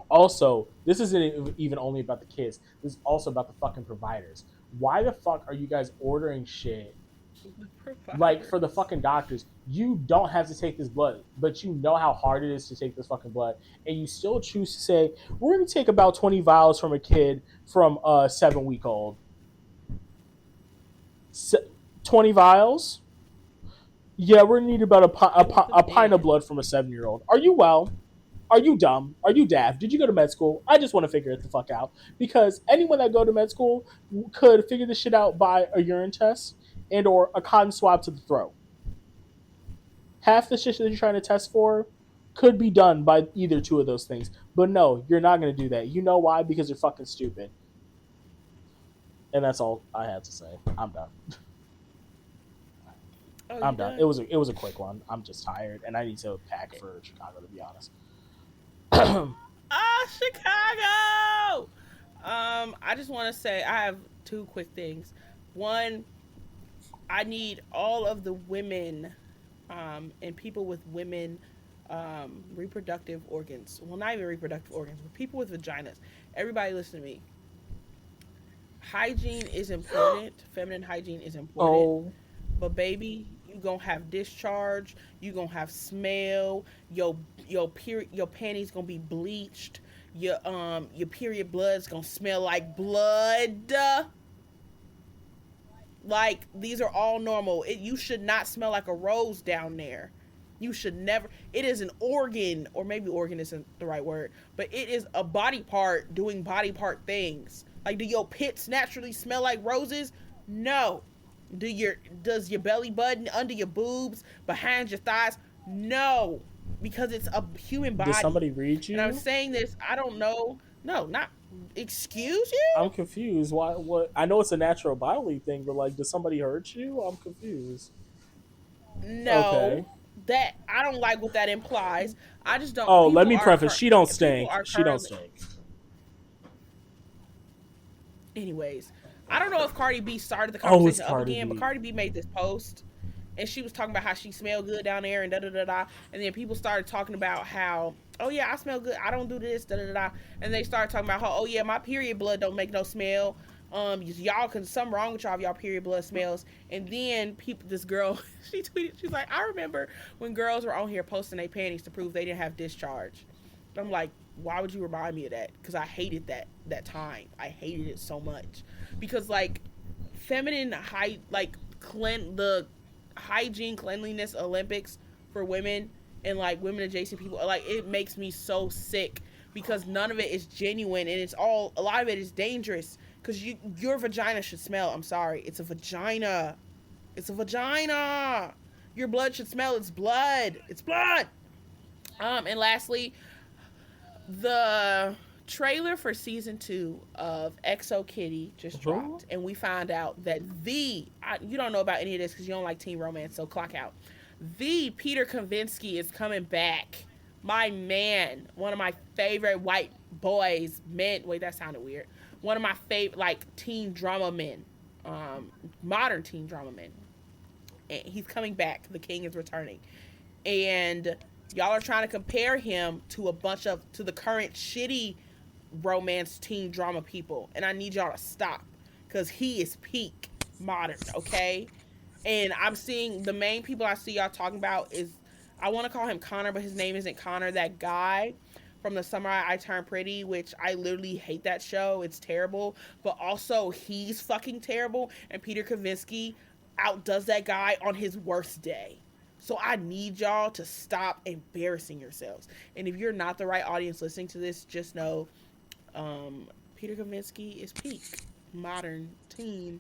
S2: also, this isn't even only about the kids. This is also about the fucking providers. Why the fuck are you guys ordering shit
S1: the
S2: like for the
S1: providers.
S2: fucking doctors? You don't have to take this blood, but you know how hard it is to take this fucking blood, and you still choose to say we're going to take about 20 vials from a kid from a 7 week old. 20 vials? Yeah, we're going to need about
S1: It was a
S2: a pint of
S1: man.
S2: blood from a 7 year old. Are you well? Are you dumb? Are you daft? Did you go to med school? I just want to figure it the fuck out, because anyone that go to med school could figure this shit out by a urine test and or a cotton swab to the throat. Half the shit that you're trying to test for could be done by either two of those things. But no, you're not going to do that. You know why? Because you're fucking stupid. And that's all I had to say. I'm done.
S1: Oh, you
S2: I'm done.
S1: done?
S2: It was a quick one. I'm just tired and I need to pack for Chicago, to be honest. Oh,
S1: Ah, Chicago. I just want to say I have two quick things. One, I need all of the women, and people with women, reproductive organs. Well, not even reproductive organs, but people with vaginas. Everybody, listen to me. Hygiene is important. Feminine hygiene is important. But baby, you gonna have discharge. You gonna have smell. Your panties gonna be bleached. Your period blood's gonna smell like blood. Like, these are all normal. You should not smell like a rose down there. You should never. It is an organ, or maybe organ isn't the right word, but it is a body part doing body part things. Like, do your pits naturally smell like roses? No. Does your belly button, under your boobs, behind your thighs? No, because it's a human
S2: did
S1: body.
S2: somebody read
S1: And I'm
S2: you?
S1: saying this. I don't know. No, not. Excuse
S2: I'm
S1: you?
S2: confused. Why? What? I know it's a natural bodily thing, but like, does somebody hurt you? I'm confused. Okay.
S1: No, that I don't like what that implies. I just don't.
S2: Oh, let me preface. She don't
S1: People
S2: stink.
S1: are
S2: She don't
S1: currently.
S2: stink.
S1: Anyways, I don't know if Cardi B started the
S2: Oh, it's
S1: conversation up
S2: Cardi
S1: again, but
S2: B.
S1: Cardi B made this post, and she was talking about how she smelled good down there and da da da da. And then people started talking about how, oh yeah, I smell good. I don't do this da da da da. And they started talking about how, oh yeah, my period blood don't make no smell. Y'all can, something wrong with y'all if y'all period blood smells. And then people, this girl, she tweeted, she's like, I remember when girls were on here posting their panties to prove they didn't have discharge. I'm like, why would you remind me of that? Because I hated that time. I hated it so much because, like, feminine like the hygiene cleanliness Olympics for women and like women adjacent people, like, it makes me so sick because none of it is genuine, and a lot of it is dangerous because your vagina should smell. I'm sorry, it's a vagina. It's a vagina. Your blood should smell. It's blood. It's blood. And lastly, the trailer for season 2 of Exo Kitty just
S2: Who?
S1: dropped, and we found out that you don't know about any of this because you don't like teen romance, so clock out. The Peter Kavinsky is coming back. My man, one of my favorite white boys, men. Wait, that sounded weird. One of my favorite, like, teen drama men, modern teen drama men. And he's coming back. The king is returning, and y'all are trying to compare him to the current shitty romance teen drama people, and I need y'all to stop because he is peak modern, okay? And I'm seeing the main people I see y'all talking about is, I want to call him Connor, but his name isn't Connor. That guy from The Summer I Turned Pretty, which I literally hate that show. It's terrible. But also, he's fucking terrible. And Peter Kavinsky outdoes that guy on his worst day. So I need y'all to stop embarrassing yourselves. And if you're not the right audience listening to this, just know Peter Kavinsky is peak modern teen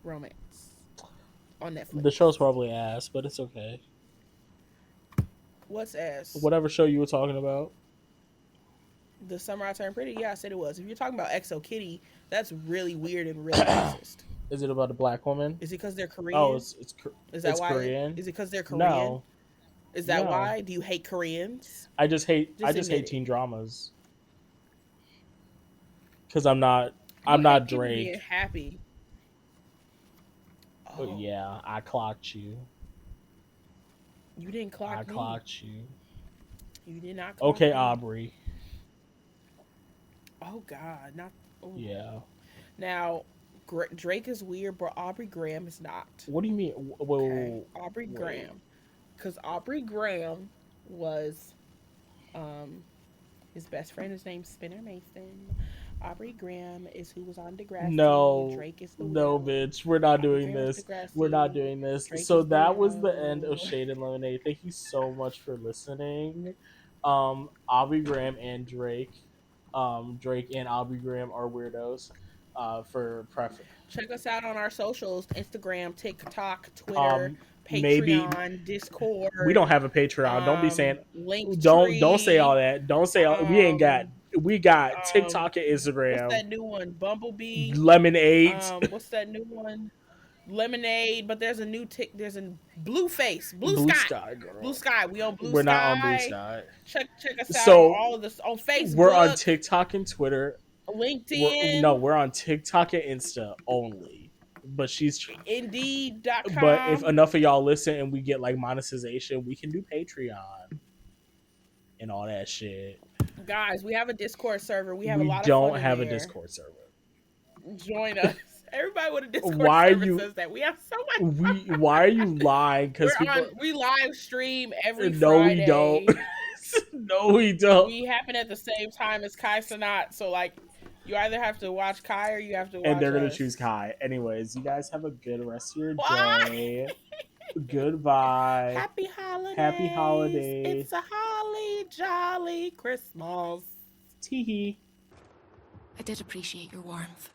S1: romance on Netflix.
S2: The show's probably ass, but it's okay.
S1: What's ass?
S2: Whatever show you were talking about.
S1: The Summer I Turned Pretty? Yeah, I said it was. If you're talking about XO Kitty, that's really weird and really racist.
S2: Is it about a black woman?
S1: Is it because they're Korean?
S2: Oh,
S1: is that
S2: it's
S1: why?
S2: Korean.
S1: Is it because they're Korean?
S2: No.
S1: Is that why? Do you hate Koreans?
S2: I just hate teen dramas. Because I'm not Drake.
S1: Being happy.
S2: Oh. Yeah, I clocked you.
S1: You didn't clock me.
S2: I clocked you.
S1: You did not clock
S2: Okay,
S1: me.
S2: Aubrey.
S1: Oh, God. Not. Oh.
S2: Yeah.
S1: Now, Drake is weird, but Aubrey Graham is not.
S2: What do you mean?
S1: Okay. Aubrey Graham. Because Aubrey Graham was his best friend is named Spinner Mason. Aubrey Graham is who was on Degrassi.
S2: No,
S1: Drake is the
S2: no, bitch. We're not doing this. We're not doing this. So that was the end of Shade and Lemonade. Thank you so much for listening. Aubrey Graham and Drake. Drake and Aubrey Graham are weirdos. For preference.
S1: Check us out on our socials: Instagram, TikTok, Twitter, Patreon,
S2: maybe
S1: Discord.
S2: We don't have a Patreon. Don't be saying
S1: Linktree.
S2: Don't say all that. Don't say all. We ain't got. We got TikTok and Instagram.
S1: What's that new one? Bumblebee.
S2: Lemonade.
S1: What's that new one? Lemonade. But there's a new There's a Blueface. Blue Sky.
S2: Girl.
S1: Blue Sky. We on Blue
S2: We're
S1: Sky.
S2: We're not on Blue Sky.
S1: Check us out on all of this on Facebook.
S2: We're on TikTok and Twitter.
S1: LinkedIn.
S2: We're on TikTok and Insta only. But she's
S1: Indeed.com.
S2: But if enough of y'all listen and we get like monetization, we can do Patreon and all that shit.
S1: Guys, we have a Discord server. We have a lot of fun. We don't have
S2: a Discord server.
S1: Join us. Everybody with a Discord server says that. We have so much fun.
S2: Why are you lying? Because
S1: we live stream every Friday.
S2: No, we don't. No, we don't.
S1: We happen at the same time as Kai Sanat. So, like, you either have to watch Kai or you have to watch
S2: And they're going
S1: us.
S2: to choose Kai. Anyways, you guys have a good rest of your day. Goodbye.
S1: Happy holidays.
S2: Happy holidays.
S1: It's a holly jolly Christmas.
S2: Tee-hee.
S4: I did appreciate your warmth.